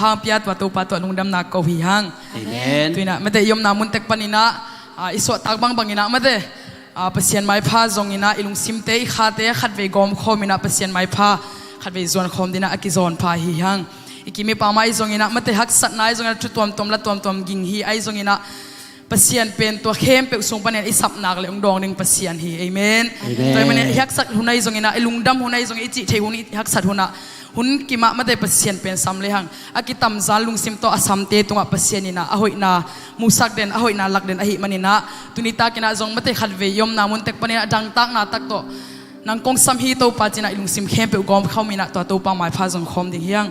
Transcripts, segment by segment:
phang piat wa to pa to lungdam na ko hi hang Amen. tuina mate yom na mun tek panina iswa tagbang bangina mate pasien mai pha zongina ilung simte I khate khat ve gom khomina pasien mai pha khat ve zon khom dina akizon pha hi hang ikimi pa mai zongina mate hak sat nai zongina tutom tom la tom ging hi ai zongina pasien pen to khem pe usung panen isap nak le ungdong ning pasien hi amen toy mane hak sat hunai zongina ilungdam hunai zong ichi the hun hak sat huna hun kima mate pasien pen samle hang akitam zalung sim to asamte tunga pasien ina ahoi na musak den ahoi na lak den ahi manina tunita kina zong mate khatve yom na mun tek panina dang tak na tak to nang kong sam hi to pa china ilung sim khem pe gom khomina to pa mai pha zong khom ding hiang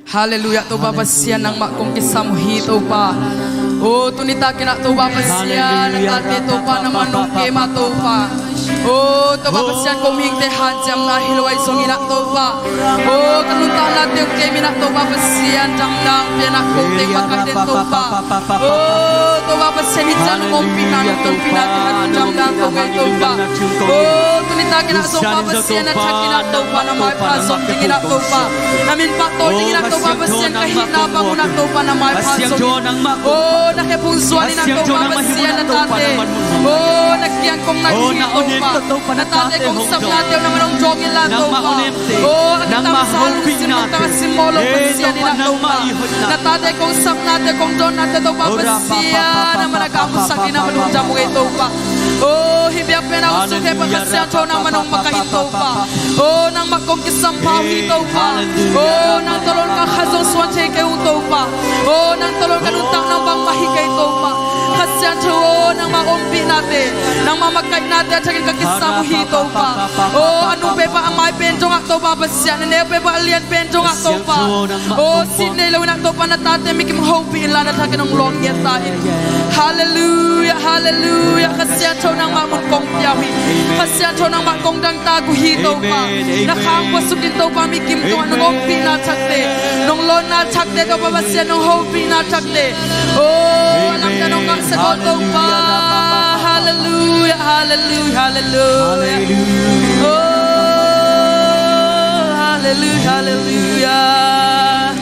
hallelujah to ba pasien nang ma kong kisam hi to pa oh tunita kina to ba pasien nang to pa naman no ke ma to pa oh to ba pasien kong hing te han jam na hilwai songina to pa oh kanunta na te ke mina to ba pasien jam nang pe na ko te makat te to pa oh to ba pasien jan kong pinan to pinan han jam nang ko ke to pa oh tunita kina so ba pasien na thakina to pa na mai pa som tingina to pa namin pa to tingina to ba pasien kahit na panguna to pa na mai pa som oh nakepungsuan na to ba pasien na tate oh nakyan kong naghi to pa natate kong sablatew na manong jogin lang to pa oh nang mahumping natin simolo pasien na to pa natate kong sabnate kong don natin to pa pasien na managamusak na manong jamu ito pa oh hibiyak pena usuke pa pasien to na manong makahito pa oh nang makong kisampaw hito pa oh nang tolong ka khazong swan cheke uto pa oh nang tolong ka nuntang nang bang mahikay to pa kasyan to nang maumpi natin nang mamakay natin at ka kisamu hito pa oh ano pe pa ang may penjong akto pa pasyan ano pe pa alian penjong akto pa oh sinelaw na akto pa natate mikim hopi ila natakin ng long yatain hallelujah hallelujah kasyan to nang mamukong piyawi kasyan to nang makong dang tago hito pa nakapasukin to pa mikim to anong umpi na chakte nung lon na chakte to pa pasyan nung hopi na chakte oh alam ka nung kang sagot to pa hallelujah hallelujah hallelujah oh hallelujah hallelujah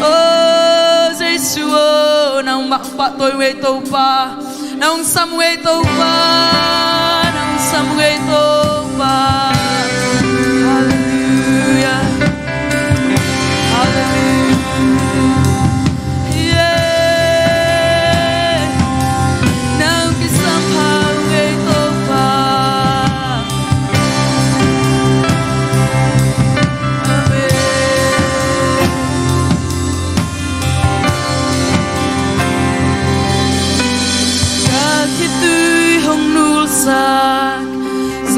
oh Jesus nang makpa toy we to pa nang samwe to pa nang samwe to pa hallelujah hallelujah nang kisampaw we to pa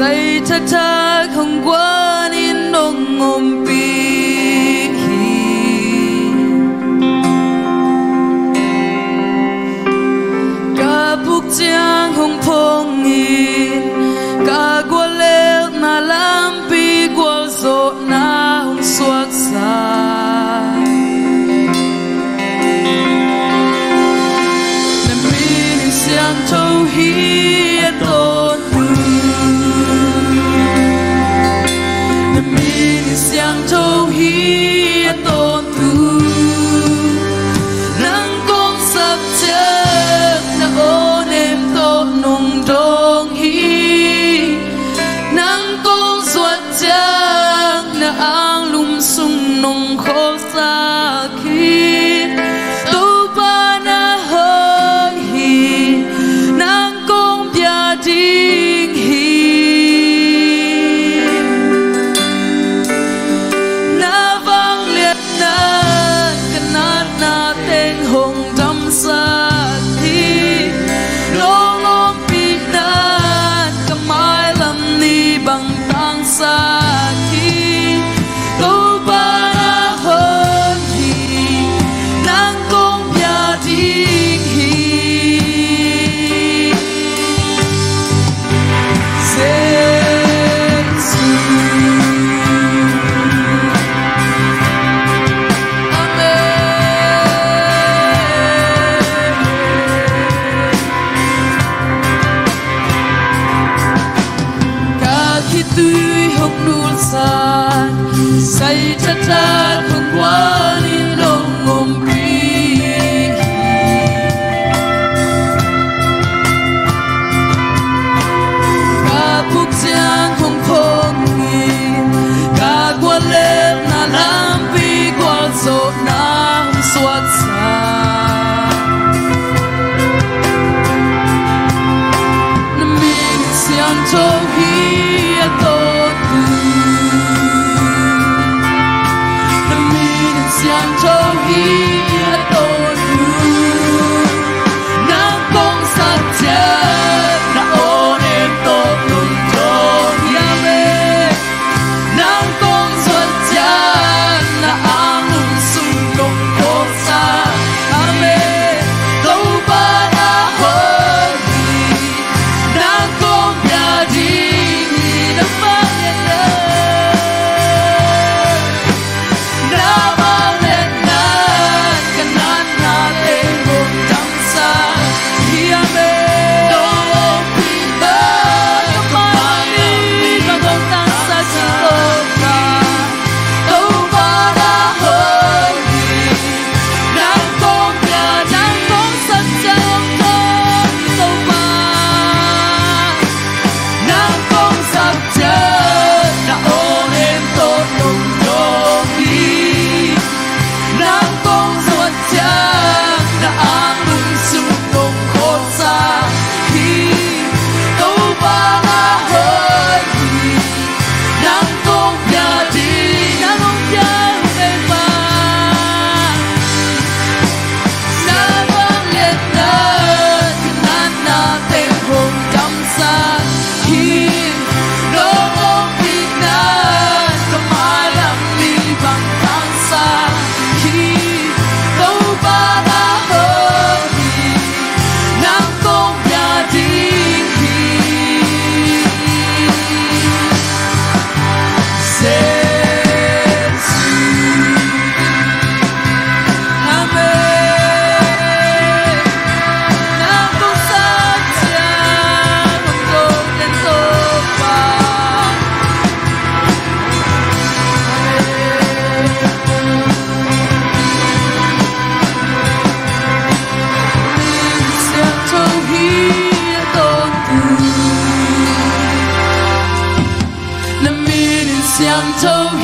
sa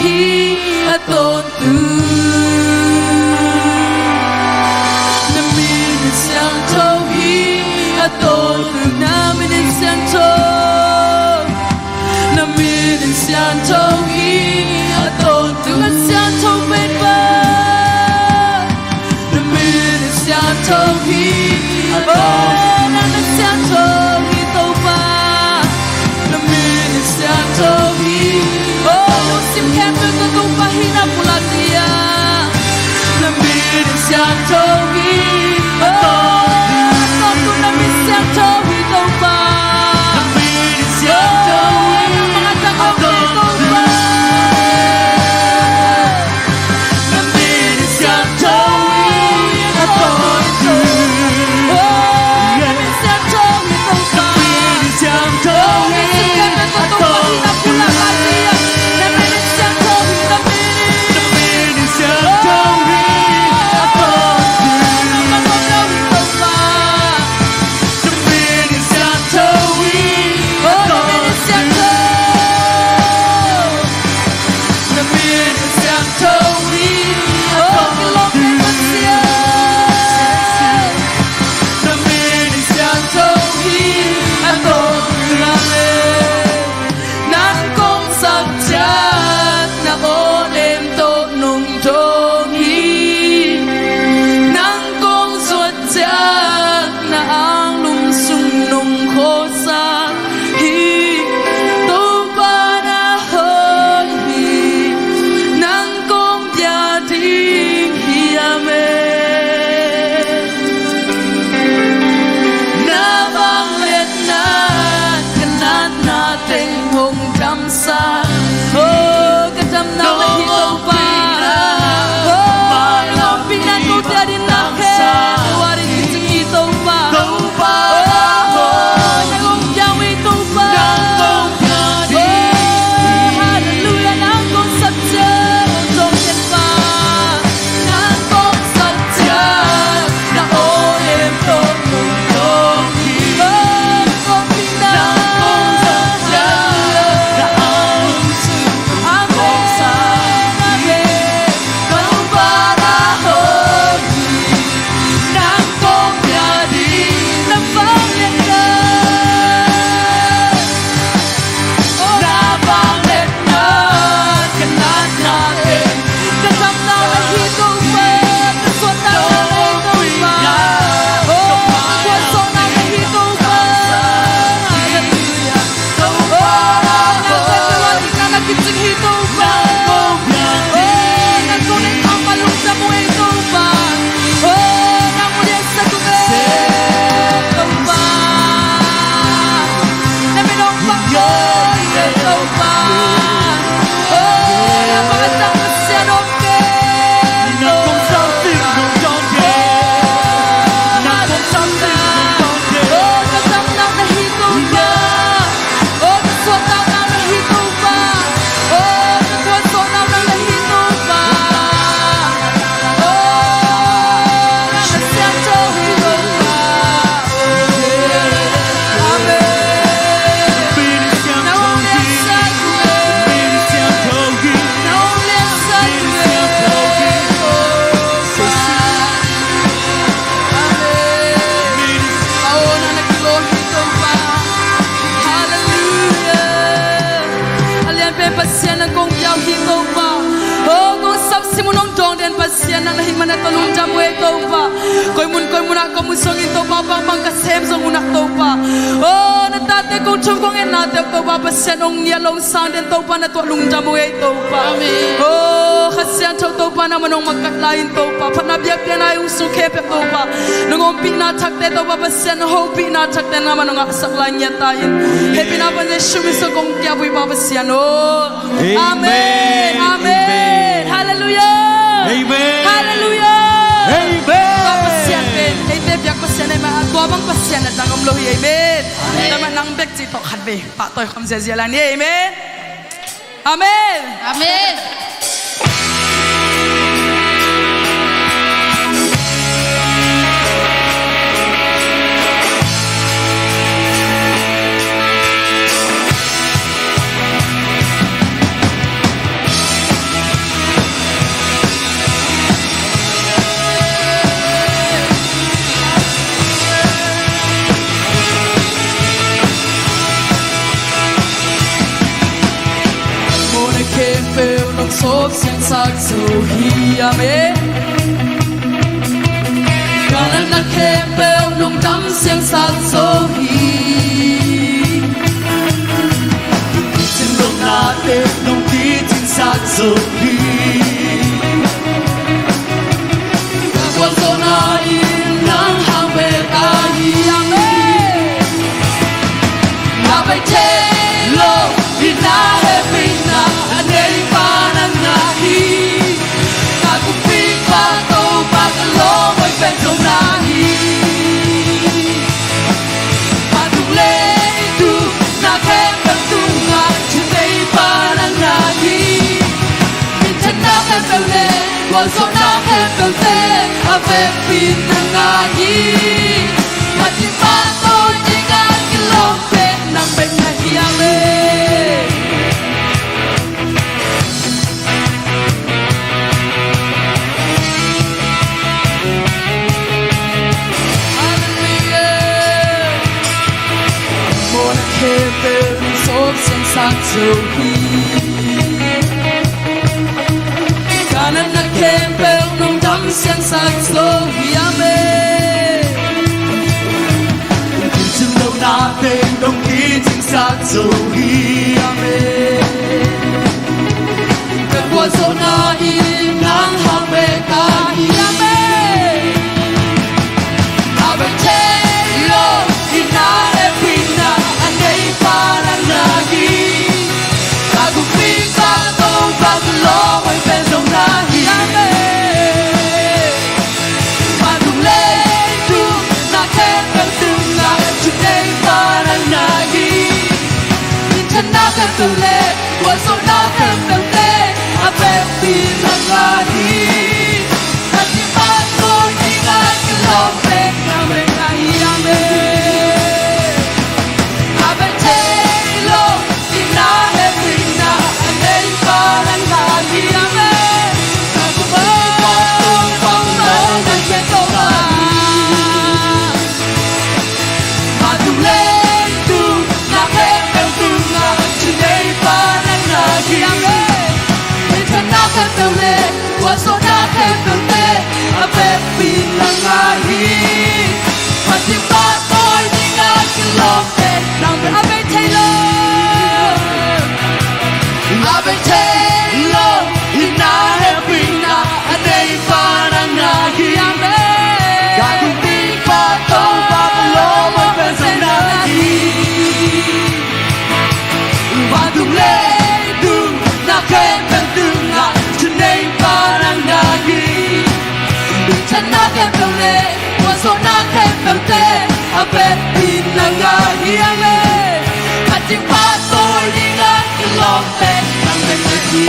hi aton tu na min sang to hi aton tu na min sang to na min sang to hi aton tu na sang to bên ba na min sang to hi aton na sang to hi to ba na min sang to hi oh sim khen tu tu pa hi na pula dia na min sang to hi aton tu na min sang to hi to ba na min sang to hi mga tao to ba na min sang to hi aton tu oh na min sang to hi to ba min sang to hi aton na pula dia na min sang to hi na min sang to hi aton tu na mga tao to ba na min sang to hi oh na min sang to na min sang to hi aton lo ke pasia na min sang to hi aton la le nan kong sak chat na on em to nung dong hi nan kong suat chat na ang lung sung nung kho sa hi to pa na hon hi nan kong bia ding hi ame na bang let na kanat na teng hong jam sa oh kadam na hi to pa oh na pinan ko dari na he wari ki to pa oh na gong yang wi to pa hallelujah na gong sat cha dong yen pa na gong sat cha na o em to nung dong hi oh gong pinan gong sat cha na ang amen amen gong pa na hon nang kong bia di na vang let na oh na vang let na kanat na ten kasam na la hi to pa kasot na la hi to pa oh kasot na la hi to pa hallelujah oh na kasot na la kitching hi to pa oh na kong ang malung sa mo ito pa oh na muli sa tuwe to pa na minong pa ko ito pa oh na magandang masyanong ke na kung something nung dongke na kung something nung dongke oh kasam na nahito pa oh kasot na nahito pa oh kasot na nahito pa oh na masyanto hito pa amen na ulit sa tuwe na ulit sa tuwe amen oh na naglo hito pa hallelujah alian pe pasyan ang kong yaw hito pa oh kung sab simunong dong den pasyan ang lahi man at tulong jam we to pa koy mun ako musong ito pa pang kasem song unak to pa oh natate kong chung kong enate to pa pasyan ong niyalong sound den to pa na tulong jam we to pa amen oh kasyan to pa naman ong magkatlain to pa panabiyag yan ay usong kepe to pa nangompi na takte to pa pasyan hopi na takte naman ong aksaklain niya tayo happy na pa niya shumiso kong kiyaboy pa pasyan oh amen amen hallelujah Amen. hallelujah Amen. pasyan ben hey te biyak pasyan ay ma tua bang pasyan na dangom lohi amen naman nang bek ti to khatbe pa toy kham zezialan ni amen amen Amen. Amen Kanan na kempel nung dam siyang satsohi Sinong natin nung titin sa zohi Wazo na ng hangwet ay Amen Nabay telo hinahepin na anay pananahi Nagupit pa to pagkalong ay bentong nahi Patulay tu nakempel tunga Chinay pananahi Minsan nakempel le Wazo nakempel te Ape pinangahi Matipato Jingan kilompe Nang benahiyame Hallelujah Mona kempel Sop siyang saksohi Kanan na kempel nung dam siyang saksohi Amen Sinong natin nung titin sa zohi Wazo na ng hangwekay Amen Abentelo hinahepin na anay pananahi Kagupit ka tong pagkalong ay bentong nahi Amen Patulay tu nakempel tunga Chinay pananahi Minsan nakempel le Wazo nakempel te Ape pinangahi Matipato Jingan kilompe Nang bengahi Amen Abentelo hinahepin na anay pananahi Amen Kagupit ka tong pagkalong ay bentong nahi Patulay tu nakempel tunga Chinay pananahi Amen Minsan nakempel le Wazo nakempel te Ape pinangahi Matipato Jingan kilompe Nang Abentelo Abentelo hinahepin na anay pananahi Amen Kagupit pa tong pagkalong ay bentong nahi Patulay tu nakempel tunga Chinay pananahi Minsan nakempel le Wazo nakempel te Ape pinangahi Amen Matipato Jingan kilompe Nang bengahi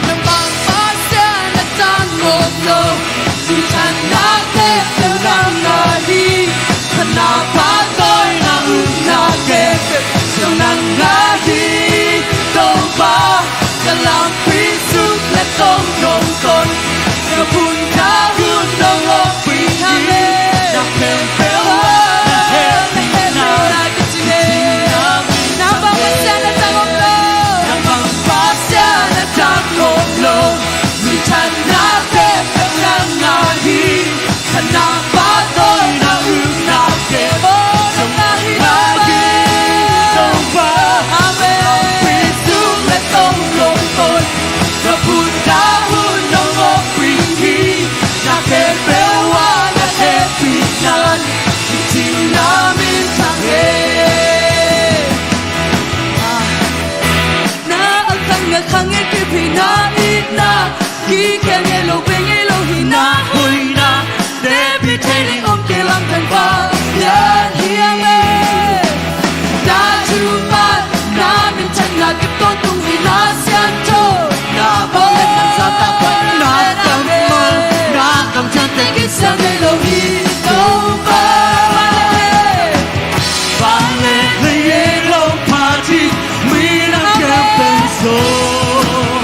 Napapasya na tanggol lo Minsan nakempel nangahi Napatoy na unakempel Siyang nangahi Doba Dalam pisuk letong nongkon Napunta gunung oping Amen Nakempel Nakempel lagi sini Nampak pasya na tanggol lo Nampak pasya na tanggol lo Minsan nakempel nangahi Napatoy na unakempel Siyang nangahi Doba Amen Pisuk letong nongkon Napunta gunung oping Nakempel wala kepinan Hindi namin tanggit Naagkang nakangit kipinait na Kikang eloping elohina Huy na Debitating om kilang tanpa Yan hiyame Dajumat Namin tanggap ipotong hinasyan to Nabalit ng sa tapat Nakamal Nakamtiyanting isang elohino ba Balik na yellow party Minang kempenso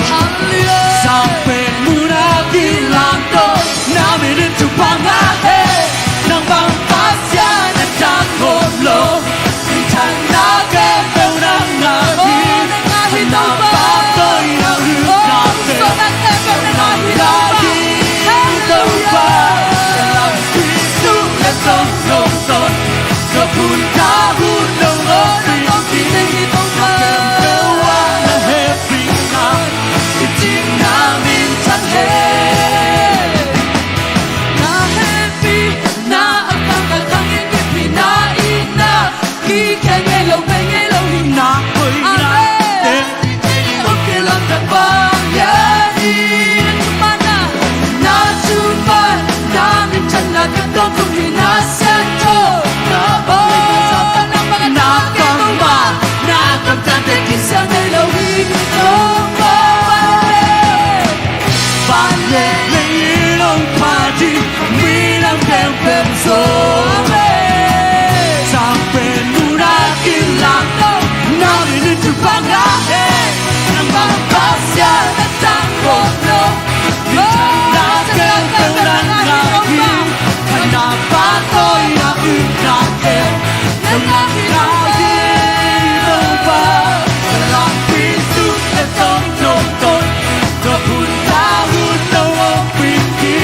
Hallelujah Sampai muna bilang to Namin itu pangahe Nang pampasya na tanggol lo Minsan nakempel nangahi Napatoy na unang le non party mi nam pem pem so sampe nura kila na ni tu panga na ma pasya na tango no na ke na na ki na pa to ya na ke na na ki no pa la pi su e ton ton ton no punta no pi ki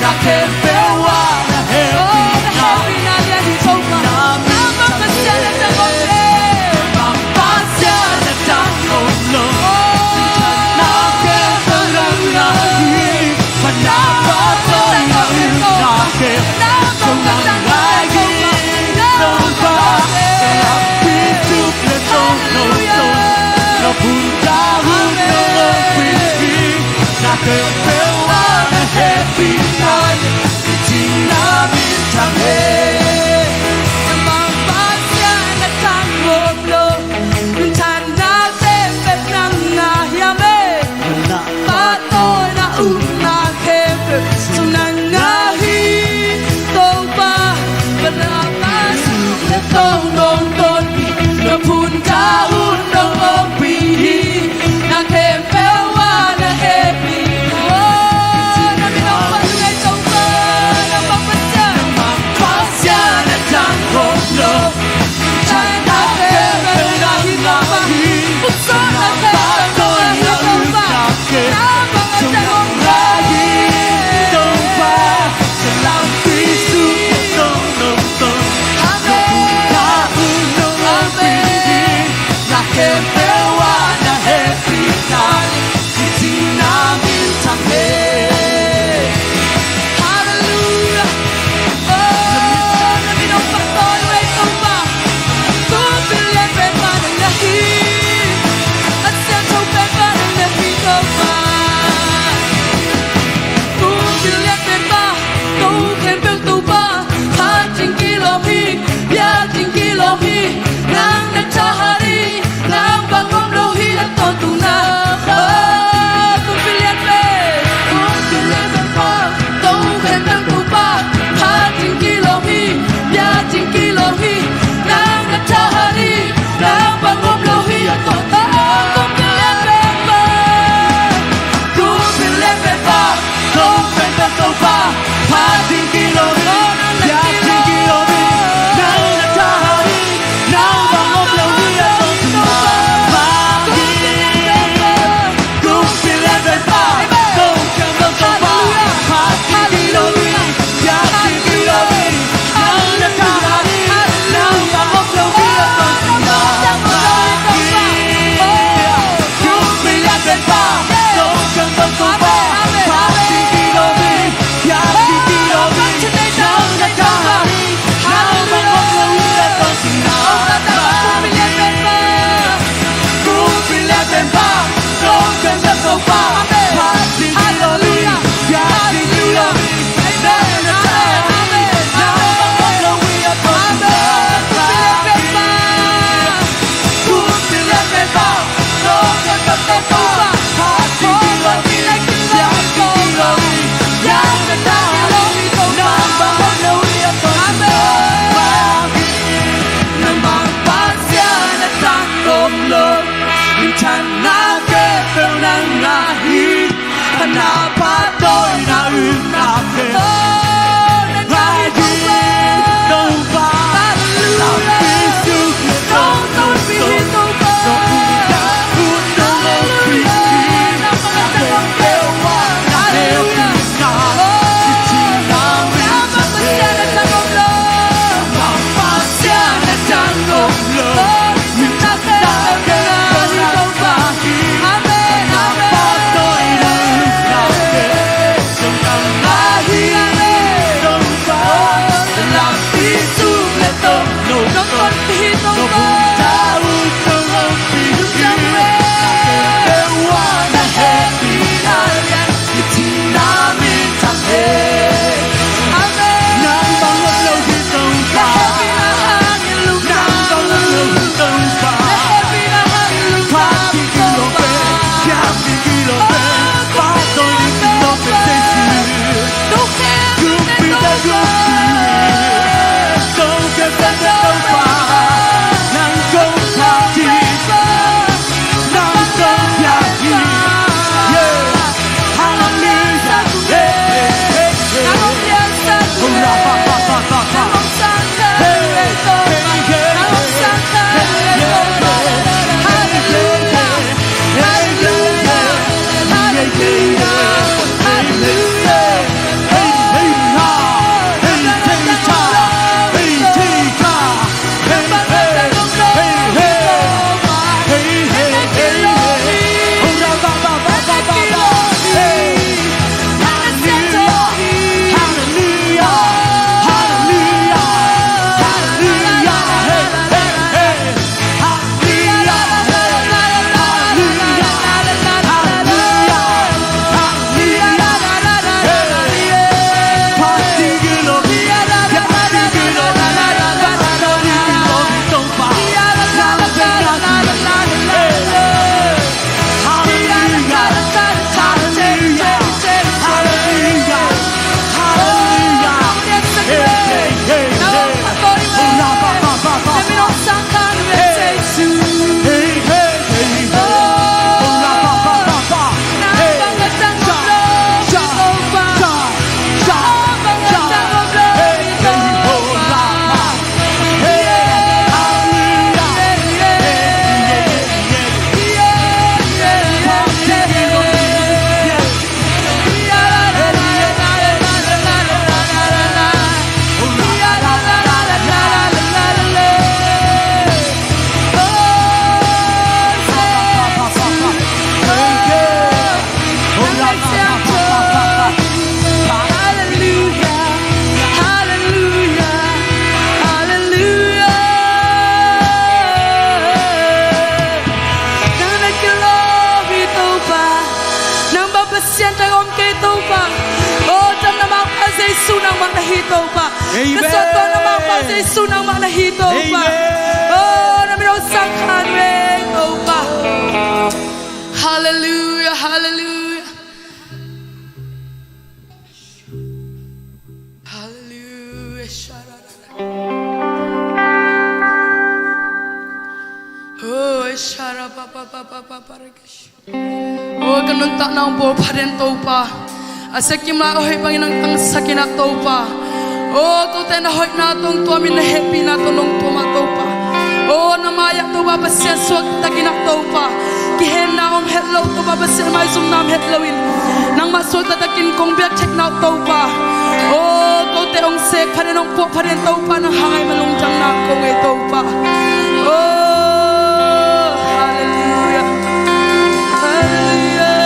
na ke pe wa na he na ya di so ma na ma pasya na tango ma pasya na tango no na ke na ki pa na pa to ya na ke so na na ki no pa la pi su e ton ton no punta no pi ki na ke pe wa na he pi na ti na mi ta me ma pasya na tango lo tan na te pe nang na ya me na pa to na na ke so nang na hi to ba na pa su le tong dong ton na pun ka un dong o pi na ke pe wa na he pi oh na mi no pa le tong ba na pa pa cha ma pasya tàu pa oh tam nama pa Giêsu nang mang nahi tàu pa keso to nama pa Giêsu nang mang nahi tàu pa oh nami ro sang khan we tàu pa hallelujah hallelujah hallelujah oh shara pa pa pa pa pa pa oh kanun ta nang bo pharen tàu pa asakim la hoi banginang tang sakina tàu pa oh ko ten hoi na tong to min happy na to nong to ma tàu pa oh namaya to ba pasya swak takinak tàu pa kihen na hello to ba pasya mai zum nam hello in nang masol ta takin kong biak check na tàu pa oh ko te ong sek pharen ong po pharen tàu pa nang hangai malung jang na ko ngai tàu pa oh hallelujah hallelujah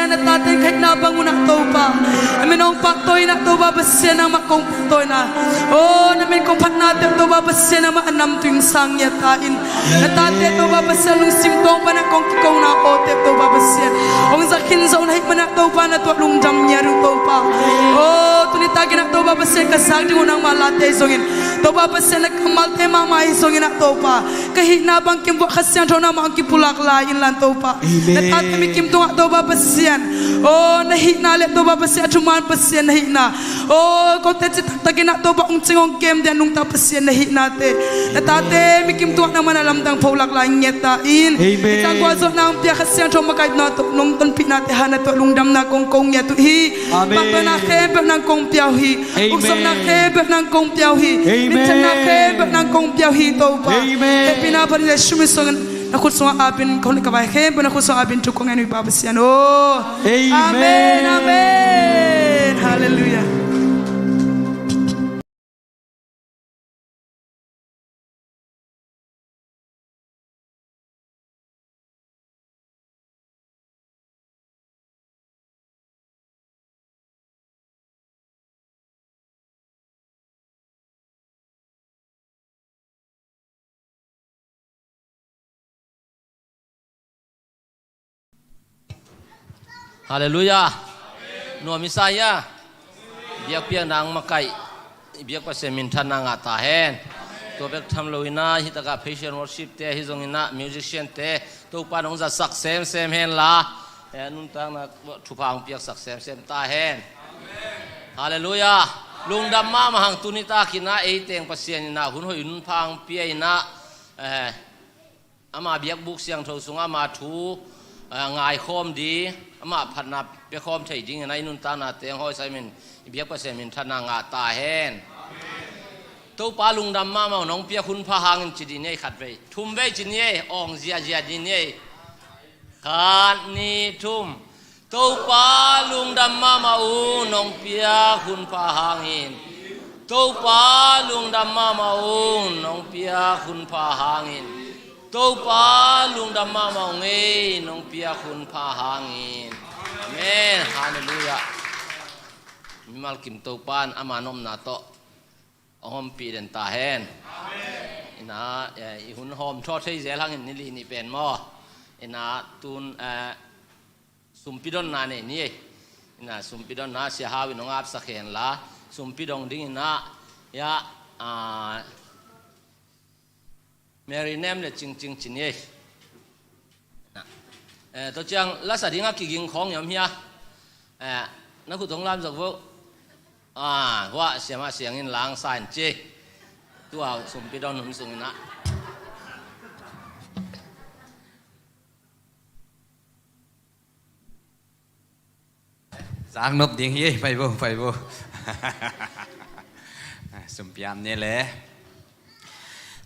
pasien na tatin kahit nabang mo na to pa. Amin ang patoy na to ba pasien ang makong patoy na. Oh, namin kung pat natin to ba pasien na maanam tuwing sang yatain. Na tatin to ba pasien nung simtong pa na kong kikaw na ote to ba pasien. Ong zakin sa unahit man na to pa na to lung jam niya rin to pa. Oh, tunitagin na to ba pasien kasagdi mo ng malate isongin. To ba pasien na kamalte mama isongin na to pa. Kahit nabang kimbo kasyan to na mga kipulak lain lang to pa. Natat kami kim to nga to ba pasien. Oh, nahit na let to ba pasien chuman pasien nahit na. Oh, kote tagin na to ba ung tsingong kem diyan nung ta pasien nahit nate. Natate mi kim to na manalamdang pulak lain nyetain. Itang kwazo na ang piya kasyan to makait na to nung tanpi nate hanat to lungdam na kong kong yato hi. Pato na kebe ng kong piyaw hi. Uksam na kebe ng kong piyaw hi. Minsan na kebe ng kong piyaw hi to pa. Pinaparin na sumisongan nakut sunga abin kau ni kabai kebe nakut sunga abin tukong enu babasian. Oh, amen, amen, hallelujah. Haleluya. Nuwa misaya. Biak piang nang makai. Biak pasien mintan nang atahen. To bek tham loina hitaka patient worship te hizongina musician te to panong za sak sem hen la. Nun tang na thupang piak sak sem ta hen. Haleluya. Lung dam ma mahang tunita kina teng pasien na hun hoi nun phang piai na ama biak buk siang tho sunga ma thu ngai khom di ama phat na pe khom thai ding nai nun ta na teng hoi sai min biak pasien min thana nga ta hen to pa lung dam ma ma nong pia khun pha hang chi di nei khat ve thum ve chi nei ong zia zia di nei khat ni thum to pa lung dam ma ma u nong pia khun pha hang in to pa lung dam ma ma u nong pia khun pha hang in to pa lung dam ma ma nge nong pia khun pha hang in amen hallelujah mimal kim to pan amanom na to hom pi den ta hen ina i hun hom tho thei zel hang ni li ni pen mo ina tun sumpidon na ne ni ina sumpidon na sia hawi no ngap sa khen la sumpidong ding ina ya Mary nem le ching ching chin ye to chang la sa dinga ki ging khong yam hia na ku tong lam zak vo wa siama siang in lang san che tua sum pi don nun sung na Giang nộp tiếng hi phải vô sum piam ne le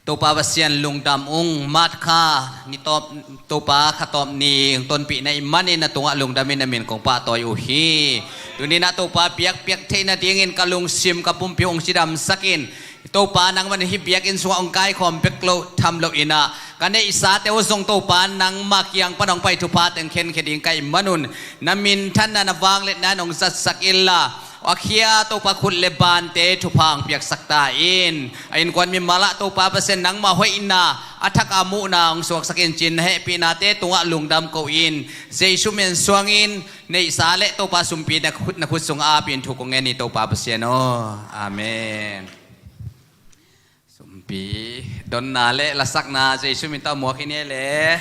topa basian lungdam ung mat kha ni top topa khatop ni ton pi nai mani na tunga lungdamin namin kong pa toy uhi tunina topa piak the na tingin kalung sim kapum piong sidam sakin topa nang man hi biak in sunga ong kai khom peklo thamlo ina kane isa te usong topa nang makyang panong pai thupa teng khen kheding kai manun namin than na wang let na nong sat sakilla akhia to pa khut leban te thupang piak sakta in ain kwan mi mala to pa pasen nang ma hoi na athak amu na ong suak sakin chin he pi na te tunga lungdam ko in jesu men suangin nei sale to pa sumpi na khut sung a pin thu ko nge ni to pa pasen o amen sumpi don na le lasak na jesu min ta mo khine le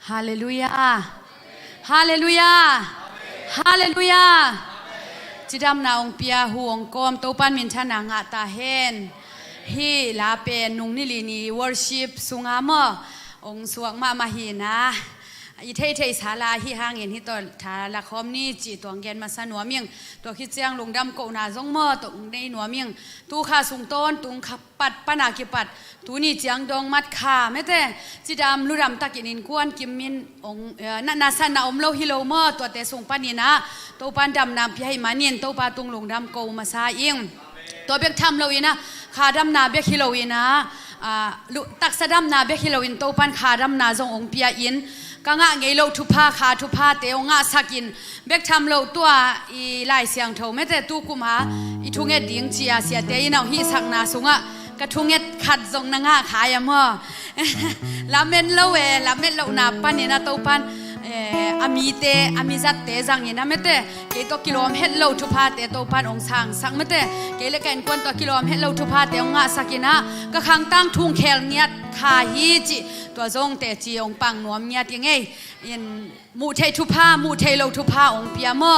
Hallelujah. Hallelujah. Hallelujah. Chidam na ong pia huong kom topan min chana nga ta hen. Hi la pen nung nili ni worship sungama ong suak ma mahina. อีเทเทสาลาฮิหางเห็นที่ตัวทาละคอมนี่จีตัวเกนมาสนัวเมียงตัวคิดเจียงลงดำโกนาจงมอตรงในหนัวเมียงตูขาสุงต้นตุงขับปัดปนากิปัดตูนี่เจียงดองมัดขาไม่แต่จีดำลุดำตะกินินกวนกิมมินองนาสันนาอมโลฮิโลมอตัวแต่ส่งปานีนะตัวปันดำน้ำพี่ให้มาเนียนตัวปาตุงลงดำโกมาซาเองตัวเบียกทำเราอีนะขาดำนาเบียกฮิโลอีนะตักสะดำนาเบียกฮิโลอินตัวปันขาดำนาจงองเปียอินก็งะไงเราทุพาขาทุพาเตวงะสักินเบกทำเราตัวอีไล่เสียงเท่าไม่แต่ตู้กุมหาอีทุ่งเอ็ดดิ้งเจียเสียเตยน้องฮีสักนาสุงะกระทุ่งเอ็ดขัดจงนางะขายมอลาเมนเราลาเมนเรานาปันนี่นะตัวปันอามีเตอามีจัดเตจังยินะไม่แต่เกตัวกิโลมเฮ็ดเราทุพาเตตัวปันองสังสังไม่แต่เกเลกันกวนตัวกิโลมเฮ็ดเราทุพาเตองะสักินะก็ขังตั้งทุ่งแคลเนียดขาฮีจิตัวจงแต่จีองปังนวมเนียดยังไงยันมูเททุพามูเทเราทุพาองเปียมอ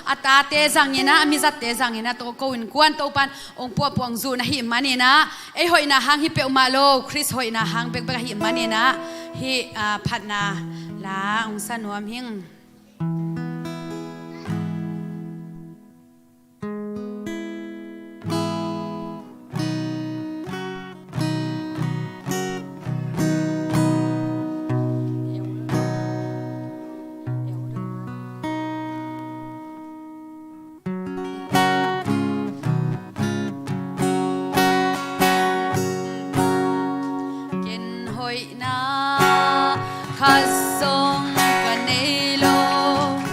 อัตาเตจังยินะอามีจัดเตจังยินะตัวโกวินกวนตัวปันองปัวปวงจูนะหิมันนี่นะไอหอยนะหางฮิเปอมาโลคริสหอยนะหางเปกเปกหิมันนี่นะฮิพัดนาลาองสนวมหิงขัดทรงกันในโลก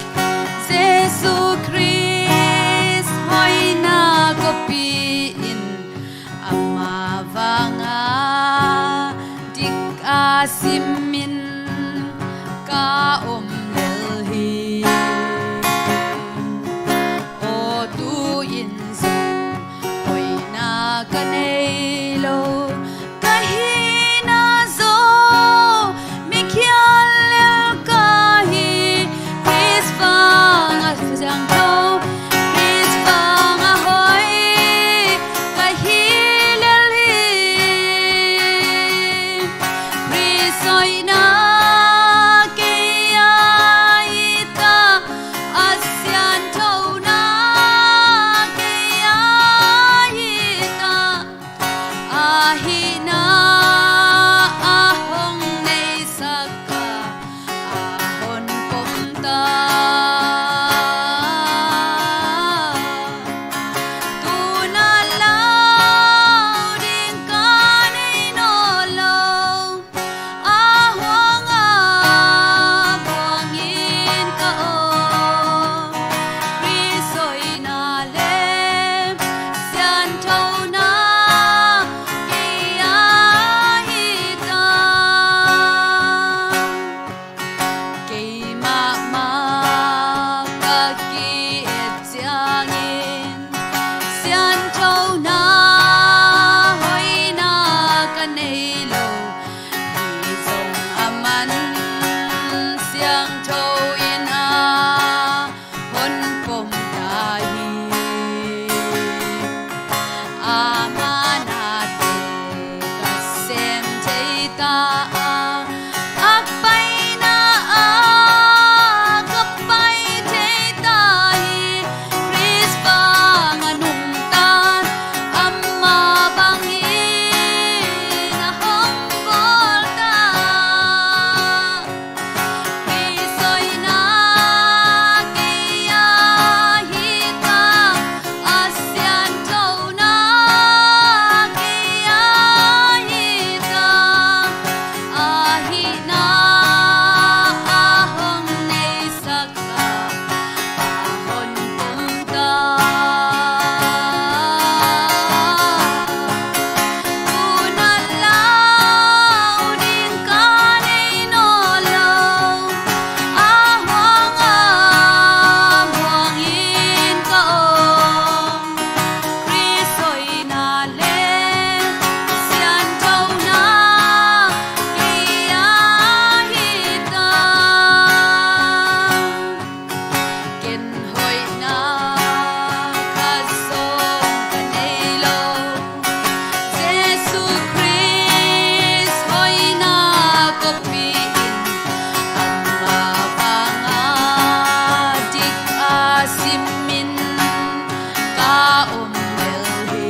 om del hi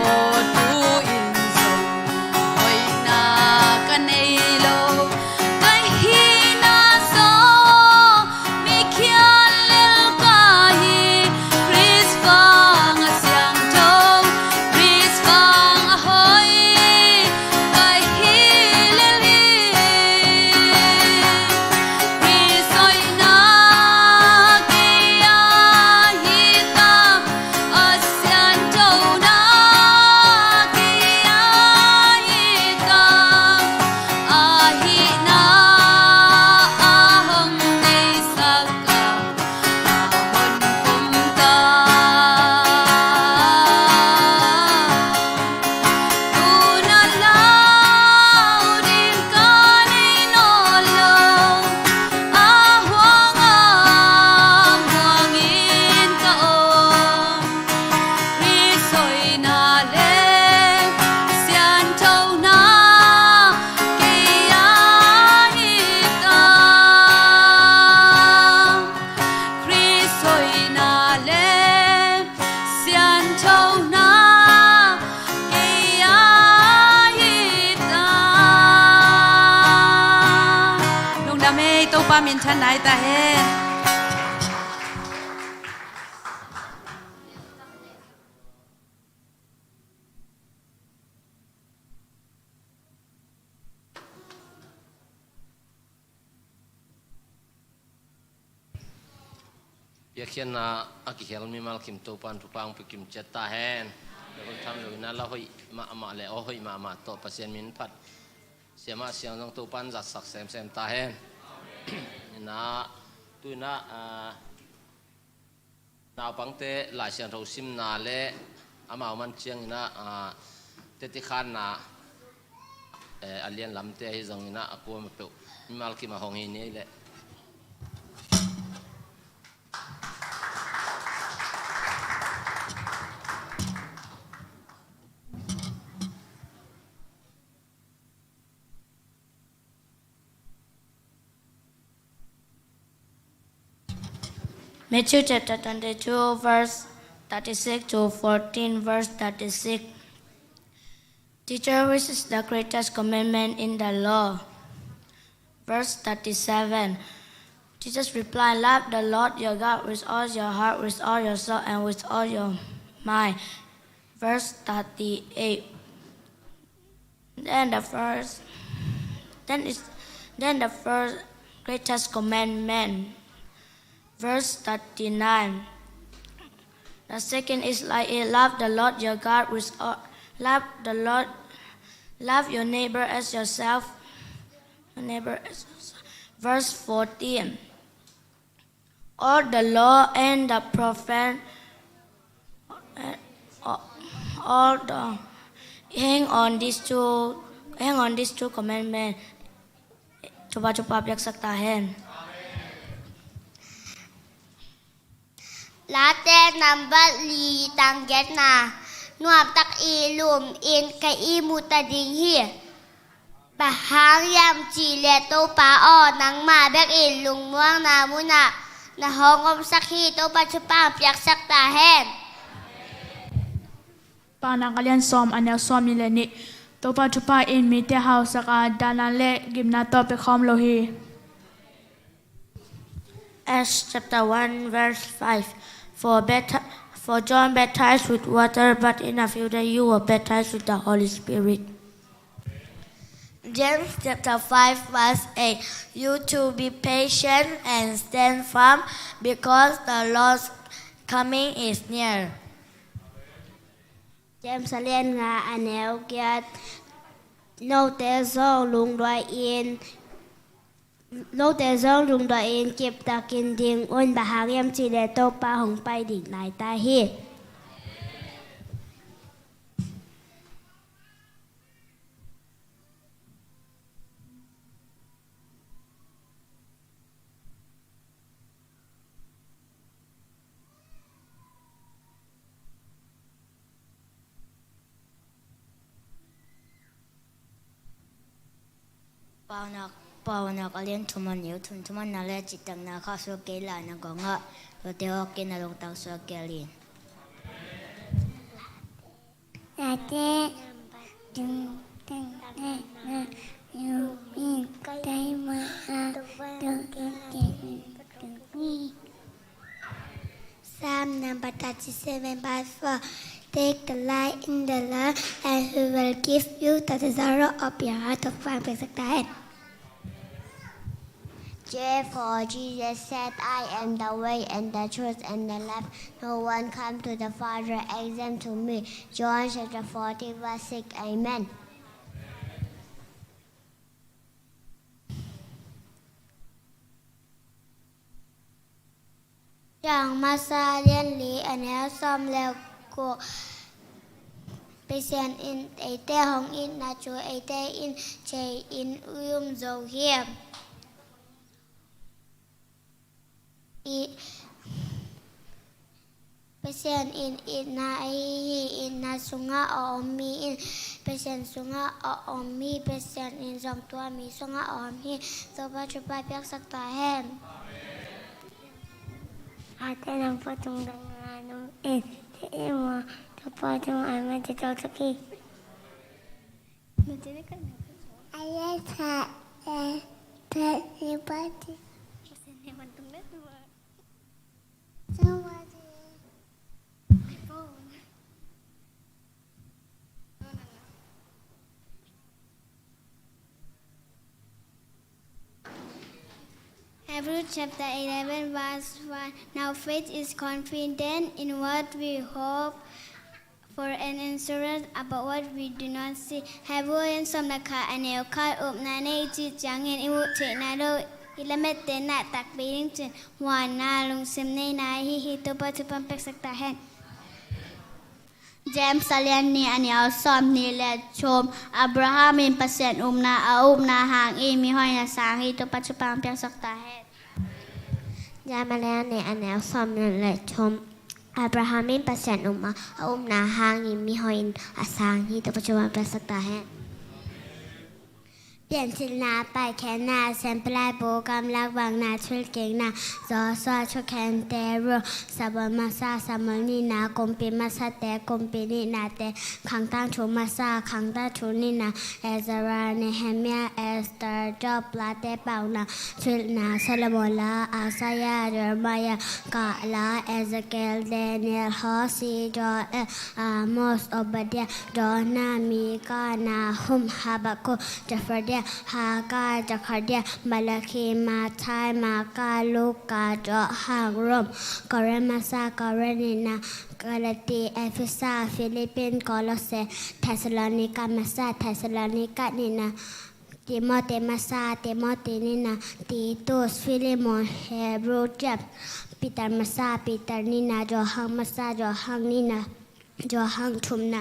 o tu in so oi na kan ei lo kai hi na so mi khian lel ka hi Chris vang a siang thong Chris vang a hoi kai hi lel hi Chris oi na ki a hi ta a siang thong na ki a hi ta a hi na a hong nei sa ka hon kum ta tu na lao din ka nei no lo a huang in ka om ri soi na le sian thâu na ke ya hi ta ri soi na le sian thâu na ke ya hi ta lung đam mê tô pa min chan nai ta he ya khian na akihel mi mal kim to pan tu pang pi kim chet ta hen le kon tham lo na la hoi ma le o hoi ma to pasien min phat siama siang nong to pan za sak sem ta hen na tu na na pang te la siang tho sim na le ama man chiang na te ti khan na alian lam te hi zong na aku ma pe mi mal ki ma hong hi ni le Matthew chapter 22, verse 36 to 14, verse 36. Teacher, which is the greatest commandment in the law? Verse 37. Jesus replied, love the Lord your God with all your heart, with all your soul, and with all your mind. Verse 38. Then the first greatest commandment. Verse 39. The second is like it, love the Lord your God with all, love your neighbor as yourself. Verse 14. All the law and the prophet, hang on these two commandments. Coba biak sakta hen. Late number li tang get na nuam tak i lum in kai i muta ding hi bahang yam chi le to pa o nang ma bek i lung muang na muna na hong om sak hi to pa chupa piak sak ta hen Panang kalian som anel som ni leni topa chupa in mi te hau saka danan le gimna to pe khom lo hi Acts chapter 1 verse 5. For John baptized with water, but in a few days you will baptized with the Holy Spirit. James chapter 5 verse 8 You to be patient and stand firm because the Lord's coming is near James Salian nga anel kiat no te zo lung doi in no te zo lung doi in kip ta kin ding un bahang yam chi le to pa hong pai ding nai ta hi Paunak Pao na kalien tuman yu tun tuman na le chitang na ka so ke la na ko nga lo te o ke na long tang so ke lin. Ate dung tang na yu min kai ma a dung ni. Psalm number 37 verse 4. Take the light in the Lord, and He will give you the desire of your heart. ทุกฟังเป็นสักการ Therefore Jesus said, I am the way and the truth and the life. No one comes to the Father except to me. John chapter 40 verse 6. Amen. อย่างมาซาเลียนหลีอันนี้ซ้อมแล้วก็ไปเซียนอินไอเต้ของอินนาจูไอเต้อินเชอินอุมโจเฮียมอีไปเซียนอินนาไออินนาสุงะออมีอินไปเซียนสุงะออมีไปเซียนอินสองตัวมีสุงะออมีตัวปัจจุบันเพียงสักตาแห่งAte ng patong danganong iti mo tapatong amin sa tawtaki. Ayat sa talipati. Hebrews chapter 11 verse 1. Now faith is confident in what we hope for and assurance about what we do not see. Hebrews somnaka anel kai up na nei chi changin imu che na do ilamet te na tak being chen wan na lung sim nei na hi to pa tu pam pek sakta hen. James Salian ni anel som ni le chom Abraham in pasen na hang i mi hoi na sang hi to pa tu pam pek sakta hen. ยามาแล้วในอันแนวซ้อมนั่นแหละชมอับราฮัมมินประเสริฐมานาหางยิมีหอยอาสางที่ตัวปัจจุบันเป็นสักตาแห่เปลี่ยนสินนาไปแค่นาเซมปลายโบกำลังวางนาช่วยเก่งนาซอซาช่วยแคนเตโรซาบมาซาซามนีนากมปีมาซาแต่กมปีนีนาแต่ขังตั้งชูมาซาขังตั้งชูนีนาเอซาราเนเฮเมียเอสเตอร์จอบลาเตเปานาช่วยนาซาลโมลาอาซายาเดอร์มายากาลาเอซาเกลเดเนียลฮอซีจอเออามอสอบเดียดอนามีกานาฮุมฮาบะโกเจฟเดียฮากาจักรเดียมาลาคีมาทายมากาลูกาจอหางรมกอเรมาซากอเรนินากาลาตีเอฟิซาฟิลิปปินส์กอโลเซเทสโลนิกามาซาเทสโลนิกานินาติโมเตมาซาติโมเตนินาติตุสฟิลิโมนเฮบรูเจมปีเตอร์มาซาปีเตอร์นินาจอหังมาซาจอหังนินาจอหังทุมนา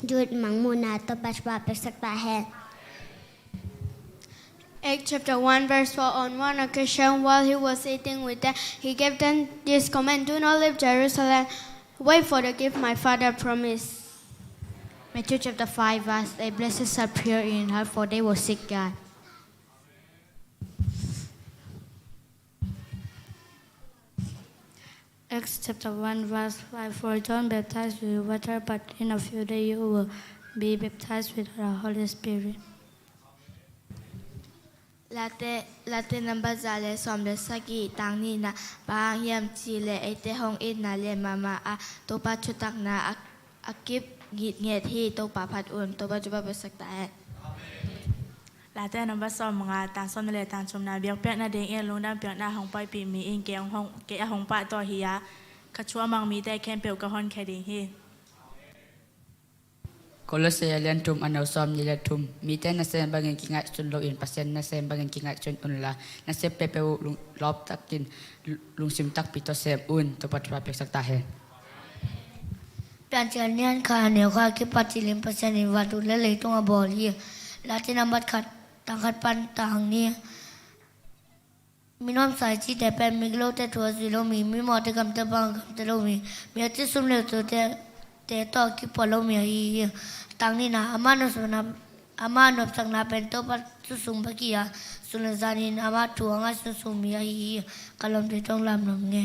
จุดมังมูนาตบัชบาเปสักตาแฮActs chapter 1 verse 4. On one occasion while he was eating with them, he gave them this command: do not leave Jerusalem, wait for the gift my father promised. Matthew chapter 5 verse 8. Blessed are pure in heart, for they will seek God. Acts chapter 1 verse 5. For John baptized with water, but in a few days you will be baptized with the Holy Spirit. Late number zale som le sagi tang ni na bang yam chi le ai te hong in na le mama a to pa chutak na akip git nge thi to pa phat un to pa chupa besak ta hai Late number som mga tang som le tang chom na biak pek na ding en lung dam pek na hong pai pi mi in ke hong pa to hiya ka chua mang mi te ken pel ka hon ke ding hi Kolosea lian tum anau som ni lian tum mi te na sem bangin kingat chun lo in pasien na sem bangin kingat chun un la na sem pepe lung lop takin lung sim tak pito sem un to pat pa pek sak ta he การเจริญเนี่ยค่ะเหนียวค่ะคิดปัจจิลิมปัจจัยนิวัตุและเลยต้องบอลีลาที่นำบัตรขัดต่างขัดปันต่างนี้มีน้ำใสจีแต่เป็นมีโลแต่ตัวสิโลมีหมอแต่กำแต่บางกำแต่โลมีที่สุ่มเหลวตัวแต่ต่อคิดปอโลมีต่างนี้นะอามานุสนะ อามาหนบสังนาเป็นโตปัสุสุงปะกียสุนซานินอามาถวงอาสุสุมีฮีกะลมที่ต้องลำนมเง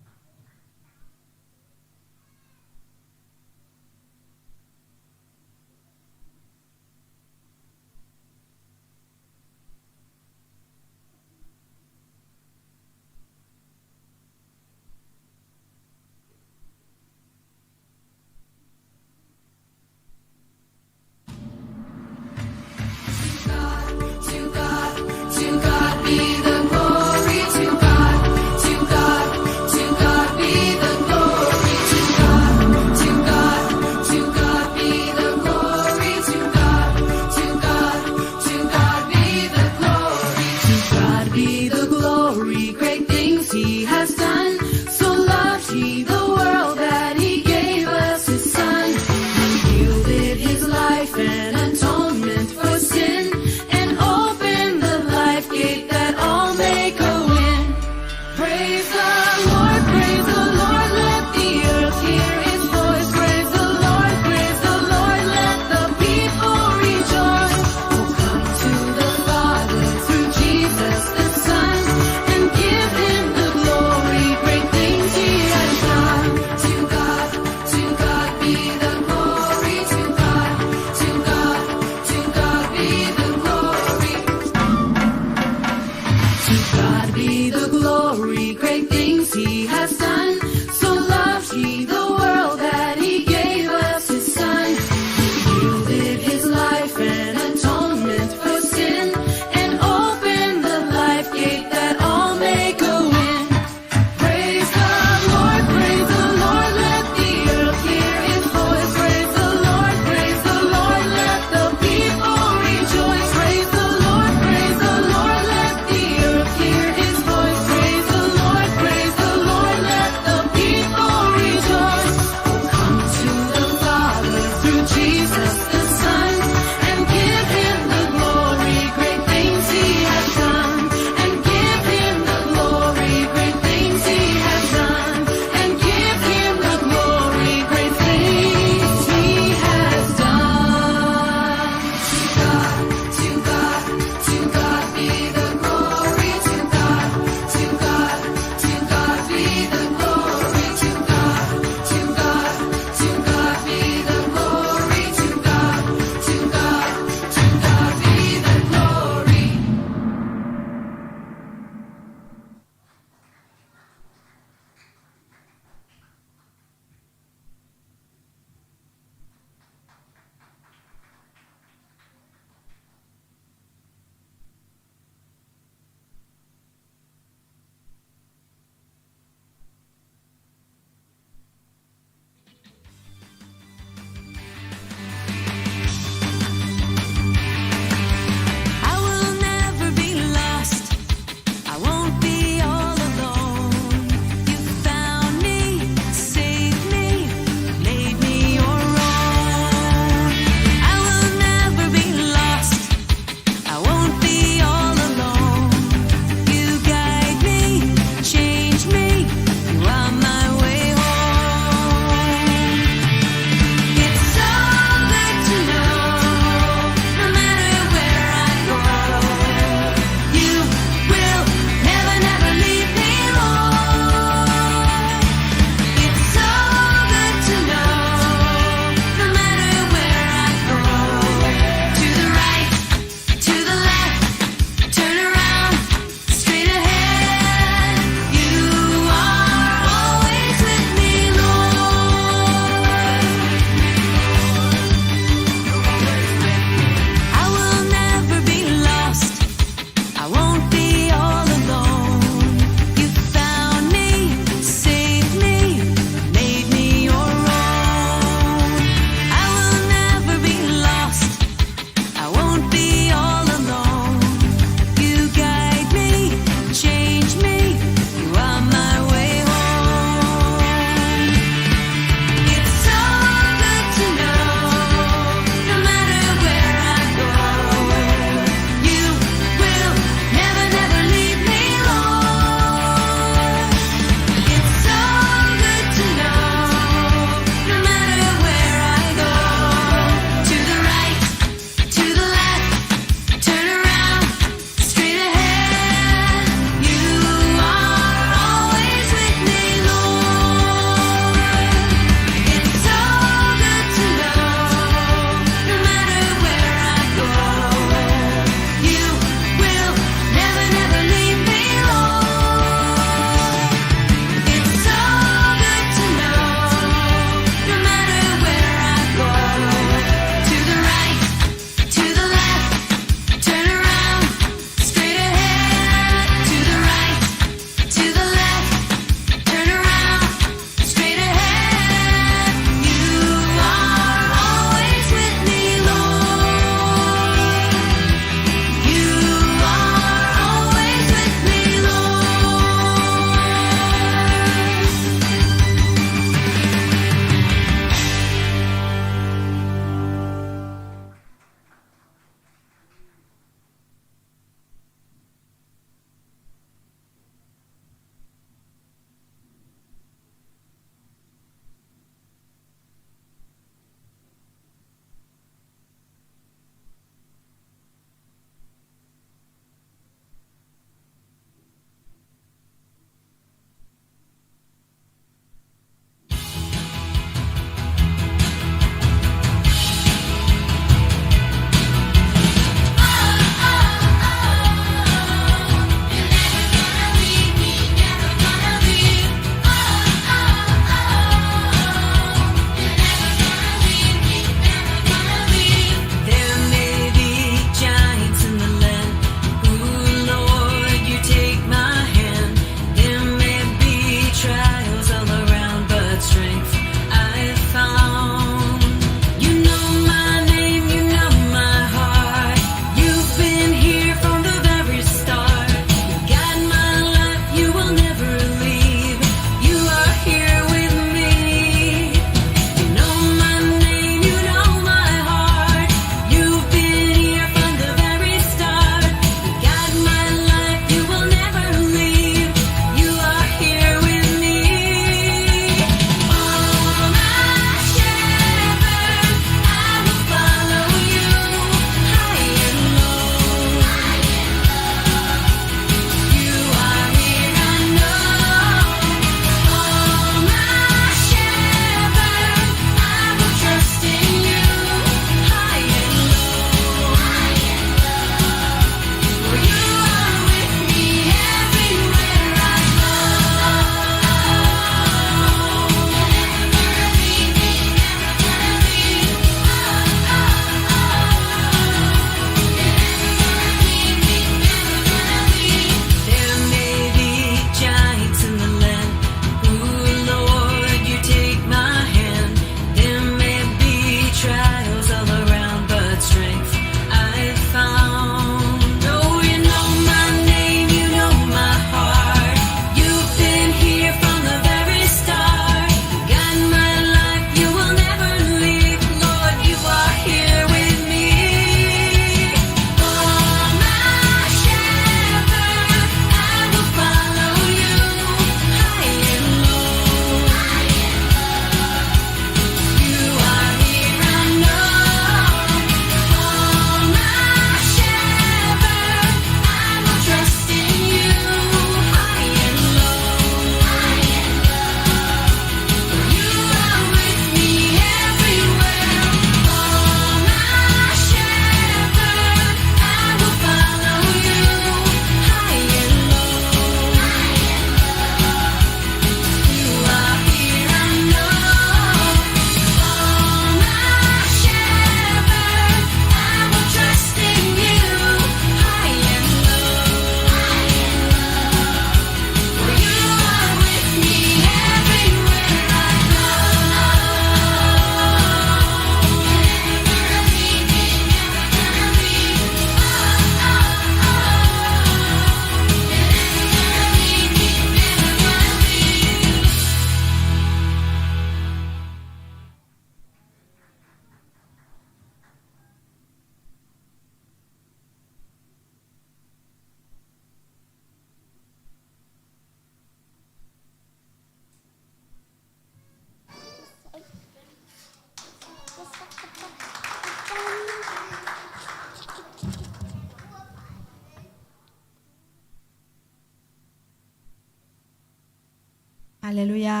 าเลลูยา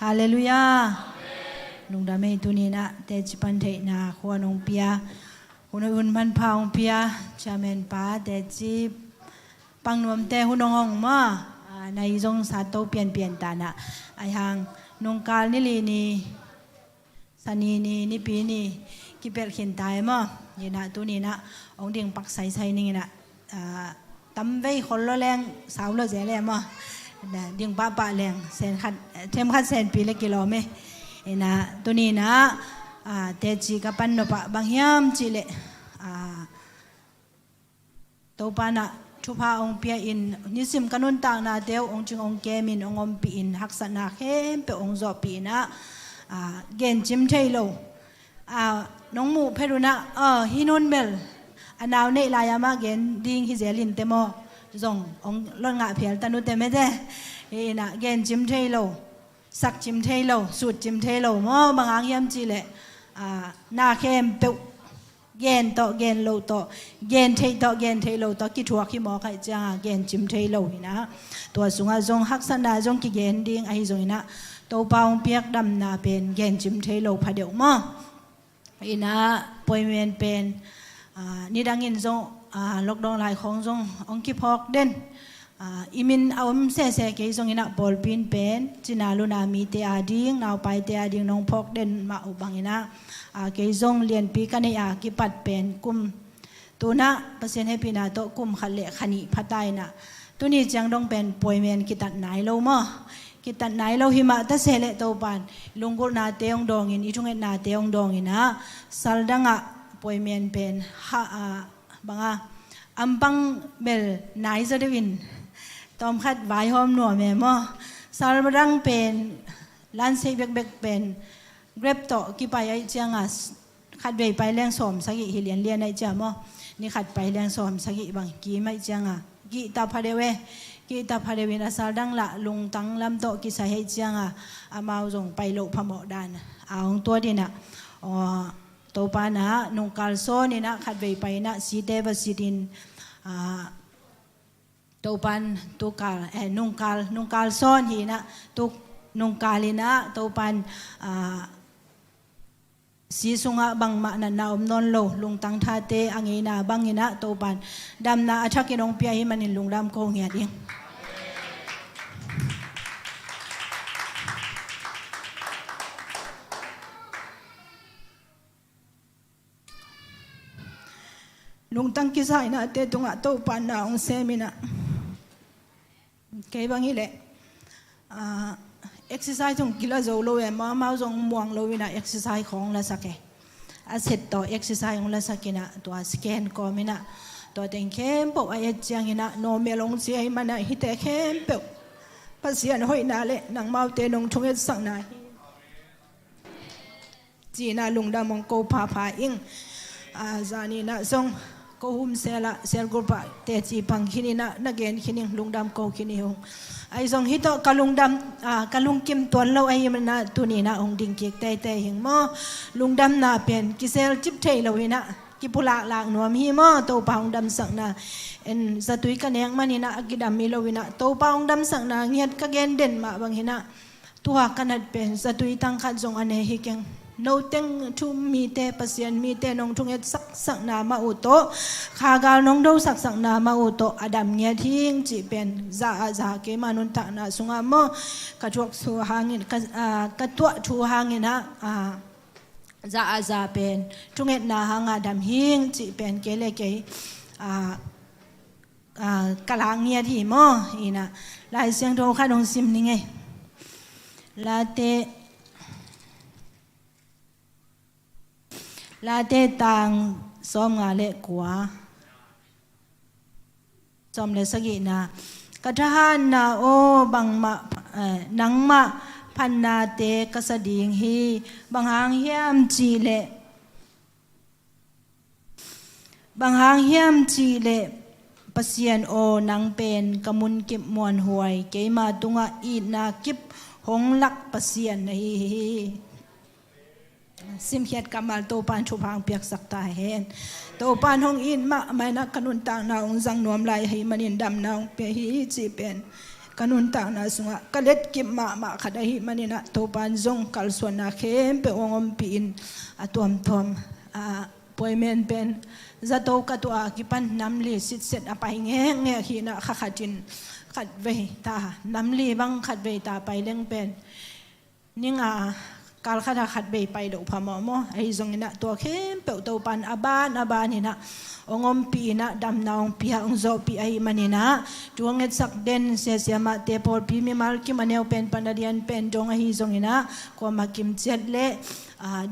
ฮาเลลูยาลุงดาไม่ตุนีนะเตจิปันเทนาขวานองเปียหุนอุ่นพันพาองเปียชาเมนป้าเตจิปังนวมเตหุนองมาในจงสาโตเปลี่ยนตานะไอหังนงกาลนิลีนีสันีนีนิปีนีกิเปลเขียนตายมั้งยีนะตัวนี้นะองเดียงปักใส่นี่นะตั้มไว้คนละแรงสาวละเสียแรงมั้งเดียงป้าแรงเซนขัดเทมขัดเซนปีละกิโลเมตรนะตัวนี้นะเตจิกับปันนปะบางยามจิเลตัวปานะทุพาองเปียอินนิสิมกันุนต่างนาเดียวองจึงองเกมินองอมปีอินหักษณะเข้มเปองจอปีนะเกณฑ์จิมเทโลน้องหมูเพรุนะฮินุนเบลอันาวเนลายามาเกณฑ์ดิ้งฮิเซลินเตโมจงองลงงะเพียลตานุเตเมเดนะเกณฑ์จิมเทโลสักจิมเทโลสูตรจิมเทโลมอบางอังยามจีเลนาเข้มเปเกณฑ์ต่อเกณฑ์โลต่อเกณฑ์เทต่อเกณฑ์เทโลต่อกิทัวขี้หมอใครจ้าเกณฑ์จิมเทโลนะตัวสุงาจงหักษณะจงกิเกณฑ์ดิ้งไอจงนะตัวปองเปียกดำนาเป็นเกณฑ์จิมเทโลพะเดียวมั้งอินะป่วยเมียนเป็นนี่ดังอินจงล็อกดองหลายของจงองกิพอกเด่นอิมินเอาเสเกยจงอินะบอลปินเป็นจินาลุนามีเตอาดิ้งนาวไปเตอาดิ้งน้องพอกเด่นมาอุบังอินะเกยจงเรียนปีกันเนี่ยกิปัดเป็นกุมตัวนะเปอร์เซ็นต์ให้ปีนาโตกุมขัดเละขณิพัดได้นะตัวนี้จังต้องเป็นป่วยเมียนกิตัดไหนเรามั้งกิตัดไหนเราหิมะตะเสเลโตปานลุงกุนาเตยองดองอินอีจุงเอ็นาเตยองดองอินะสัลดังะป่วยเมียนเป็นบังอัมปังเบลไหนจะได้วินตอมขัดไว้หอมหนัวแม่มั้งสัลดังเป็นล้านเซเบกเป็นเกร็บโตกี่ไปไอเจียงขัดไปแรงสมสักกี่เรียนไอเจียมั้งนี่ขัดไปแรงสมสักกี่บางกี่ไม่เจียงกี่ตาพาเดเวกี่ตาพาเดวินาสัลดังละลุงตังลำโตกี่สาเหตุเจียงอามาจงไปโลพมอดานเอาตัวดีนะตัวปานะนุงกาลโซนี่นะขัดไปนะสีเดวสีดินตัวปันตัวกาลนุงกาลโซนี่นะตัวนุงกาลินะตัวปันสีสุงะบังมานันนาอมนนโลลุงตังทาเตอังเงินาบังเงินะตัวปันดำนาอาชักกินองเปียหิมันินลุงดำโกงเงียดิลุงตั้งกิสายนะเตตุงะโตปันนาองเซมินะเก็บบังฮิเลexercise จงกิลาโจโลเอมาจงมวงโลวินะ exercise ของละสักเกอาเสร็จต่อ exercise ของละสักเกนะตัวสแกนก็มินะตัวเต็งเข้มปกไอ้เจียงนะโนเมลงเสียมันนะฮิตเข้มเปกภาษาหอยนาเละนังเมาเตนงชงเอสังนาจีน่าลุงดามงโกพาอิงจานีนะทรงก็หุ่มเซลกุปะเตจีพังขินีนะนักเกณฑ์ขินีลุงดำโกขินีหงไอ้ทรงฮิตกะลุงดำกะลุงกิมตัวเราไอ้มันนะตัวนี้นะองดิ่งเกียกเตะหิงหม้อลุงดำน่ะเป็นกิเซลจิบเทยเราวินะกิปุละลากหนัวมีหม้อโตปาองดำสังนะเอ็นสตุยกันเองมันนี่นะกิดำมีเราวินะโตปาองดำสังนะเงียดกะเกณฑ์เด่นมาบางหินะตัวกันนัดเป็นสตุยตั้งขัดทรงอันเนฮิเกงโนเต็งทุมมีเตปัสยันมีเตนงทุงเอ็ดสักนามาอุโตขากาลนงดูสักนามาอุโตอดัมเงียทิ้งจีเป็นซาเกมานุนตานาสุงามกระจกชูหางินกระตัวชูหางินะซาเป็นทุงเอ็ดนาหางอดัมหิงจีเป็นเกเลเกกะลางเงียที่มอีนะลายเสียงโทขนมซิมนี่ไงลาเตลาเตตังซ้อมงาเละกัวซ้อมเลสกินะกะทหารนาโอบังมานังมาพันนาเตกษดิงฮีบังหางเฮียมจีเละบังหางเฮียมจีเละปัสยันโอนังเป็นกมุนกิบมวนหวยเกมาตุงะอีนากิบหงลักปัสยันฮีซิมเขียดกำมาโตปานชุพังเปียกสักตาเห็นโตปานห้องอินมาไม่นักขนุนต่างนาองจังนวมลายให้มันอินดำนาองเปียฮีจีเป็นก kanun ta na sunga kalet kim ma khadahi manina to pan zong kal suan na khem pe ongom pi in atom thom poimen pen zato katwa kipan namli sit set apai nge hi na khatin khat ve ta namli bang khat ve ta pai leng pen ninga kal khata khat ve pai do phamo mo ai zong ina to khem pe to pan aban ina ongom pi na dam naung pi ong zo pi ai manina tuanget sak den se siama te por pi mi mal ki maneu pen panadian pen dong hi zong ina ko makim chet le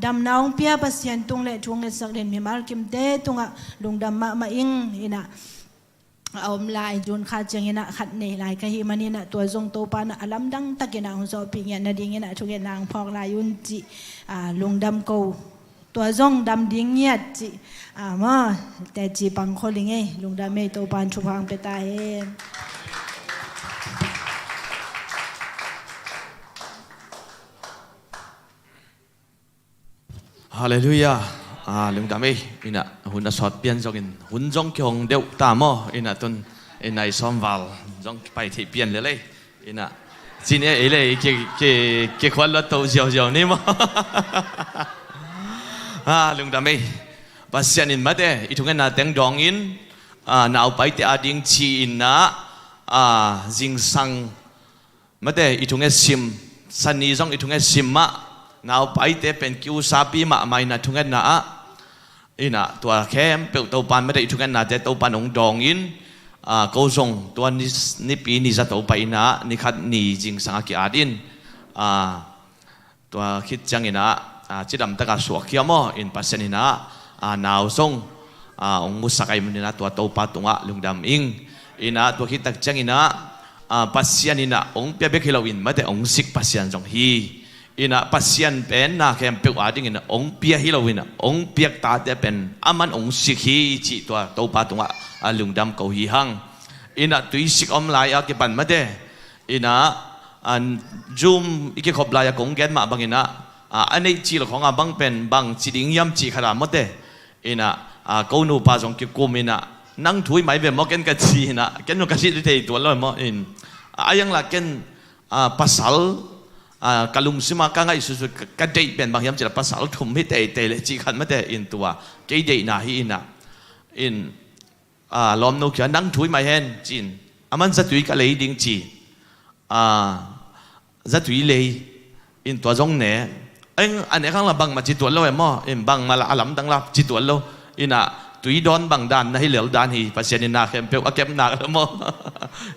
dam naung pia pasian tung le tuanget sak den mi mal kim te tunga lungdam ma ing ina om lai dun kha chang ina khat nei lai ka hi manina to zong to pa na alam dang takina ong zo pi ngen na ding ina thugen nang phok lai yun chi lungdam koตัวจงดำดิ้งเงียดจีมาแต่จีปังคนลิงไงลุงดำไม่ตัวปานชุพังไปตายฮาเลลูยาลุงดำไม่อินะหุ่นสอดเปลี่ยนจงอินหุ่นจงเกี่ยงเดียวตามออินะตุนอินะซ้อมวาลจงไปที่เปลี่ยนเลยอินะจีเนี่ยเอเลยเกี่ยควันละตัวเจียวนี่มั้งลุงดำไม่ปัสยานินมาเดอีทุกคนน่าแต่งดองอินน่าเอาไปแต่อดิ่งชีอินนะจิงสังมาเดอีทุกคนซิมสันนิจงอีทุกคนซิมมะน่าเอาไปแต่เป็นคิวซาปีมาไม่น่าทุกคนน่ะอินะตัวเข้มเปิดตัวปานมาเดอีทุกคนน่าแต่ตัวปานองดองอินกูส่งตัวนี่ปีนี้จะตัวไปนะนี่ขัดนี่จิงสังอากิอาดินตัวคิดจังอินะจิตดำตะการสวกเขียวมั้งอินปัสยานินะนาวส่งองมุสกายมันนะตัวโตปาตุงะลุงดำอิงอินะตัวคิดตักจังอินะปัสยานินะองเปียเบกิลาวินมาแต่องสิกปัสยานจงฮีอินะปัสยานเป็นนาแคมเปียกอาดิงอินะองเปียฮิลาวินะองเปียกตาแต่เป็นอามันองสิกฮีจิตัวโตปาตุงะลุงดำเกาฮีหังอินะตุยสิกอมลายอาเก็บันมาแต่อินะจุมอีกขบลายกงเกนมาบังอินะอันนี้จีของบังเป็นบังจีดิ้งยำจีขนาดมดเดอินะกูนูปาจงเก็บกุมินะนั่งถุยไม่เป็นมอกันกันจีนะกันนูกันจีที่ตัวเราหมออินยังละกันภาษากะลุมซิมากังไงสุดๆกันเดย์เป็นบางยำจีละภาษาทุ่มให้เตะเลยจีขันมดเดอินตัวเกย์เดย์นะฮีนะอินล้อมนูเขียนนั่งถุยไม่เห็นจีนมันจะถุยกันเลยดิ้งจีจะถุยเลยอินตัวจงเน่อันนี้ข้างละบังมาจิตตัวเราเองมั้งบังมาละอลัมดังละจิตตัวเราอินะตุยดอนบังดานนะให้เหลียวดานฮีปัสยานินาเข้มเปียวเก็บหนักแล้วมั้ง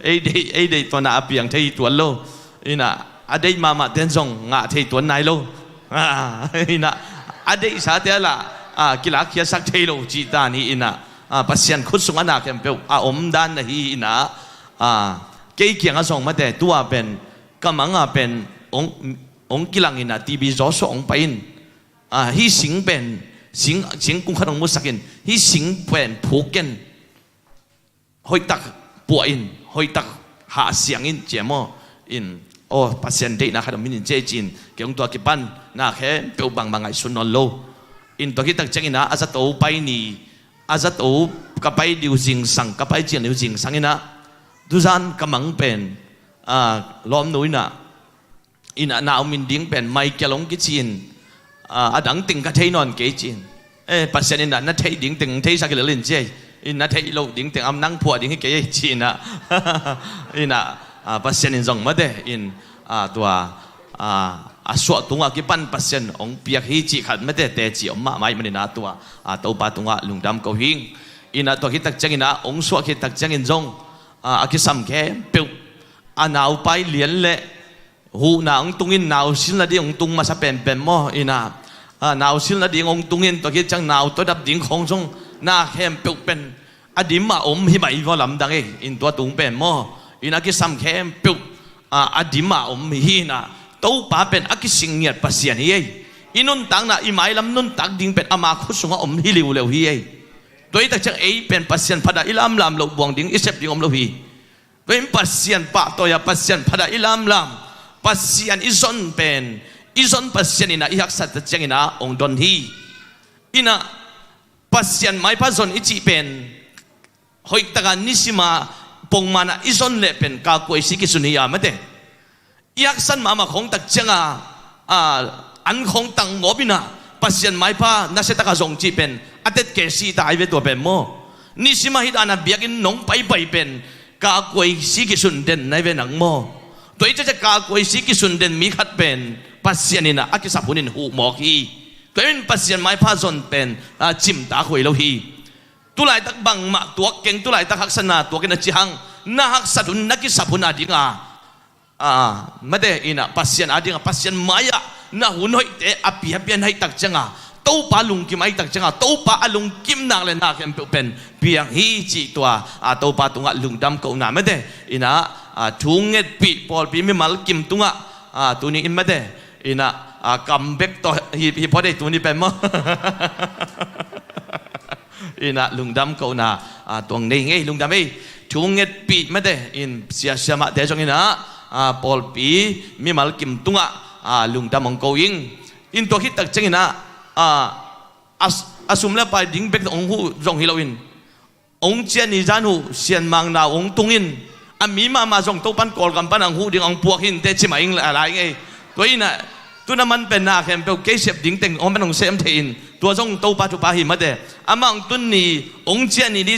ไอ้เด็กตัวน่าเปียงที่ตัวเราอินะอดีตมาเต้นซงงาที่ตัวนายเราอินะอดีตสาเดียละกีฬาเขียสักที่เราจิตานี่อินะปัสยานคุดสงนาเข้มเปียวอมดานนะฮีอินะเกี่ยงอ่ะส่งมาแต่ตัวเป็นกำมังเป็นองกิลังอินะทีบีจอสองไปอินฮิสิงเป็นสิงกุงขนมมุสกินฮิสิงเป็นผูกกันหอยตักปัวอินหอยตักหาเสียงอินเจมออินโอ้ปัสยันเดนะขนมมินเจจินเกี่ยงตัวกิปันน่าแค่เปียวบังบางไงสุนนโลอินตัวกิตักจังอินะอาจจะโตไปนี่อาจจะโตกับไปดิวจิงสังกับไปเจียนดิวจิงสังอินะดูจานกำมังเป็นล้อมนุ้ยนะอินะนาวมินดิ้งเป็นไม่เกลงกิจินดังติงกะเทยนอนเกจินปัสยานินะนัทเทยดิ้งติงเทยสักเล่นเจอินะเทยโลดิ้งติงอัมนังผัวดิ้งให้เกจินนะอินะปัสยานินจงมาเดอินตัวสวดตุงกิปันปัสยานองเปียกฮิจิขัดมาเดเตจิอมมาไม่มันนะตัวตัวปาตุงลุงดำเกาหิงอินะตัวคิดตักจังอินะองสวดคิดตักจังอินจงกิสัมแค่เปียวนาวไปเลียนเละหูนาวตุงอินนาวสินละดีองตุงมาสะเป็นหม้ออินะนาวสินละดีองตุงอินตัวคิดจังนาวตัวดับดิ้งของจงหน้าแคมเปียวเป็นอดีมาอมหิมายว่าลำดังอินตัวตุงเป็นหม้ออินะกิสัมแคมเปียวอดีมาอมหินะตัวป้าเป็นอกิสิงเงียดปัสยานีอินุนตังนะอิหมายลำนุนตักดิ้งเป็นอามาคุสงอมหิลิวเลวฮีโดยแต่จังเป็นปัสยานพัดอิลามลำเราบวงดิ้งอิเซปดิ้งอมเลวฮีเป็นปัสยานปะตัวยาปัสยานพัดอิลามลำปัสยานอิซอนเป็นอิซอนปัสยานินะอิฮักสัตจังอินะองดอนฮีอินะปัสยานไม่ปัสยานอิจิเป็นหอยตะกันนิสิมา ปงมานะอิซอนเละเป็นกากวยสิกิสุนียาไม่เด้ยักษ์สันมาของตักเจงอันของตังงบินะปัสยันไม้ผ้าน่าเสตกะจงจีเป็นอัตเตเกสีตายเวตัวเป็นโมนี่สิมาฮิดานาเบียกินน้องไปเป็นกากวยสิกิสุนเด่นในเวนังโมตัวอีจะกากวยสิกิสุนเด่นมีขัดเป็นปัสยันนี่นะอากิสับหุนินหูหมอกฮีตัวเป็นปัสยันไม้ผ้าจนเป็นจิมตาหวยโลฮีตุลายตักบังมาตัวเก่งตุลายตักหักษณะตัวเก่งจิหังน่าหักสัตุนนักกิสับหุนอดีงาไม่ได้อินะปัสยันอดีงาปัสยันมายะน่าหุ่นหอยเตะอภิฮับยันให้ตักจังตู้ปลาลุงกิมให้ตักจังตู้ปลาลุงกิมนางเลยนักเอ็มเป็นเพียงฮีจีตัวตู้ปลาตุงลุงดำกูน่าไม่ได้อินะทุ่งเงิดปีพอปีไม่มาลกิมตุงตัวนี้อินไม่ได้อินะกำเบกตัวฮีพอได้ตัวนี้เป็นมั้งอินะลุงดำกูน่าตัวนี้ไงลุงดำไอ้ทุ่งเงิดปีไม่ได้อินเสียมาเดี๋ยวจงอินะพอปีไม่มาลกิมตุงลุงดำมองกูยิงอินตัวคิดตักจังอินะอาสุมแล้วไปดิ้งเบกองหูจงฮิโลอินองเจียนิจานูเสียนมังนาองตุงอินมีมาจงตัวปันกอลกันปันองหูดิ้งองพวกหินเตจิมาอิงอะไรไงตัวอินะตัวนั้นมันเป็นนาแคมเปลเกษบดิ้งเต็งองเป็นองเซมเทอินตัวจงตัวปัจจุบันหิมะเดอามาองตุนนี่องเจียนี่ดิ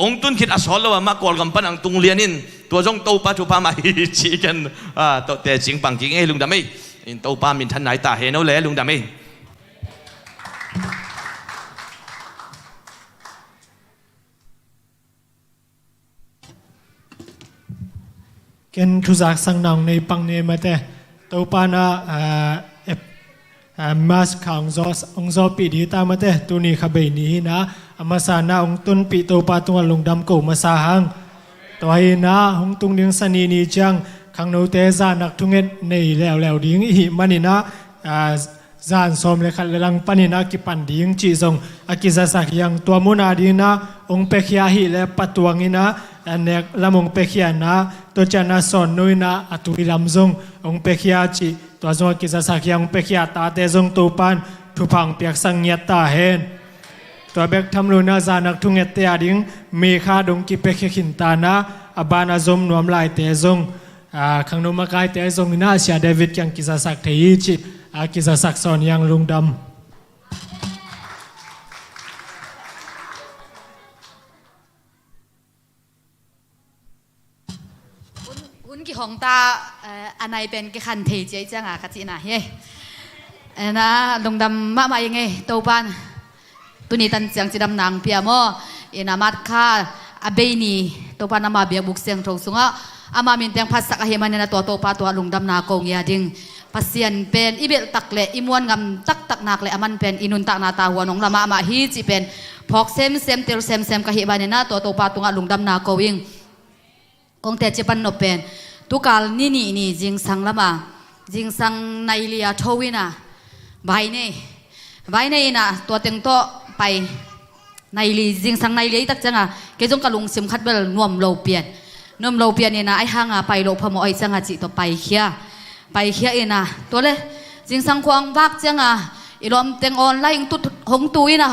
องตุนคิดอาสอลแล้วมากอลกันปันองตุงเลียนินตัวจงตัวปัจจุบันมาฮิจีกันตัวแต่จริงปังจริงไอ้ลุงดำไม่อินตัวปามินทันไหนตาเห็นเอาเลยลุงดำไม่เกินทุจักสังนองในปังเนมาแต่ตัวปานะมาสข่าวองซอปีดีตามมาแต่ตัวนี้ขบนี้นะมาสานาองตุนปีตัวปาตัวลงดำกูมาสาหังตัวให้นะหงตุงเดียงสนีนีจังขังโนเตจานักทุงเงินในแล้วดิ้งหิมันนี่นะจานสมเลยขัดลังปันนะกิปันดิ้งจีจงอากิจสักยังตัวมุนาดิ้งนะองเปขียหิและปัตวงินะอันเนกลำองเปขียนะตัวจานาสอนนุยนะอตุยลำจงองเปขียจีตัวจงอากิจสักยังองเปขียตาเตจงตัวปันทุพังเปียกสังเงียตาเห็นตัวเบกทำลูนาจานักทุงเงินเตียดิ้งมีค่าดงกิเปขีขินตานะอบานาจมนวมลายเตจงขังนมากายแต่ทรงน่าเสียเดวิดยังกิจสักเทียจิกิจสักสอนยังลุงดำอุ่นกี่ของตาอันไหนเป็นกี่ขันเทเจจังอ่ะคัจิน่ะเฮ้นะลุงดำมายังไงตัวปานตัวนี้ตันเสียงจีดำนางเปียโมนามัดค่าอเบนีตัวปานนามาเบียบุกเสียงทรงสุงะอามามินเตียงภาษาเฮมันนะตัวปาตัวลุงดำนาโกงยาดิงปัสยันเป็นอิเบลตักเลอิมวนงำตักนักเลอามันเป็นอินุนตักนาตาหัวน้องละมาฮีจีเป็นพอกเซมเตลเซมกะเฮบันนะตัวปาตัวลุงดำนาโกวิงกงเตจิปันนเป็นตุกาลนี่จิงสังละมาจิงสังในเลียโทวินะใบนี่นะตัวเต็งโตไปในลีจิงสังในเลียตักจังอ่ะเกจงกะลุงซิมคัดเบลนวมโลเปียนนมโลเปียนนี่นะไอห่างไปโลพมอไอจังจิตัวไปเคียเองนะตัวเลยจิงสังควงวักจังอีลมเต็งออนไล่ตุดหงตุยนะ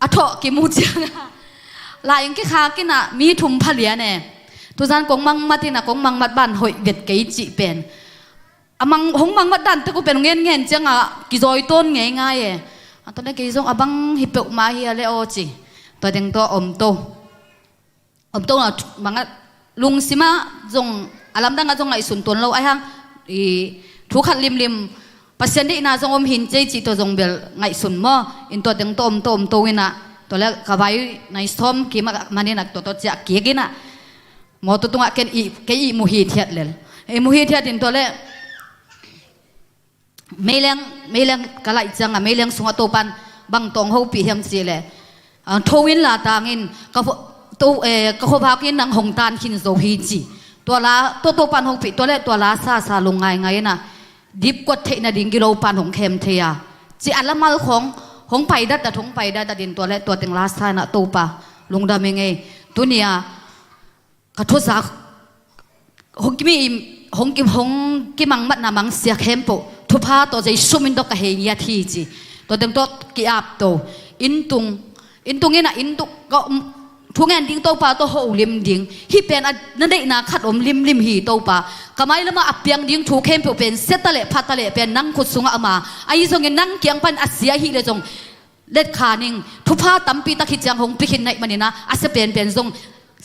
อัฐกิมูจังลายยังกี่ขากินมีถุมผเลียเนี่ยทุกท่านกงมังมัดที่นะกงมังมัดบ้านหอยเด็ดเกยจิเป็นมังหงมังมัดดันแต่กูเป็นเงี้ยจังกิจอยต้นง่ายตอนนี้กิจงบังฮิปเปอมาเฮียเลโอจิตัวเต็งตัวอมโตน่ะบางลุงสิมาจงอารมณ์ดังก็จงไอสุนทรเราไอฮังทุกขัดริมปัสยันดีน่าจงอมหินใจจิตัวจงเบลไงสุนมออินตัวเต็งตัวโตวินะตัวแล้วกบายในสมกีมันนี่นักตัวจะเกี่ยกินะมอตัวตรงเกอีมุฮีเทียดเลยมุฮีเทียดอินตัวแล้วไม่เลี้ยงกะไรจังไม่เลี้ยงสงตัวปันบังตองเขาปีเฮียมสีเลยโทวินลาตางินก็ก็ขบากินนังหงตานขินโซฮีจีตัวละตัวปันหงปีตัวเล็กตัวละซาลงไงนะดิบกดเทนะดิ่งกิโลปันหงเข็มเทียจีอันละมาของหงไปดัดแต่หงไปดัดแต่ดินตัวเล็กตัวเต็งลาซานะตัวปะลงดำยังไงตัวเนี้ยกระทุสักหงกิมังมัดนามังเสียเข้มปุทุพาตัวใจซุมินตัวกะเฮียทีจีตัวเต็งตัวกีอาบตัวอินตุงนี่นะอินตุก็ ทุงเงินดิ้งโตปาโตโหลิมดิ้งฮิเป็นนั่นได้นาขัดอมลิมฮีโตปากำไมละมาอับเปียงดิ้งถูกเข้มเป็นเซตะเลพัตะเลเป็นนั่งขุดสุงอามาไอ้ทรงเงินนั่งเกียงปันอาเซียฮีเลยจงเล็ดขานิงทุพาตั้มปีตะคิดจังหงปิขินในมันนี่นะอาเซียเป็นทรง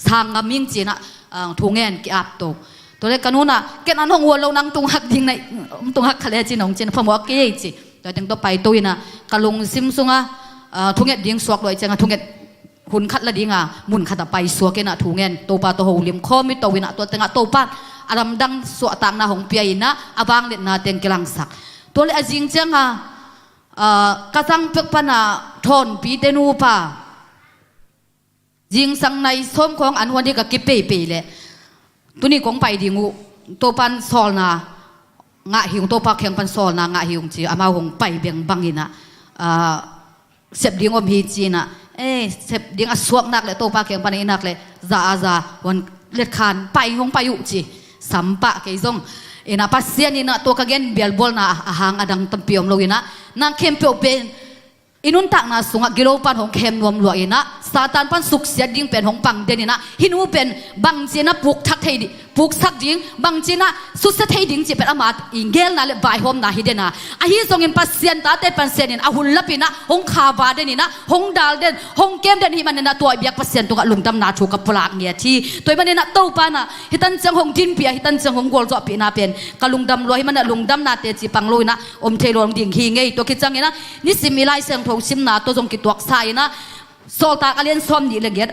สางามิงจีนะทุงเงินกีอับโตตัวเล็กกันนู้นนะแกนั่นหงวัวเรานั่งตุงหักดิ้งในตุงหักทะเลจีนงจีนพมว่าเกยจีตัวถึงตัวไปตัวนะกะลงซิมซุงอ่ะทุงเงินดิ้งสวกเลยจังทุงเงินหุ่นคัดละดิ้งอ่ะมุนขัดไปสวกเกนะทุงเงินตัวปาตัวหูลิมคอมิตัววินะตัวเต็งตัวปาอารมดังสวต่างนาหงเปียนะอบางเล็ดนาเต็งกลังสักตัวเล็กจริงจังอ่ะกระจังเพิกปนาทนปีเตนูปายิงสังในส้มของอันวันที่กับกิเปย์เลยตัวนี้ของไปดิ้งตัวปันซอลนางะหิวตัวพักแข่งปันซอลนางะหิวจีอามาหงไปเบียงบังอินะเสพดิ้งอมฮีจีนะเสพดิ้งสวกนักเลยตัวพักแข่งปันอินักเลยจ้าวันเล็ดขานไปหงไปอยู่จีสัมปะเกยซงนะปัสเซียนี่นะตัวกเกนเบียลบอลนะหางอดังตั้มเปียมลอยนะนางเข้มเปียวเป็นอินุนตักนะสุงกิโลปันของเข้มนวมลอยนะซาตานปันสุกเสียดิ้งเป็นของปังเดนี่นะฮินูเป็นบังจีนะปุกทักเทดิปุกสักดิ้งบังจีนะสุดเสถียดิ้งจีเป็นอามาตอิงเกลนะเลบายโฮมนะฮิเดนะอาฮิซงอินปัสเซียนตาเตปัสเซียนอาหุลลับนะหงคาบาเดนี่นะหงดาลเดนหงเกมเดนฮิมันนะตัวเบียกปัสเซียนตัวลุงดำนาถูกกับปลากเนี่ยที่ตัวมันนะโตปานะฮิตันจังหงดินเปียฮิตันจังหงกอลจอปีนาเป็นกลุงดำลอยมันนะลุงดำนาเตจีปังลอยนะอมเทโลงดิ่งฮิงไงตัวคิดจังนะนี่สิมิไลเสียงทงซิมนาตัวจงกิตวกไซนะโซลตากเลียนซ้อมนี่ละเอียด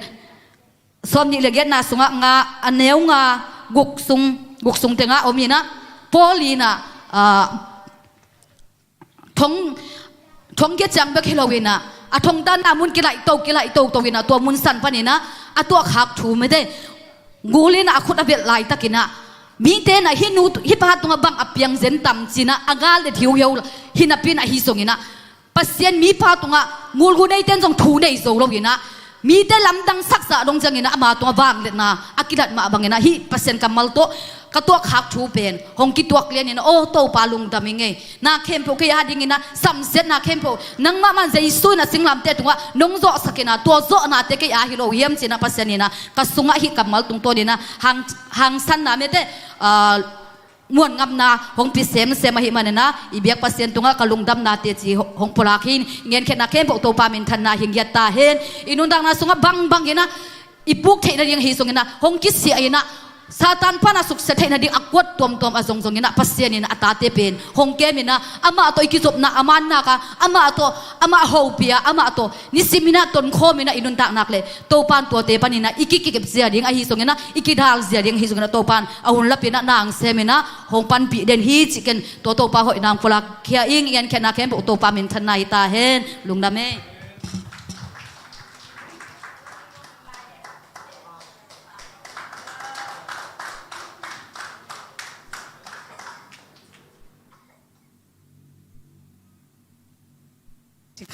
ซ้อมนี่ละเอียดนะสุงะงาอันเนวงากุกซุงเตงะอมีนะโพลีนะทงเกจังเบกฮิโลวินะอะทงด้านนามุนกิไลโตตัววินะตัวมุนสันปานี่นะอะตัวขับถูไม่ได้งูลีนะอะคุดอะเบลไลตะกินะมีเตนะฮิปะตุงบังอะเปียงเซนตัมจีนะอะกาลเดทิวเยวฮินะปีนะฮิซงนะปัสเซียนมีพาตุงะงูกูได้เต้นจงถูในโซโลวินะมีแต่ลำดังสักษาดงจังเงินะมาตัวบางเลยนะอากิดัดมาบางเงินะฮิปัสเซียนกัมมัลโตกตัวขับถูเป็นหงกิตัวเกลียนนะโอ้โตปาลุงดำยังไงนาเข้มโปกยาดิ่งนะสัมเซตนาเข้มโปนังมันใจสุยนะสิงลำเตตุงะนงโจสักนะตัวโจนาเตกยาฮิโลเยี่ยมจีนะปัสเซียนนะกสุงะฮิกัมมัลตุงโตนี่นะหางสันนะเมเตมวนงำนาหงพิเศษเสมาหิมันนะอีเบียกปัสเซียนตุงะกลุงดำนาเตจีหงพลาคินเงินแค่นาเข้มโปโตปามินทันนาหิงยัตตาเห็นอินุนดังนาสุงะบังเงินะอีปุกเทนะยังฮิสงนะหงกิเสียนะซาตานพานาสุกเสถียรดิอักวัดตัวอซงนะปัสเซียนนะอัตาเตเป็นหงเกมินะอามาตัวอิกิจบนะอามันนะกะอามาโฮเปียอามาตัวนิสิมินะตนโคมินะอินุนตักนักเลยโตปันตัวเตปันนะอิกิกิเสียดิงอาฮิสงนะอิกิดาลเสียดิงฮิสงนะโตปันอาหุนลับนะนางเซมินะหงปันปีเดนฮีจิกันตัวโตปาหอยนางฟลักเขียอิงยันแค่นาแค่โตปามินทันนายตาเห็นลุงดาเม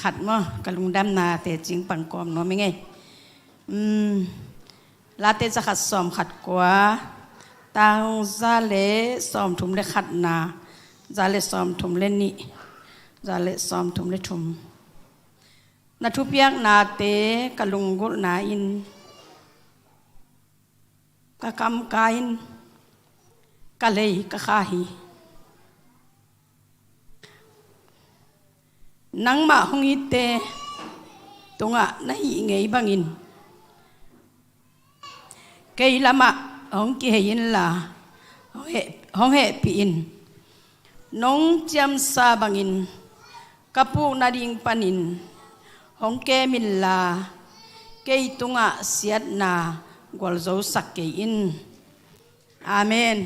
ขัดมั้งกะลุงดำนาแต่จริงปังกอมเนาะไม่ไงลาเตจะขัดซ้อมขัดกว่าตังซาเลซ้อมถุมเลขัดนาซาเลซ้อมถุมเลนี่ซาเลซ้อมถุมเลถุมนาทุเปียกนาเตกะลุงกุลนาอินกะกำกาอินกะเลยกะขาฮีนังมาหงอิเตตรงอ่ะนั่งไงบางอินเกยละมาหงเกยินละหงเหปีอินน้องจำซาบางอินกับผู้นาดิงปันินหงเกมินลาเกยตรงอ่ะเสียดนากวลโจสักเกยินอาเมน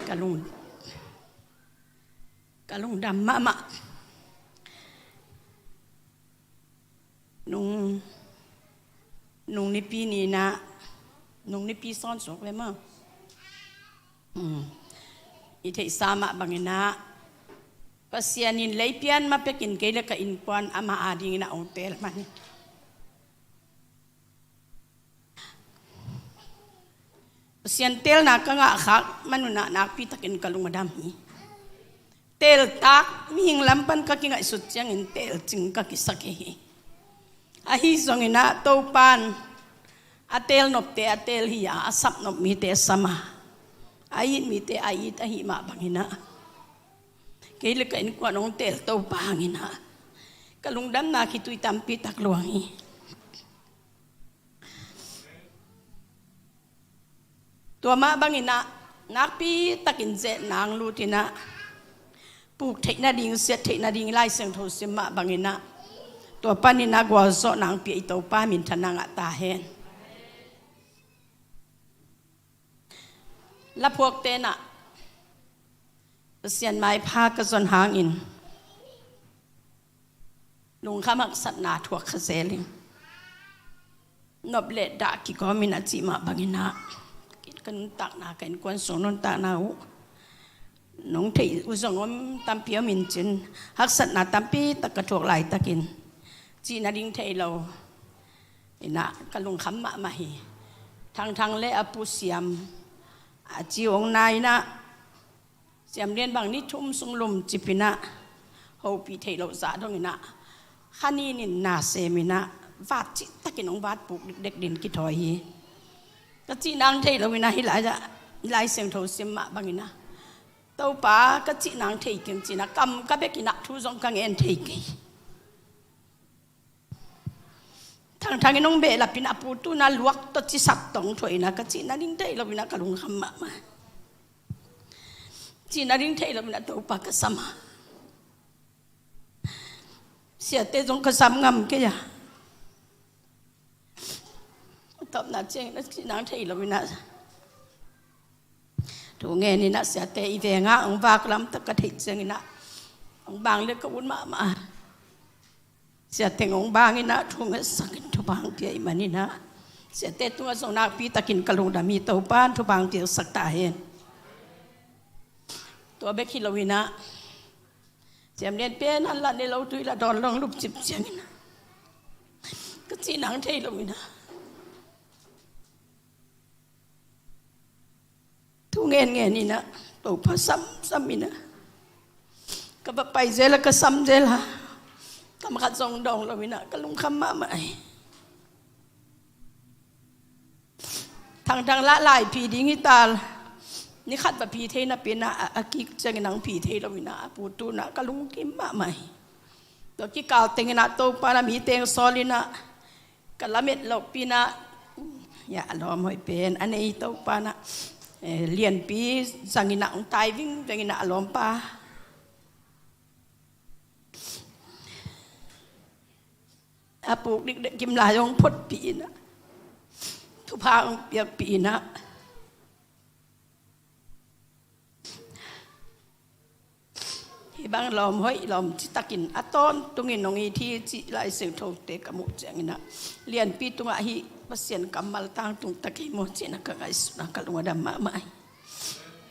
กะลุงดำมะนุ่งนิปีนี่นะนุ่งนิปีซ้อนสกเลยมั้งอีเทสามะบางนะปัสยานินเลยเปียนมาไปกินเกลือกับอินควันอามาอาดิงนะองเตลมันปัสยานเตลนักงะขักมันนุนักปีตะกินกะลุงมาดำฮีเตลตักมีหิงลำปันกะกินไอสุดจังอินเตลจึงกะกิสักเฮอาฮิสงอินะโตปัน atel nop te atel hi asap nop mi te sama ait mi te ait ahi ma bangina keile ka in kwa nong tel to pangina kalung dam na kitui tampi takluangi tua ma bangina nakpi takin je nang lutina puk theina ding se theina ding lai seng tho sim ma bangina tua panina gwa zo nang pi to pa min thananga ta hen la phuak te na sian mai pha ka zon hang in lung khamak sat na thuak khazeling nop le da ki ko min a chi ma bangina kit kan tak na kan kwan so non ta na u nong thei u zong om tam pia min chin hak sat na tam pi tak ka thuak lai takin chi na ding thei lo ina ka lung kham ma ma hi thang le apu siam a chi ong nai na siam lian bang ni thum sung lum chipina ho pi thei lo za dong ina khani nin na semina vat chi takin ong vat puk dek din ki thoi hi ka chi nang thei lo ina hi lai seng tho sim ma bangina tau pa ka chi nang thei kin chi na kam ka be ki na thu zong ka ngen thei ki thang nong be la pin apu tu na luak to chi sat tong thoi na ka chi na ding thei lo ina ka lung kham ma chi na ding thei lo ina tau pa ka sama sia te jong ka sam ngam ke ya top na cheng na chi nang thei lo ina tu nghe ni na sia te i ve nga ong va klam ta ka thei cheng ina ong bang le ka un ma sia te ong bang ina thu nga sakin thu bang pi i manina sia te tu so na pi takin kalung da mi to pan thu bang pi sak ta hen to be ki lo ina siam len pen an la ne lo tu la don long lup chip cheng ina ka chi nang thei lo ina tu nghe ni na to pa sam ina ka ba pai zela ka sam zela ka ma zong dong lo ina ka lung kham ma mai thang la lai pi ding i tal ni khat ba pi the na pe na akik chang nang pi the lo ina pu tu na ka lung kim ma mai to ki kaw teng na to pa na mi teng solina ka lamet lo pi na ya lom hoi pen anei to pa na liền pi zangina ong tai ving zangina alom pa apuk dik dek kim la yong phot pi na thu pa ong piak pi na hi bang lom hoi lom chi takin aton tungin nong i thi chi lai seu tho te ka mu changina liền pi tunga hi pasien kamal tang tung taki mo china ka guys na kalunga da ma mai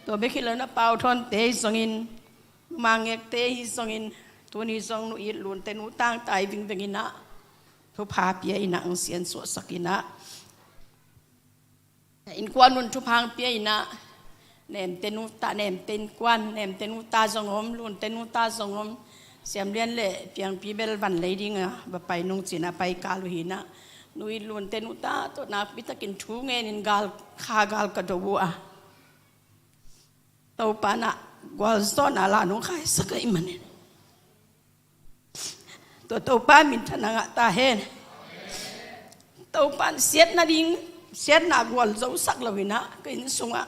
to be khila na pau thon te songin mangek te hi songin tu ni song nu i lun te nu tang tai ving vingina thu pha pia ina ang sian so sakina in kwan nun thu phang pia ina nem te nu ta nem ten kwan nem te nu ta songom lun te nu ta songom siam lian le piang pi bel van leidinga ba pai nong china pai kalu hina nui lun te nu ta to na pi takin thu nge nin gal kha gal ka do wa to pa na gwal so na la nong khai sakai manin to pa min thana nga ta hen to pan siet na ding siet na gwal zo sak lawina ka in sunga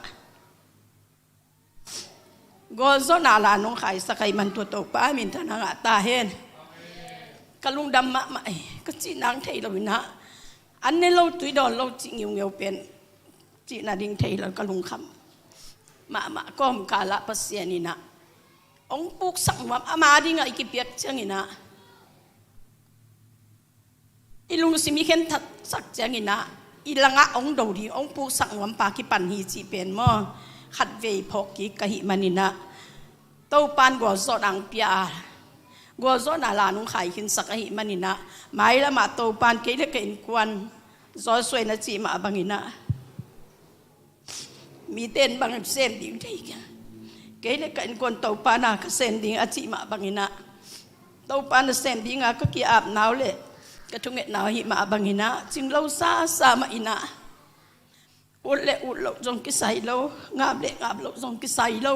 gwal zo na la nong khai sakai man to pa min thana nga ta hen kalung dam ma mai ka chi nang thei lawinaอันนี้เราตุยดอนเราจริงอยู่เงียวเป็นจีน่าดิ่งไทยเราก็ลุงคำมาก็มกาละปัสยานี่นะองปุกสังวัมอามาดิ่งไอ้กิเปียกเชียงนี่นะอีลุงสิมีเข็นทัดสักเชียงนี่นะอีลังะองดูดีองปุกสังวัมปากิปันฮีจีเป็นมอขัดเวยพกิกะหิมันนี่นะเต้าปานกัวโซดังเปียกัวโซนาลานุงไข่หินสักหิมันนี่นะหมายละมาโตปานเกล็กเอ็นกวนซอยสวยนะจีมาบังอินะมีเต้นบังเส้นดิ้งที่เกล็กเอ็นกวนโตปานาก็เส้นดิ้งอาจีมาบังอินะโตปานเส้นดิ้งก็กี่อาบน้ำเลย กระทุงเงนาหิมาบังหินะจึงเราซามาอินะอุดเละอุดเราจงกิใส่เรางาบเละงาบเราจงกิใส่เรา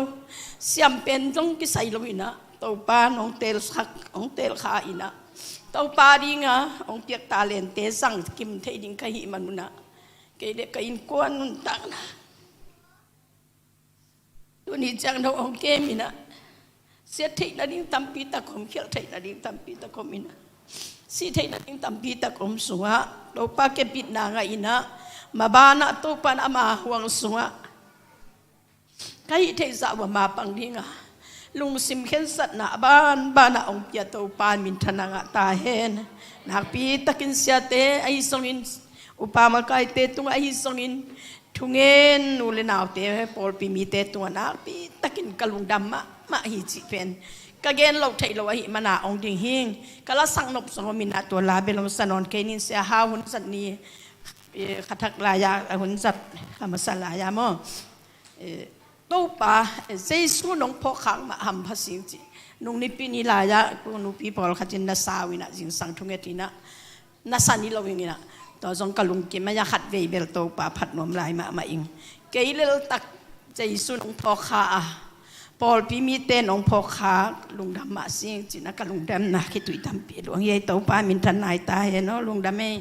เสียมเป็นจงกิใส่เราอินะตัวป้าน้องเตลสักองเตลขาอินะตัวป้าดีงะองเตียกตาเลนเตสั่งกิมเทดิงกะหิมันมุนะเกเดกอินกวนนุนตังนะตัวนี้จังเราองเกมินะเสียทีนาดิ้งตัมปีตะคมเขียวทีนาดิ้งตัมปีตะคมอินะsi thei na ting tampi ta kom sunga to pa ke pit na nga ina mabana to pan ama huang sunga kai thei za wa ma pang dinga lung sim khen sat na ban ong pia to pan min thana nga ta hen na pi takin sia te ai songin upama kai te tung ai songin thungen ule naw te pol pi mi te tung na pi takin kalung dam ma hi chi pen kagen lo thei lo hi mana ong ding hing kala sang nop song min atwa la belong sanon kenin se ha hun sat ni khathak la ya hun sat kamasala ya mo to pa jesu nong pho khang ma ham phasing chi nong ni pi ni la ya ku nu pi pol khatin na sawina jing sang thungetina na sani lo wingina to jong kalung ki ma ya khat ve bel to pa phat nom lai ma ing keilel tak jesu nong pho khaปอลปีมีเต้นองพอขาลุงดำมาเสียงจีนักลุงดำนะคิดตุยดำเปียดวงยัยเต้าป้ามินทันนายตายเนาะลุงดำเอง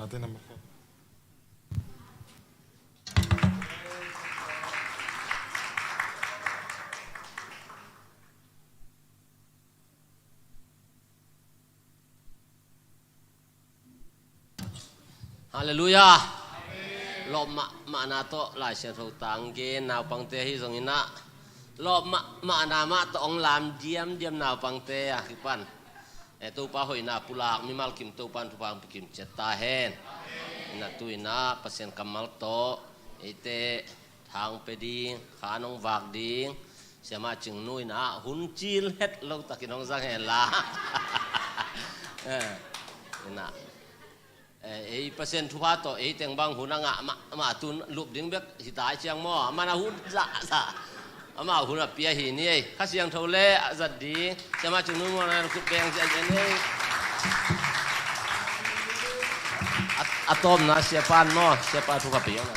ฮาเลลูยาลบมานาโตลายเสียงตังเกนนาวปังเตฮิสงอินะลบมานามาตองลามเดียมนาวปังเตอะคิปันตัวป้าหอยนาปุลากมิมัลกิมตัวปันทุปังกิมเจตาเฮนนะตุยนะเปอร์เซ็นต์กัมมัลโตเตทางไปดีขานองวากดีเสียมาจึงนุยนะหุ่นจีลเฮ็ดเราตะกินองสังเฮนละนะเปอร์เซ็นต์ทุพาโตเต็งบางหุ่นงะมาตุนลุบดิ้งเบกหิตายเชียงหม้อมานะหุ่นซะมาหุ่นเปียหินี่ข้าเสียงเท่าเล่จัดดีเสียมาจึงนุยมาคุดแบงเจนี่อะตอมนะเสียปานหม้อเสียปานทุกปีนะ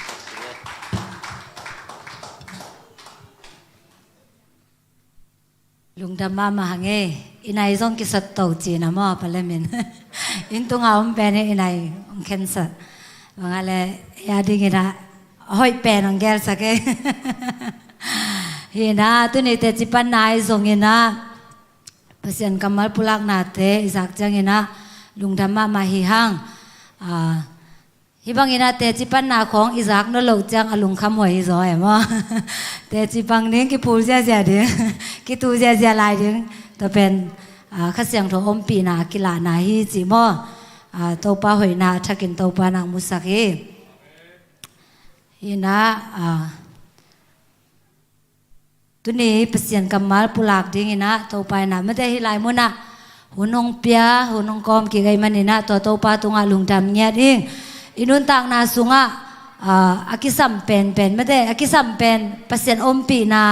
ลุงดำมาหังเออินายซองกิสัตโตจีนะมอพะเลมินอินตุงเอาเป็นอินายองเคนสัตว่างั้นเลยยาดิงินะหอยเป็นองเกลสักเอเฮนะตุนี่เตจิปันนายซองอินะเปอร์เซ็นต์กัมมัลปุลักนาเตอิสักจังอินะลุงดำมาฮิฮังฮิบังอินะเตจิปันนาของอิสักนโลจังอลุงคำหวยซอยมั้งเตจิปังนี้กิปูเสียเดียกิตูเสียลายดึงตัวเป็นข้าเสียงโถอมปีนากีฬานาฮีจิมอตัวป้าหอยนาทักินตัวป้านางมุสักฮีนะตัวนี้เปอร์เซ็นต์กัมมัลปุลักดิ้งนะตัวป้านะไม่ได้ฮิลายมุนะหุ่นองเปียหุ่นองกอมกี่ไงมันนี่นะตัวป้าตุงลุงดำเงียดเองอินุนต่างนาสุงะอากิสัมเป็นไม่ได้อากิสัมเป็นเปอร์เซ็นต์อมปีนา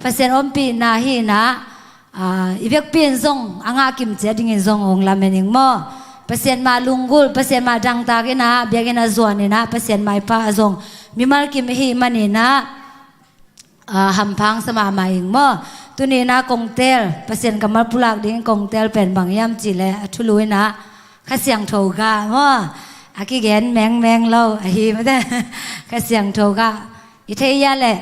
เปอร์เซ็นต์อมปีนาฮีนะอีเวกเปลี่ยนทรงอ่างกิมเจดิ่งทรงองลาเมนิงมอเปอร์เซ็นต์มาลุงกุลเปอร์เซ็นต์มาดังตากินะเบียกินะส่วนนี่นะเปอร์เซ็นต์มาป้าทรงมีมากิมฮีมันนี่นะหำพังสมามาอิงมอตัวนี้นะกงเตลเปอร์เซ็นต์กับมาปุลักดิ่งกงเตลเป็นบางยามจีเลทุลุยนะข้าเสียงโถกะมออากิเกนแมงเราฮีไม่ได้ข้าเสียงโถกะอิเทียแหละ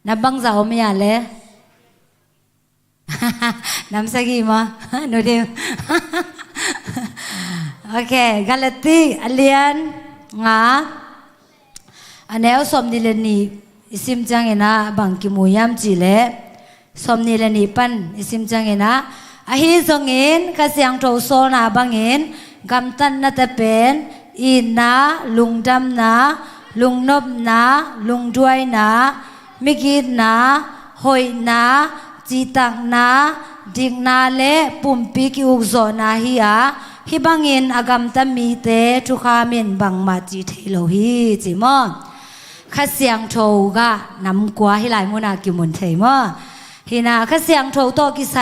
นับบังเจ้าไม่ยาเลยน้ำสกีมาหนูเดียวโอเคกาลาตีอเลียนงา อันแนวสมนิเลนีอิสิมจังเอนะบังกิมูยามจีเลสมนิเลนีปันอิสิมจังเอนะอาฮิซงเงินกษัยโตโซนาบังเงินกำตันนัตเป็นอินนาลุงดำนาลุงนบนาลุงด้วยนามิกิดนาหอยนาจีตักนาดิกนาเลปุ่มปีกิอุกโซนาฮิอาฮิบังเงินอากำตันมีเตทุกขามินบังมาจีเทโลฮีจิมอข้าเสียงโทกะนำกว่าให้หลายมุนากิมุนเทมอฮินาข้าเสียงโทโตกิไซ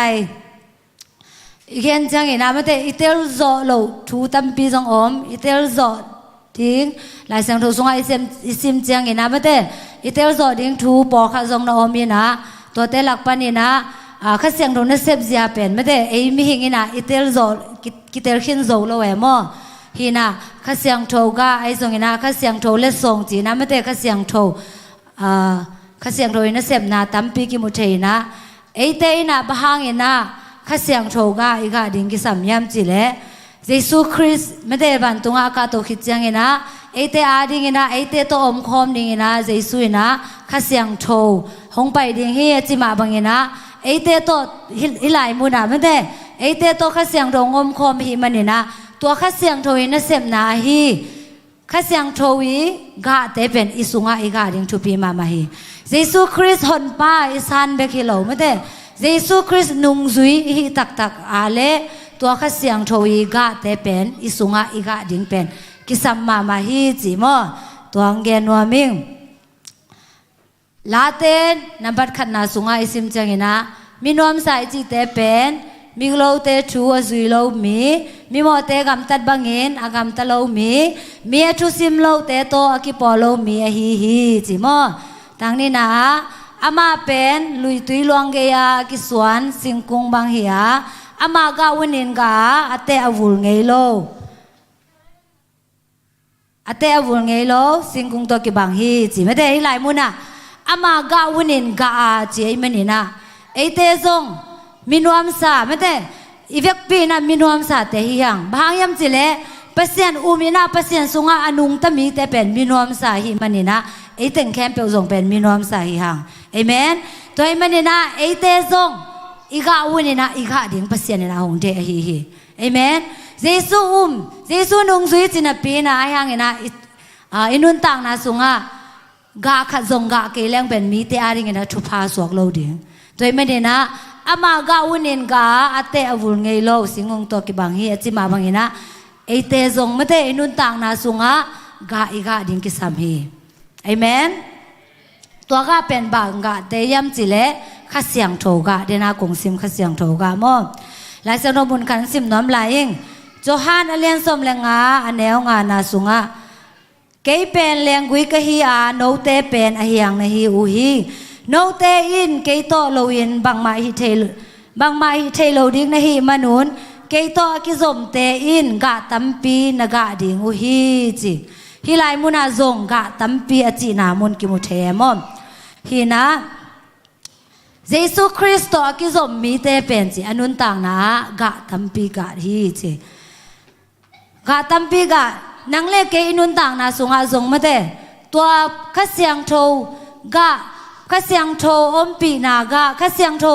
อีกอย่างจังเห็นนะไม่ได้อิเตลโซโลทูตัมปีจงอมอิเตลโซทิ้งหลายเสียงโทสงไอซิมจังเห็นนะไม่ได้อิเตลโซทิ้งทูปอข้าจงนอมีนะตัวเตลักปันนี่นะข้าเสียงโทนั่นเซฟเสียเป็นไม่ได้ไอมีหิงนะอิเตลโซกิเตลขินโซโลเอมอฮีน่ะข้าเสียงโทก็ไอ้ส่งฮีน่ะข้าเสียงโทเล็ดส่งจีนะไม่ได้ข้าเสียงโทข้าเสียงโทน่ะเสพนะตั้มปีกิมุเทนะไอ้เตยน่ะบางฮีน่ะข้าเสียงโทก็อีกดิ่งกิสามยามจีเล่เยซูคริสต์ไม่ได้บันตุงอากาโตคิดจังฮีน่ะไอ้เตอาดิ่งฮีน่ะไอ้เตโตอมคอมดิ่งฮีน่ะเยซูฮีน่ะข้าเสียงโทหงไปดิ่งฮีจิมาบังฮีน่ะไอ้เตโตฮิไลมูน่ะไม่ได้ไอ้เตโตข้าเสียงโทอมคอมฮีมันนี่นะตัวข้าเสียงโทยนั่นเสพนาฮีข้าเสียงโทวีกะเตเป็นอิสุงะอีกาดิ่งทุปีมามาฮีเยซูคริสต์หนป้าอิสานเบกิโลไม่ได้เยซูคริสต์นุงซุยฮีตักอาเลตัวข้าเสียงโทวีกะเตเป็นอิสุงะอีกาดิ่งเป็นกิสัมมามาฮีจิมอตัวเงนวามิงลาเตนนับบัดขัดนาสุงะอิสิมจังนะมินวมสายจิเตเป็นมิโลเตชูอซุยโลมีโมเตกำตัดบังเงินอากำตะโลมีทุซิมโลเตโตอากิปอโลมีฮีจิโมตังนี้นะอามาเป็นลุยตุยลวงเกียกิสวนสิงกุงบังเฮียอามากาวินินกาอเตอวุลเงโลอเตอวุลเงโลสิงกุงโตกิบังฮีจิไม่ได้หลายมุนะอามากาวินินกาจีไอมันนี่นะไอเตซงมินวมสาไม่ได้อีเวกปีน่ะมินวมสาเตหิยังบางยามจิเลเปอร์เซ็นต์อุมินาเปอร์เซ็นต์สุงะอนุงตมีแต่เป็นมินวมสาหิมันนี่นะไอเต็งแคมเปลซงเป็นมินวมสาหิยังเอเมนตัวไอมันนี่นะไอเตซงอีกาอุนี่นะอีกาดิ่งเปอร์เซ็นต์นี่นะหงเตหิเอเมนเยซูเยซูนุงซุยจินะปีนะยังนะอินุนตังนะสุงะกาขัดซงกาเกลังเป็นมีเตอาริงนะทุพาสวกโลดิ่งตัวไอมันนี่นะอามาก้าวุนินกาอเตอวุลเงยโลสิงงตัวกิบังฮีจิมาบังฮีนะไอเตซงไม่ได้อินุนตังนาสุงะกาอีกาดิ่งกิสามฮีเอเมนตัวกาเป็นบางกาเตยมจิเลข้าเสียงโถกาเดนากงซิมข้าเสียงโถกามอหลายสนบุญขันซิมน้อมลายเองโจฮานอเลียนสมเลงาอันแนวงานาสุงะเกยเป็นเลงกุยกะฮีอาโนเตเป็นอหิยังนะฮีอูฮีโนเตอินเกยโตโลอินบางมาฮิเทโลดิ้งนะฮีมานุนเกยโตกิซมเตอินกะตัมปีนกะดิ้งอุฮีจิฮิไลมุนาซงกะตัมปีอจินามุนกิมุเทมอมฮีนะเยซูคริสต์กิซมมีเตเป็นจิอนุนต่างนะกะตัมปีกะฮีจิกะตัมปีกะนังเลเกอินุนต่างนะสุงาซงมาเตตัวข้าเสียงโทกะข้าเสียงโทอมปีนากะข้าเสียงโท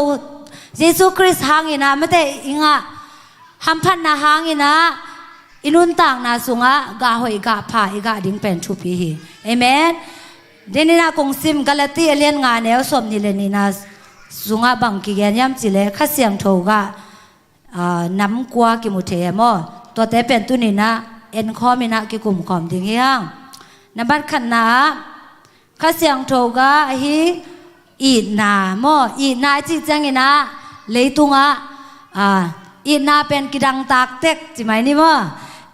เยซูคริสต์หางอินะไม่ได้อิงะหัมพันนาหางอินะอินุนต่างนาสุงะกาหอยกาผาอีกาดิ่งเป็นชุปีฮีเอเมนเดนินากงซิมกาลตีเลียนงานแนวสมนิเลนินาสุงะบังกิเกนยามจิเลข้าเสียงโทกะน้ำกัวกิมุเทมอตัวแต่เป็นตุนินะเอ็นคอมินะกิกุมขอมดิ่งยังนับบัดขันนาข้าเสียงโทกะฮีอีนาโมอีนาจิจังอินะเลยตุงะอีนาเป็นกิดังตากเต็กจิไหมนี่โม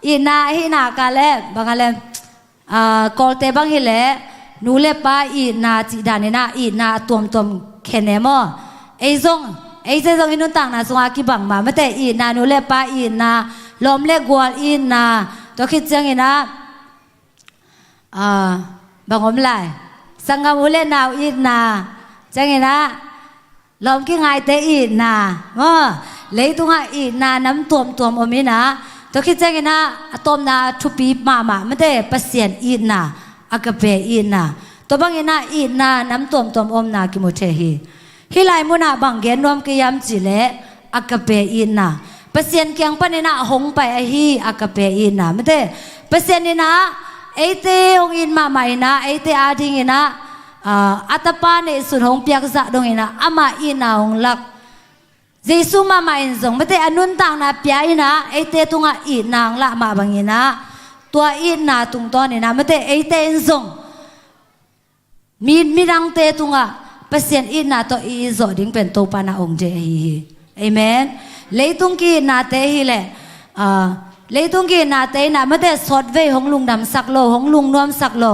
อีนาฮีนากาเลบางอะไรกอลเตบังฮิเลนูเลปาอีนาจิดานินะอีนาตัวมเคนเนโมไอซงอินุต่างนาสงอากิบังมาไม่แต่อีนานูเลปาอีนาลมเลกวอลอีนาตัวคิดจังอินะบางอมไลสังกามุเลนาวอีนาจังไงนะลมกี่ไงเตอีนาเลยตุงะอีนาน้ำตัวมอมินะตัวคิดจังไงนะตัวมนาทุปีมาไม่ได้เปอร์เซ็นต์อีนา ากะเปอีนาตัวบังเงินอีนาน้ำตัวอมนากิมุเทฮีฮิไลมุนาบังเกนรวมกิยามจิเลอากะเปอีนาเปเซียนเกียงปนินาหงไปไอฮีอากะเปอีนาไม่ได้เปเซียนนี่นะไอเตหงอินมาใหม่นะไอเตอาดิงินะอัตปาเนสุนหงเปียกสะดงอินะอามาอีนาหงลักเจสุมาใหม่ซงไม่ได้อนุนต่างนะเปียอินะไอเตตุงะอีนางละมาบังอินะตัวอีนาตุงตัวนี่นะไม่ได้ไอเตอินซงมีรังเตตุงะเปเซียนอีนาตัวอีโซดิ้งเป็นตัวปานาองเจฮีเอเมนเลยตุงกีนาเตฮีแหละเลยตุงกีนาเตนะไม่ได้สดเวหงลุงดำสักโลหงลุงนวมสักโล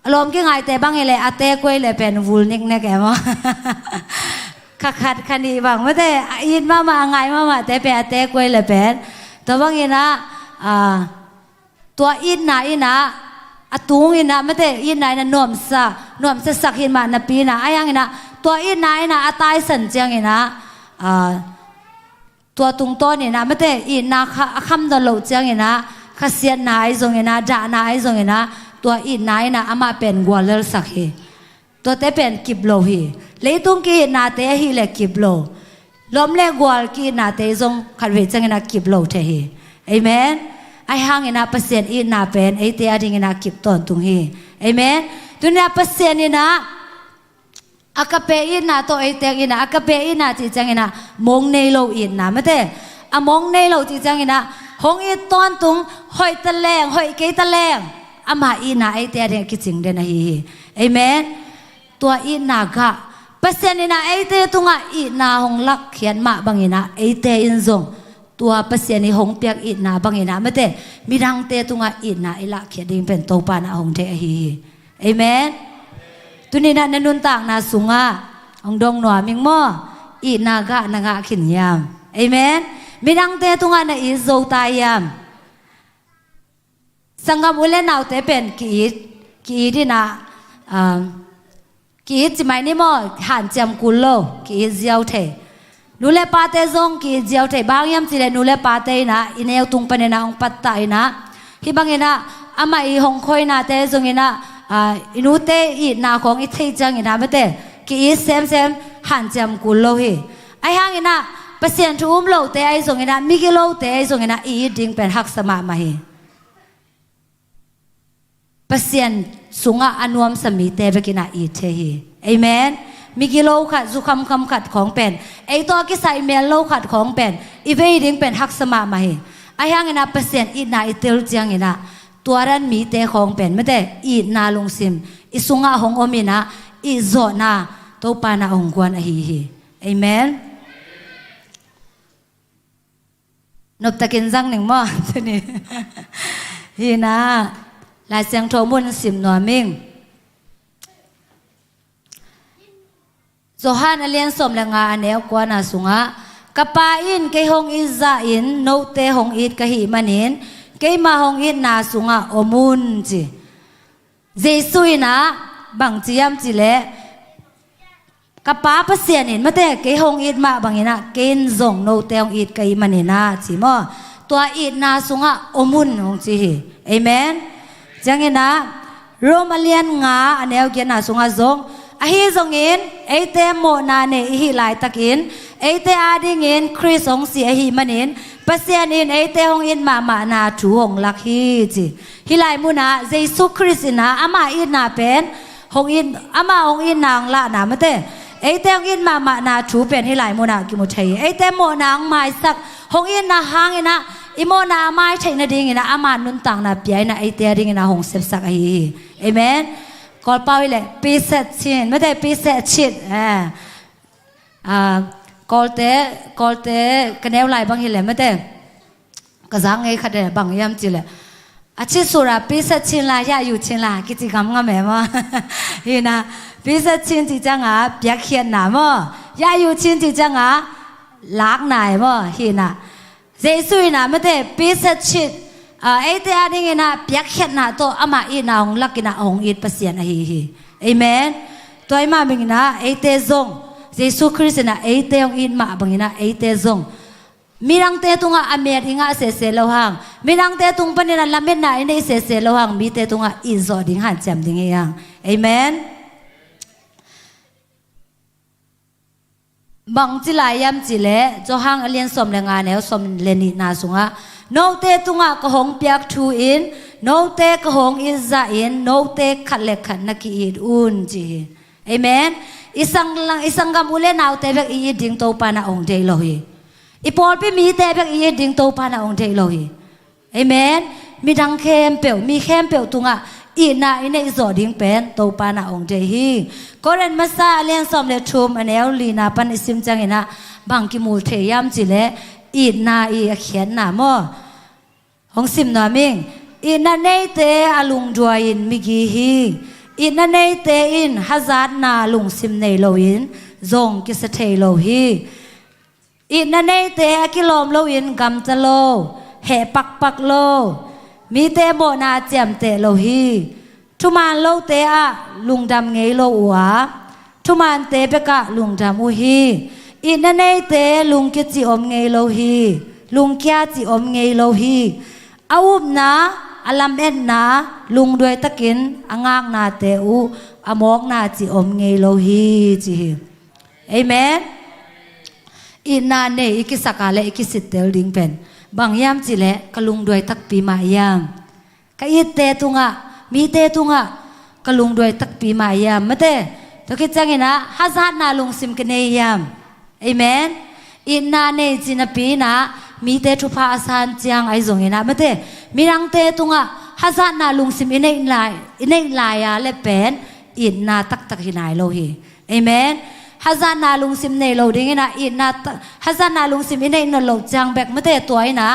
อารมณ์กี่ไงแต่บางเลยอาเตกวยเลยเป็นวูลนิกเนี่ยแกมั้งขัดคันดีบางไม่ได้ยินมาไงมาแต่เป็นอาเตกวยเลยเป็นตัวบางอย่างนะตัวอินนะอตุงอินะไม่ได้อินนะนวมสักหินมานะปีนะไอ้ยังอินะตัวอินนะอาตายสันเจียงอินะตัวตุงต้นอินะไม่ได้อินะคำตลอดเจียงอินะขเสียนนายทรงอินะด่านายทรงอินะตัวอินายนะอามาเป็นกัวเลสักฮีตัวเตเป็นกิบโลฮีเลยตุงกีนาเตฮีเลกิบโลลมเลกัวกีนาเตทรงขัดเวจังอินะกิบโลเทฮีเอเมนไอห่างอินะเปอร์เซ็นต์อินาเป็นไอเตียดิงินะกิบต้นตุงฮีเอเมนตัวนี้เปอร์เซ็นต์อินะอากาเปอินะตัวไอเตียอินะอากาเปอินะจีจังอินะมงเนโลอินะไม่ได้อะมงเนโลจีจังอินะหงอีต้นตุงหอยตะแลงหอยเกยตะแลงอามาอินะไอเตียดิกิจิงเดนะฮีเอเมนตัวอินากะเปอร์เซ็นต์อินะไอเตียตุงะอินะหงลักเขียนมาบังอินะไอเตียอินซงตัวเปอร์เซ็นต์ในหงเปียกอินาบางอินะไม่ได้มีดังเตตุงะอินะอิละเขียนดิ่งเป็นโตปานะหงเทฮีเอเมนตุนี้นะนุนต่างนาสุงะองดงหนัวมิงมออินากะนางะขินยามเอเมนมีดังเตตุงะนะอิโซตายามสังกัมอุเลนเอาเตเป็นกีที่นะกีจิไม่นี่มอหันจำกุลโลกีเจียวเทนูเลปาเตซงกีเจียวเทบางยามสิเลนูเลปาเตนะอินเอวตุงปนนะองปัตตาอินะที่บางอินะอามาอีหงคอยนะเตซงอินะอินูเตอีนาของอิเทจังอินะไม่เตกีเซมหันจำกุลโลฮีไอห่างอินะเปอร์เซ็นต์ทุ่มโลเตไอซงอินะมิกิโลเตไอซงอินะอีดิ่งเป็นหักสมามาฮีเปอร์เซ็นต์สุงะอนุมสมีเตเบกินะอีเทฮีเอเมนมีกิโลขัดสุคำขัดของเป็นไอตัวกิใส่เมลโลขัดของเป็นอีเวดิ้งเป็นหักสมามาเฮไอห่างอินะเปอร์เซ็นต์อีนาอิเตลเจียงอินะตัวรันมีเตของเป็นไม่ได้อีนาลงซิมอีสุงะของอมินะอีโซนาตัวปานาองกวนอฮีฮีเอเมนนบตะกินจังหนึ่งมั้งทีนี้ฮีนะลายเสียงโทมุนสิมหนัวมิงโซฮานเลียนสมแรงงานเนวกวนอาสุงะกะปาอินเกหงอิซาอินโนเตหงอิดกะหิมันินเกมาหงอิดนาสุงะอมุนจีเจสุยนะบังจียมจีเลกะปาเปเสียนินมาเตเกหงอิดมาบังอินะเกนซงโนเตหงอิดกะหิมันินาจีมอตัวอิดนาสุงะอมุนหงจีเอเมนจังอินะโรมาเลียนงาอันเนวเกียนาสุงะซงอหิซงอินไอเตโมนาเนอิหิไลตักอินไอเตอาดิงอินคริสองเสียหิมันินเปเซียนอินไอเตหงอินมานาถูหงลักฮีจีฮิไลมุนาเจสุคริสนาอามาอินนาเป็นหงอินอามาหงอินนางละนามะเตไอเตหงอินมานาถูเป็นฮิไลมุนากิมุเทไอเตโมนางไม้สักหงอินนาหางอินะอิโมนาไม้เทนดิงอินะอามานุนตังนาเปียนะไอเตดิงอินะหงเสพสักฮีเอเมนกอลเป้าเลยปีเศษชินไม่ได้ปีเศษชิดกอลเตกันแนวไหลบางทีเลยไม่ได้กระซังไอ้ขัดเลยบางยามจีเลยอาชีพสุราปีเศษชินละยาอยู่ชินละกิจกรรมงามแม่มาฮีนะปีเศษชินจีจังอ่ะเปียกเขียนหนามอยาอยู่ชินจีจังอ่ะลักไหนมั้ฮีนะเจสุยนะไม่ได้ปีเศษชิดไอเตอาดิงนะเปียกเขียนนะตัวอามาอีนาองลักกินะองอีดเปเซียนอะฮีเอเมนตัวไอมาบิงนะไอเตซงเยซูคริสต์นะไอเตองอีดมาบังนะไอเตซงมีรังเตตุงะอเมริงะเสเสโลหัง มีนังเตตุงปนินันละเม็ดไหนในเสโลหังมีเตตุงอ่ะอีจอดิ้งหันแจมดิ้งยังเอเมนบางจิลายยามจิเลจอหังเลียนสมเลงานเอวสมเลนินาสุงะโนเตตุงะกหงเปียกทูอินโนเตกหงอิซาอินโนเตขัดเล็กขัดนักอีดอุนจีเอเมนisang gam ule naw te bek i ding to pa na ong dei lo hi ipol pi mi te bek i ding to pa na ong dei lo hi amen mi dang khem pel mi khem pel tunga i na ine zo ding pen to pa na ong dei hi koren masa len som le thum anel li na pan isim chang ina bang ki mul the yam chi le i na i khian na mo hong sim na ming i na nei te alung duain mi gi hi in na nei te in hazard na lung sim nei lo in zong ki sa thei lo hi in na nei te akilom lo in gam cha lo he pak lo mi te mo na chem te lo hi thuman lo te a lung dam ngei lo wa thuman te pe ka lung dam u hi in na nei te lung ki chi om ngei lo hi lung kya chi om ngei lo hi aup na alam en na lungด้วยตะกินangak na te u amok na chi om ngei lo hi chi amen ina ne ikisakale ikisitel ding pen bang yam chi le kalungด้วยtak pi ma yam ka i te tunga mi te tunga kalungด้วยtak pi ma yam mate to ki changina hazat na lung sim ke ne yam amen ina ne china pi na mi te thu pha san chiang ai zong ina mate mirang te tunga hazat na lung sim inei lai ya le pen in na tak hinai lo hi amen hazat na lung sim nei lo ding ina in na hazat na lung sim inei no lo chang bek mate toy na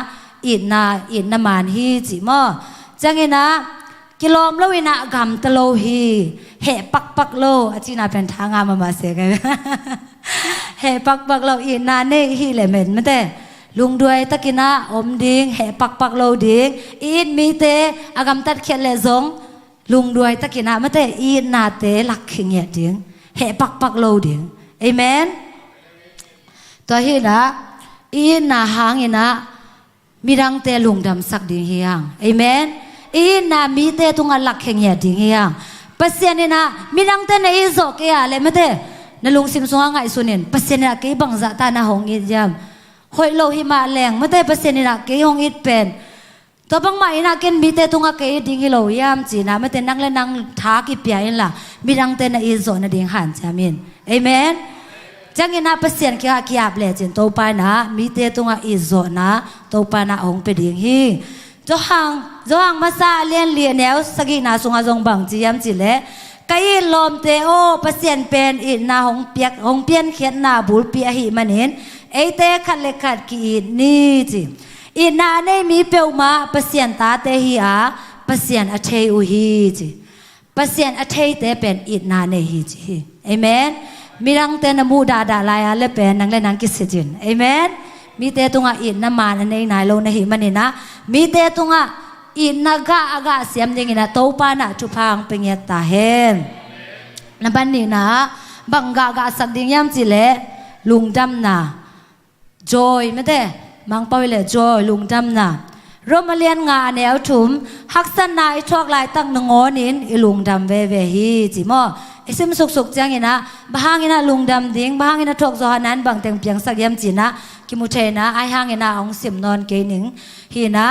in na man hi chi mo chang ina kilom lo ina gam ta lo hi he pak lo achina pen thanga ma se ka he pak lo in na ne hi le men mateลุงด้วยตะกินะอมดิ้งแห่ปักโลดิ้งอีนมีเตอากำตัดเขียนเลซงลุงด้วยตะกินะไม่เตอีนนาเตหลักขิงเงียดิ้งแห่ปักโลดิ้งเอเมนตัวฮีนะอีนนาหางอีนะมีรังเตลุงดำสักดิ้งเฮียงเอเมนอีนนามีเตตุงหลักขิงเงียดิ้งเฮียงปัสเซียนนะมีรังเตในอิโซเกียเลยไม่เตนลุงซิมซงไงสุนินปัสเซียนนะกีบังจัตานะหงอียามหอยโลหิมาแรงไม่ได้เปอร์เซ็นต์นี่นะเกยงอิดเป็นตัวบางมาอินะเกนมีแต่ตุงเกยดิ้งฮิโลยามจีนะไม่แต่นั่งเล่นนั่งท้ากิเปียอินละมีรังเตนอิโซนดิ้งหันจามินเอเมนจังอินะเปอร์เซ็นต์กี่อาบเลยจินโตไปนะมีแต่ตุงอิโซนะโตไปนะองไปดิ้งฮีจ้าหางมาซาเลียนแนวสกินาสุงอาจงบังจียามจีเล่กายลมเตโอเปอร์เซ็นต์เป็นอินาหงเปียนเขียนนาบุลเปียหิมันเห็นไอเตขัดเล็กขัดกีนี่จีอินาเนมีเปียวมาเปอร์เซ็นต์ตาเตฮีอาเปอร์เซ็นต์อัเทอุฮีจีเปอร์เซ็นต์อัเทเตเป็นอินาเนฮีจีเอเมนมีรังเตนมูดาลายาเลเป็นนังเล่นนังกิสจินเอเมนมีเตตุงะอินนามาในนายโลนหิมันนี่นะมีเตตุงะอินนากะอากาเสียมดิงนะโตปานะทุพังเป็นเงตาเฮนนับบันนี่นะบังกากาสักดิงยามจิเลลุงดำนะจอยไม่ได้มังเปาเลยจอยลุงดำนะรมาเลียนงานแนวถุมฮักษณะไอชอกลายตั้งนงอนินไอลุงดำเวฮีจิมอไอซิมสุกจังอินะบางอินะลุงดำดิ้งบางอินะทอกจอนั้นบางแต่งเพียงสักยามจีนะกิมุเทนะไอหางอินะองสิมนอนเกนิงฮีนะ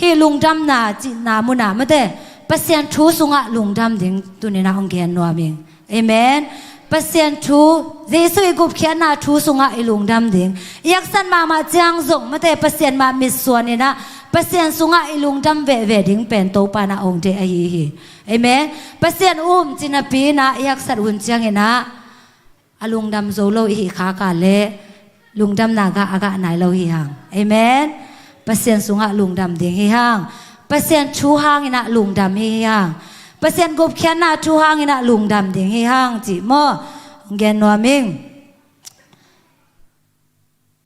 ฮีลุงดำนะจีนามุนาไม่ได้เปอร์เซ็นต์ทูสุงะลุงดำดิ้งตัวนี้นะองเกนนัวมิงเอเมนเปอร์เซ็นต์ทูเจสุยกุบเขียนนาทูสุงะอิลุงดำดิ้งอยากสันมาจางส่งไม่ได้เปอร์เซ็นต์มามิส่วนนี่นะเปอร์เซ็นต์สุงะอิลุงดำเวดิ้งเป็นโตปานาองเดอฮีเอเมนเปอร์เซ็นต์จินาปีนะอยากสัตว์หุ่นจังนะอลุงดำโซโลอีขากาเลลุงดำนากาอากาไหนเราฮีหังเอเมนเปอร์เซ็นต์สุงะลุงดำดิ้งฮีหังเปอร์เซ็นต์ชูหังอินะลุงดำฮีหังเปอร์เซ็นต์กุบเขียนนาชูหังอินะลุงดำดิ้งฮีหังจิโมเกนนัวมิง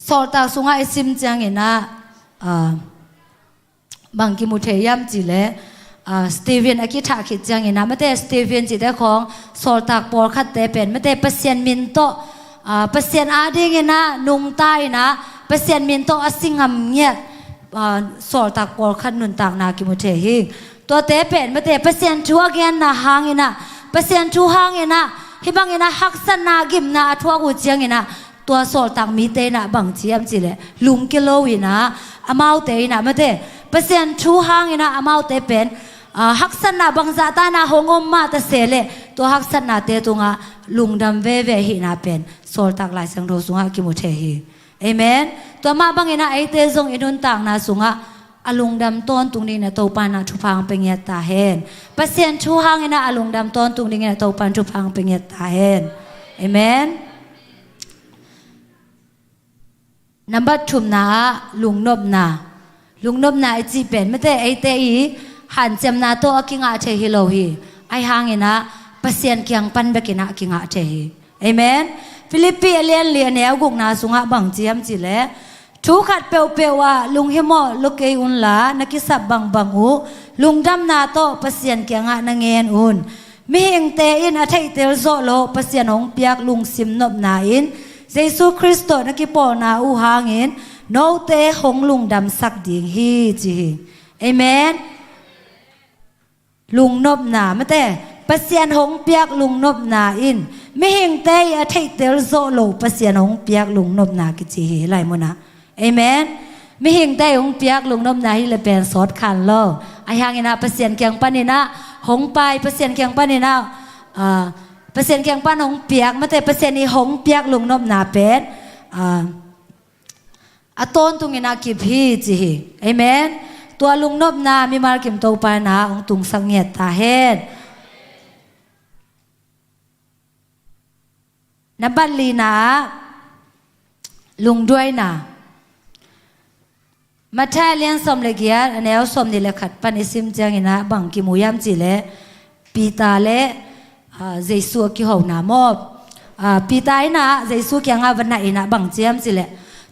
สอดตาสุงะไอซิมจังอินะบางกิมุเทยามจิเลสตีเวนอากิทาคิดจังอินะไม่ได้สตีเวนจิได้ของสอดตากปอลคัดเตเป็นไม่ได้เปอร์เซ็นต์มินโตเปอร์เซ็นต์อาดิงอินะนุงใต้นะเปอร์เซ็นต์มินโตอสิงหำเงีย สอลตักปอลขันนุนตักนากิมุเทหิตัวเตเป็นมาเตเปเซียนชัวเกียนนาหางอินะเปเซียนชัวหางอินะฮิบังอินะฮักษนากิมนาทัวกุเจียงอินะตัวสอลตักมีเตนะบังเจียมจิเลลุงกิโลอินะอามาวเตอินะมาเตเปเซียนชัวหางอินะอามาวเตเป็นฮักษนาบังซาตานาหงอมมาตะเสเลตัวฮักษนาเตตุงะลุงดำเวเวหินาเป็นสอลตักหลายสังโรสุงะกิมุเทหิเอเมนตัวมาบังอินะไอเตซงอินุนตักนาสุงะอลุงดำต้นตุงนี้นะโตปานาทุพังเป็นเงียตาเฮนเปเซียนชูหางอินะอลุงดำต้นตุงนี้นะโตปานทุพังเป็นเงียตาเฮนเอเมนนับบัดชุมนาลุงนบนาไอจีเป็นไม่ได้ไอเตอีหันเจมนาโตอกิงอาเทฮิโลฮีไอหางอินะเปเซียนเกียงปันเบกินะกิงอาเทฮิเอเมนฟิลิปปีเลียนเลียนแนวกุกนาสุงะบังเจียมจิเลทุกขัดเปียวเปียวว่าลุงเฮโมลูกเออุนลานักิสับบังบังอูลุงดำนาโตเปเซียนเกียงะนางเงินอุนมีเฮงเตอินอาทัยเตลโซโลเปเซียนองเปียกลุงซิมนบนาอินเยซูคริสต์นักิปอนาอูหางอินโนเตหงลุงดำสักดิ่งฮีจีเอเมนลุงนบนาไม่แต่เปเซียนหงเปียกลุงนบนาอินไม่เฮงเตยอาทัยเตลโซโลเปเซียนหงเปียกลุงนบนากิจีฮีไรมุนะเอเมนไม่เห็นได้หงเปียกลุงน้ำนาฮิเลเป็นสอดขันโลไอหางอินะเปอร์เซ็นต์เกียงปันนี่นะหงไปเปอร์เซ็นต์เกียงปันนี่นะเปอร์เซ็นต์เกียงปันหงเปียกไม่แต่เปอร์เซ็นต์นี้หงเปียกลุงน้ำนาเป็นต้นตุงอินะกิพีจีเอเมนตัวลุงน้ำนามีมากิมโตปานาองตุงสังเงียตาเฮดนับบัลลีนะลุงด้วยนะมาแท้เลี้ยงสมเลกียร์อันนี้เอาสมนี่เลขัดปันอิสิมเจียงอินะบังกิมูยามจีเลปีตาเลเจสุกิหอนามอบปีตาอินะเจสุกิยังอาวันไหนอินะบังเจียมจีเล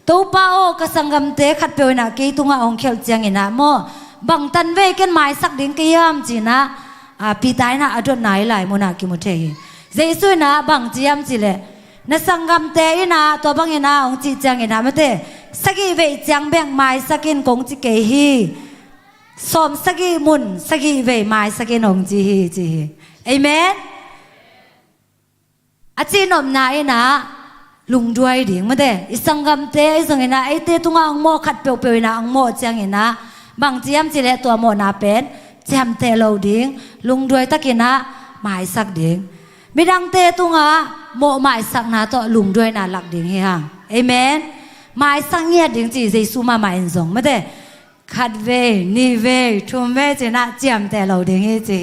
ตัวป้าโอกสังกัมเตะขัดเปียวอินะกีตุงอาองเขียวเจียงอินะโมบังตันเวกันหมายสักดิ่งกิยามจีนะปีตาอินะอดนไหนไหลโมนากิมุเทยเจสุอินะบังเจียมจีเลนัสังกัมเตะอินะตัวบังอินะองจีเจียงอินะไม่เตะสักเวจังแบ่งไม้สักินกงจิเกฮีสมสักมุนสักเวไม้สักินองจีฮีจีเอเมนอาจีนอมนายนะลุงด้วยดิ่งมาเด้อิสังกัมเตอิสังเงินะไอเตตุงอังโมขัดเปียวเปียวนะอังโมจังเงินะบางจียมจีเลตัวโมนาเป็นจำเตโลดิ่งลุงด้วยตะกินะไม้สักดิ่งไม่ดังเตตุงะโมไม้สักนะต่อลุงด้วยนะหลักดิ่งเฮียงเอเมนหมายสังเงียดิ่งจีเจสุมาหมายส่งไม่ได้ขัดเวนีเวทุ่มเวจีน่าเจียมแต่เราดิ่งจี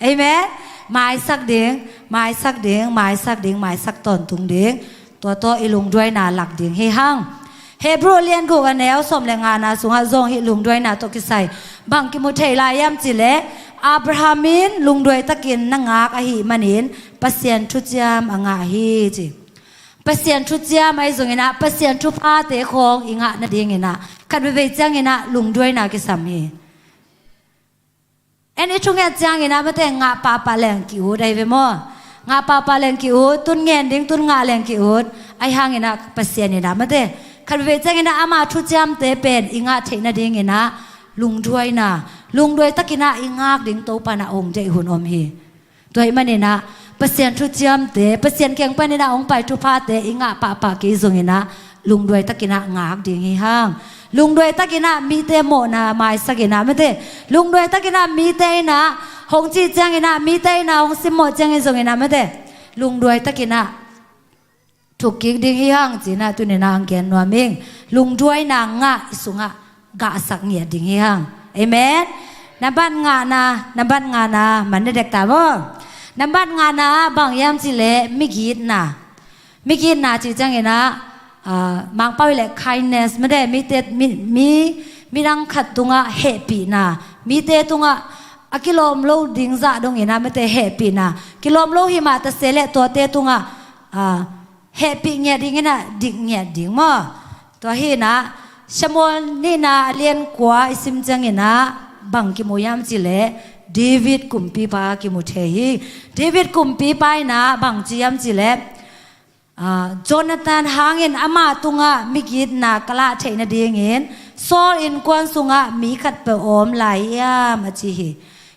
เอเมนหมายสักดิ่งหมายสักดิ่งหมายสักดิ่งหมายสักตอนตุงดิ่งตัวอีลุงด้วยนาหลักดิ่งเฮฮังเฮบรูเลียนกูกันแล้วสมแรงงานนาสุงหาจงฮิลุงด้วยนาตกิไซบังกิมุเทลายามจิเลอับราฮัมินลุงด้วยตะกินนังากอหิมันินปัสเซียนทุจยามอ่างาฮีจีเปเซียนชุดเจ้าไม่ส่งอินะเปเซียนชุดผ้าเตะของอิงะนั่นเองอินะขัดไปจังอินะลุงด้วยนะกิสามีเอ็นช่วงจังอินะไม่แต่งะปาปาแรงกิวได้เวมงะปาปาแรงกิวตุนเงินดิ้งตุนงะแรงกิวไอหางอินะเปเซียนอินะไม่แต่ขัดไปจังอินะอามาชุดเจ้าเตะเป็นอิงะเทนั่นเองอินะลุงด้วยนะลุงด้วยตะกินะอิงะดิ้งโตปานาองใจหุ่นอมฮีตัวไอ้มันอินะเปอร์เซ็นต์ทุจริตเตะเปอร์เซ็นต์เก่งไปในด้านองไปทุพาเตะอิงะปะกิจงอินะลุงด้วยตะกินะงากดิ่งหิฮังลุงด้วยตะกินะมีเตะโมนาไม้สักอินะไม่เตะลุงด้วยตะกินะมีเตะนะหงจีจังอินะมีเตะนะหงสิโมจังอิจงอินะไม่เตะลุงด้วยตะกินะถูกกิกดิ่งหิฮังจีนะตุนินางเกียนนัวมิงลุงด้วยนางงะอิสุงะกะสักเงียดิ่งหิฮังเอเมนนับบ้านงานะมันได้เด็กตาบ่นับบ้านงานนะบางยามจิเลมิกิดนะจีจังเงนะบางเป้าเลย kindness ไม่ได้มีเตมีรังขัดตุงะ happy นะมีเตตุงะกิโลมโลดิ้งจะดงเงนะไม่เต happy นะกิโลมโลหิมะตะเสเลตัวเตตุงะhappy เงียดิ้งนะดิ้งเงียดิ้งมั้งตัวเฮนะชมวนี่นะเลียนกว่าอิสิมจังเงนะบางกิโมยามจิเลเดวิดกุมปีปากิมุเทฮีเดวิดกุมปีไปนะบางจียมจิเลโจนาธานหางเงินอามาตุงะมิกิดนากลาเทนเดียงเงิน ซอลอินกวนสุงะมีขัดเปอมไหลยามาจี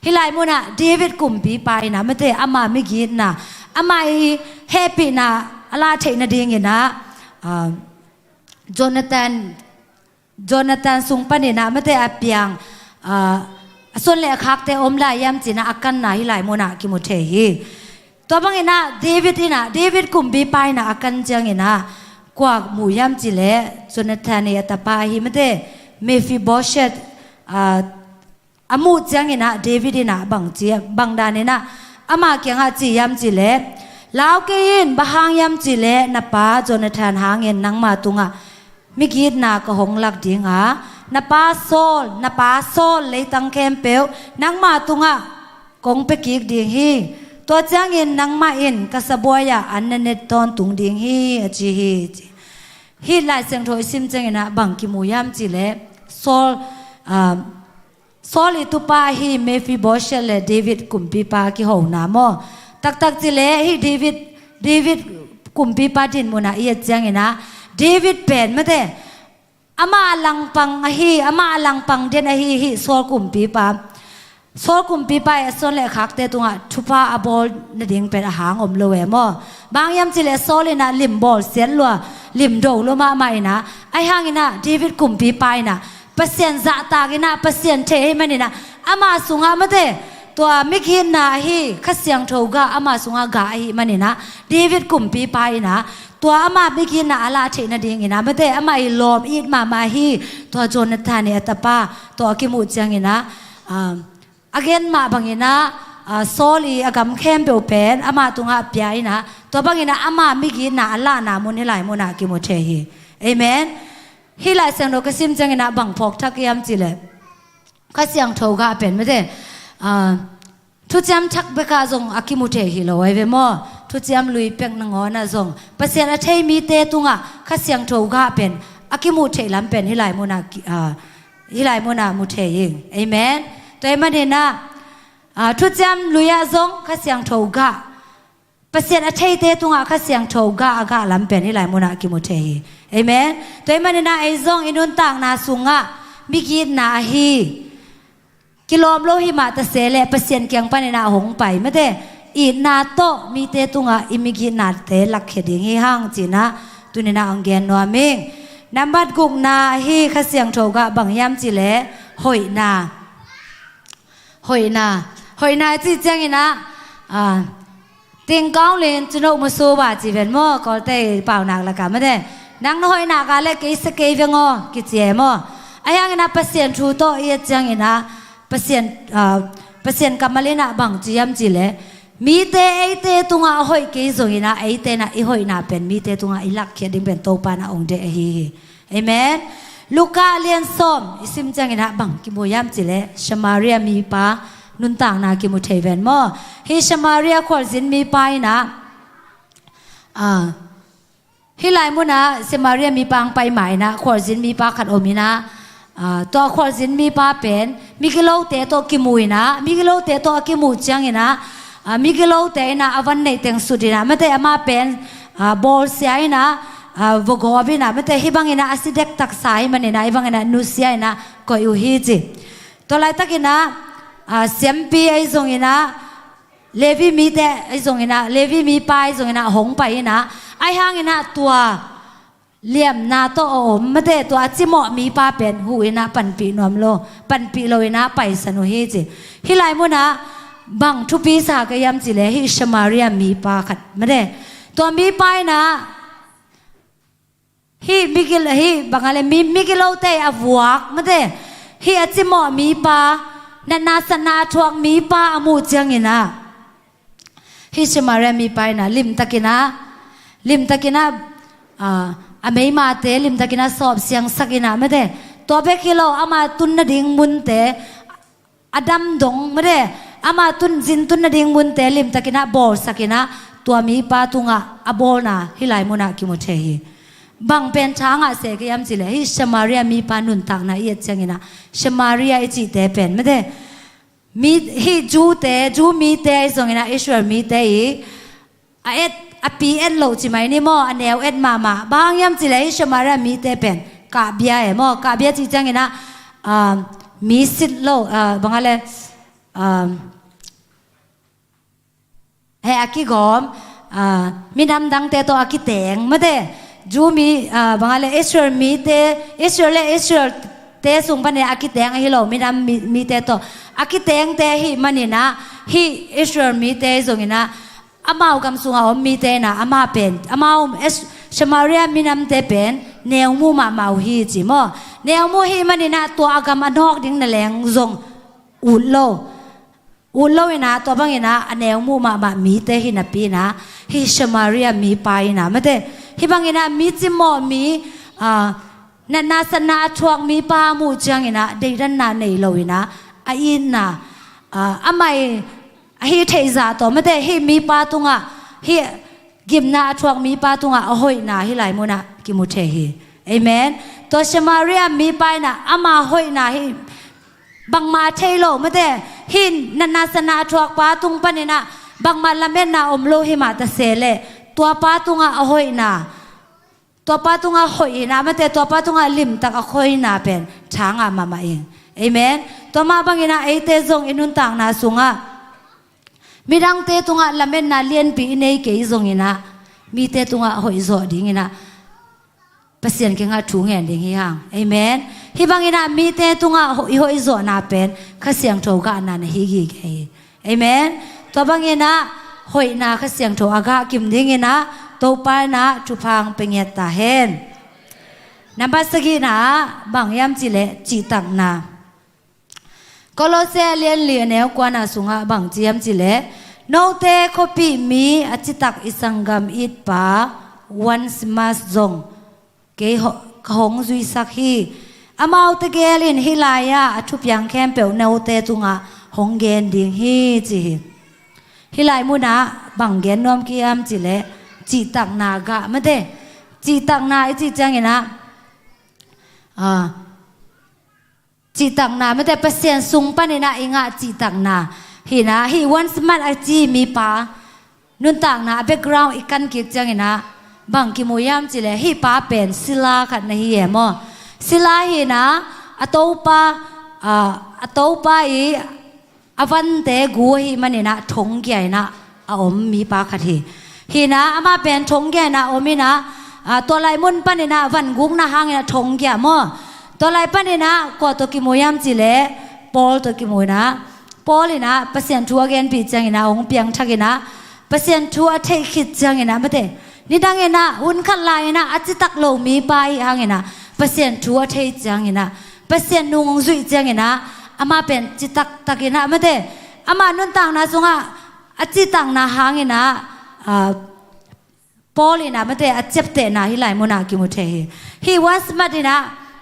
ฮิไลมุนะเดวิดกุมปีไปนะไม่ได้อามาไม่กินนะอามาแฮปปี้นะอะไรเทนดิ่งนะโจนาธานสุงปนินะไม่ได้อาเปียงส่วนเล็กคักแต่อมไหลยามจีนะอากันนะฮิไลมุนะกิมุเทฮีตัวบางนะเดวิดกุมปีไปนะอากันจังนะกว่าหมู่ยามจีเล่โจนาธานเนี่ยตาปาฮีไม่ได้เมฟิบอเชตอามูจังนะเดวิดนะบางเจียบางดานนะอามาเกียงอาจียามจีเล่ลาวเกินบะหางยามจีเล่นับป้าโจนาธานหางเงินนังมาตุงะมิกิดนาก็หงลักดิงอ่ะนับป้าโซลเลยตังแคมเปลนังมาตุงะกงไปกิกดิงฮีตัวจังเงินนังมาอินกษบวยาอันนั้นเนตอนตุงดิงฮีจีฮีลายเสียงโทยซิมจังนะบางกิมูยามจีเล่โซอลิตุปาฮีเมฟิบอชเลเดวิดกุมปีปากิหงนาโมตักจิเลฮีเดวิดกุมปีปาดินมุนาเอียจังนะเดวิดเป็นไม่ได้อามาลังปังฮีอามาลังปังเดนฮีโซลกุมปีปาส่วนเล็กคักเตตุงะทุปาอบอลนดิ่งเป็นอาหารอมเลวมอบางยามจิเลโซลินะลิมบอลเสียนลัวลิมโดลัวมาไม่นะไอหางนะเดวิดกุมปีปานะเปอร์เซ็นต์จะตากินะเปอร์เซ็นต์เทให้มันนี่นะอามาสุงาไม่ได้ตัวมิกินนะฮีขัดเสียงโถกะอามาสุงากะฮีมันนี่นะเดวิดกุมปีไปนะตัวอามามิกินนะอาลาเทนะดิ่งนะไม่ได้อามาอีลอมอีดมาฮีตัวโจนาธานเนี่ยตาป้าตัวกิมุจังนะagain มาบางนะโซลีอากำเข้มเปลวเป็นอามาตุงอาเปียนะตัวบางนะอามามิกินนะอาลานามุนให้หลายมุนอากิมุเทฮีเอเมนฮิลายเสียงโลกซิมจังนะบังพกทักยามจิเลก็เสียงโถกะเป็นไม่ได้ทุจามทักเบกาจงอากิมุเทฮิโลไว้เวมอทุจามลุยเป็กนงอนะจงเปเสียนเทมีเตตุงะก็เสียงโถกะเป็นอากิมุเทลำเป็นฮิลายมุนามุเทยิงเอเมนตัวมันเห็นนะทุจามลุยจงก็เสียงโถกะเปเสียนเทเตตุงะก็เสียงโถกะอากาลำเป็นฮิลายมุนาอากิมุเทฮิเอเมนตัวมันนะไอซองอินุนต่างนาสุงะมิกิดนาฮีกิโลมโลหิมาตะเสเลเปเซียนเกียงปานินาหงไปไม่ได้อีนาโตมีเตตุงะอิมิกินาเตลักเขดิงฮีห้างจีนะตุนินาอังเกนนัวมิงนับบัดกุกนาฮีขเสียงโถกะบังยามจีเลหอยนาจีจังนะติงก้องเลนจุนกมุสูบาจีเป็นโมก็เตะเป่าหนักละกันไม่ได้นังน้อยหนักอะไรกิสเกยงอกิเจโมไอ้ยังนะเปเซียนชูโตเอียจังนะเปเซียนกำมาเลนะบังจียมจีเลมีเตไอเตตุงะหอยกิจงนะไอเตนะอีหอยนะเป็นมีเตตุงะอีลักเขียดิเป็นโตปานะองเดฮีเอเมนลูกาเลียนส้มอิสิมจังนะบังกิโมยามจีเลชมาเรียมีปานุนต่างนากิมุเทเวนโมฮิชมาเรียขวดจินมีไปนะฮิไลมุนะเซมาเรียมีปังไปใหม่นะขวดจินมีปาขัดโอมินะตัวขวดจินมีปาเป็นมิกิโลเตโตกิมุยนะมิกิโลเตโตกิมุจังนะมิกิโลเตนะอวันในเต็งสุดนะไม่ได้อามาเป็นบอลเสียนะวกอบินะไม่ได้ฮิบังนะอาศิเด็กตักสายมันนะฮิบังนะนุเสียนะก็อยู่ฮิจิตัวไรตักินะเสียมปีไอ้ทรงนะเลวีมีแต่ไอ้ทรงนะเลวีมีไปทรงนะหงไปนะไอ้ห้างนะตัวเลี่ยมนาโตโอมไม่ได้ตัวจิโมมีป้าเป็นหูนะปันปีนวมโลปันปีโลนะไปสนุฮิจิฮิไลมุนะบังทุปีสากยามจิเลฮิชมาเรียมีป้าขัดไม่ได้ตัวมีไปนะฮิมิกิลฮิบางอะไรมิกิโลเตอวกไม่ได้ฮิอจิโมมีป้านาสนาทวงมีป้าอมูจังนะฮิชมาเรมีไปนะลิมตะกินะอเมย์มาเตลิมตะกินะสอบเสียงสักินะไม่ได้ตัวเบกิโลอามาตุนนดิ่งมุนเตอดัมดงไม่ได้อามาตุนจินตุนนดิ่งมุนเตลิมตะกินะบอลสักินะตัวมีป้าตุงะอบอลนะฮิไลมุนะกิมุเทฮีบางเป็นช้างเสกยามจิเลฮิชมาเรียมีปานุนต่างนะเอียดจังนะชมาเรียอิจิเตเป็นไม่ได้มีฮิจูมีเตส่งนะอิสราเอลมีเตอีอปีเอ็ดโลจิไหมนี่มออันเอลเอ็ดมาบางยามจิเลฮิชมาเรียมีเตเป็น กะเบียมอกะเบียจีจังเงินะมีสิทธิ์โลบางอะไรเฮอากิกอมมีน้ำดังเตตัวอากิแตงไม่ได้จูมีบางอะไรอิสราเอลมีเตอิสราเอลเตสุงปันเนี่ยอากิแตงฮิโลมีน้ำมีเตตัวอากิแตงเตฮิมันนี่นะฮิอิสราเอลมีเตสุงนะอามาอุกำสุงเอามีเตนะอามาเป็นอามาชมาเรียมีน้ำเตเป็นเนียวมูมาเมาฮีจิโมเนียวมูฮีมันนี่นะตัวอากำอันอกดิ้งนั่นแหละซงอุลโลนะตัวบางอย่างนะอันเนียวมูมามีเตหินาปีนะฮิชมาเรียมีไปนะไม่ได้ฮิบางอย่างนะมีจิโมมีนันนาสนาทวงมีปามูจังอย่างนะเดินนาในโลวินะอินนะอาไม่ฮิเทซาตัวไม่ได้ฮิมีปาตุงะฮิกิมนาทวงมีปาตุงะโอ้ยนะฮิไหลมุนะกิมุเทฮิเอเมนตัวชมาเรียมีไปนะอามาโอ้ยนะฮิบางมาเทโลไม่ได้หินนันนาสนาทวกปาตุงปนินะบางมาละเมนนาอมโลหิมาตะเสเลตัวปาตุงะโอ้ยนะตัวปาตุงะโอ้ยนะไม่ได้ตัวปาตุงะลิมตักโอ้ยนะเป็นช้างอามาเองเอเมนตัวมาบางอย่างนะไอเตซงอินุนต่างนาสุงะมีดังเตตุงะละเมนนาเลียนปีในเกยซงอินะมีเตตุงะโอ้ยโซดิ้งอินะเปเสียนเก่งอะถูงเงินดิ้งฮิฮังเอเมนฮิบังอินะมีเตตุงะโอ้ยโซนาเป็นข้าเสียงโถกะนันฮิกิเกยเอเมนตัวบางอินะโอ้ยนาข้าเสียงโถอากากิมดิ้งอินะตัวไปนะจุพังเป็นเงตาเฮนนับสกีนะบางยามจิเลจิตังนาโคโลเซเลียนเลียนเนวกว่านาสุงะบางจียมจิเลโนเตโคปีมีอจิตักอิสังกัมอิดปาวันสมาสจงเกยหงจุยสักฮีอามาอุตเกลินฮิลายาทุบยังแคมเปลโนเตตุงะหงเกนดิงฮีจีฮิลายมุนะบางเกนนอมกิยมจิเลจิตักนากะไม่ได้จิตักนาไอจิจังเงนะจิตักนาไม่ได้เปอร์เซ็นต์สูงปานนี้นะอิงะจิตักนาฮีนะฮีวันสมัตอาจีมีปานุนต่างนะแบ็กกราวด์อีกกันกิจจังนะบางกิโมยามจิเลฮีปาเป็นศิลาขัดนะฮีเอมอศิลาฮีนะอโตปาอีอวันเตกูฮีมันนี่นะทงใหญ่นะอมมีปาขัดฮีนะอามาเป็นทงใหญ่นะอมินะตัวลายมุนปานนี่นะวันกุงนะหางนะทงใหญ่มอตัวลายปานนี่นะก็ตัวกิโมยามจิเลปอลตัวกิโมนะปอลนะเปอร์เซ็นต์ทัวเกนปีจังนะองเปียงทักนะเปอร์เซ็นต์ทัวเทคิดจังนะไม่ได้นี่ดังนะหุ่นขัดลายนะอาจจะตักโลมีไปหางนะเปอร์เซ็นต์ทัวเทจังนะเปอร์เซ็นต์นุ่งจุยจังนะอามาเป็นจิตักตักนะไม่ได้อามานุนต่างนะสุงะอาจิตังนะหางนะปอลนะไม่ได้อาเจ็บเตนะฮิไลมุนากิมุเทฮีวันสมัดนะ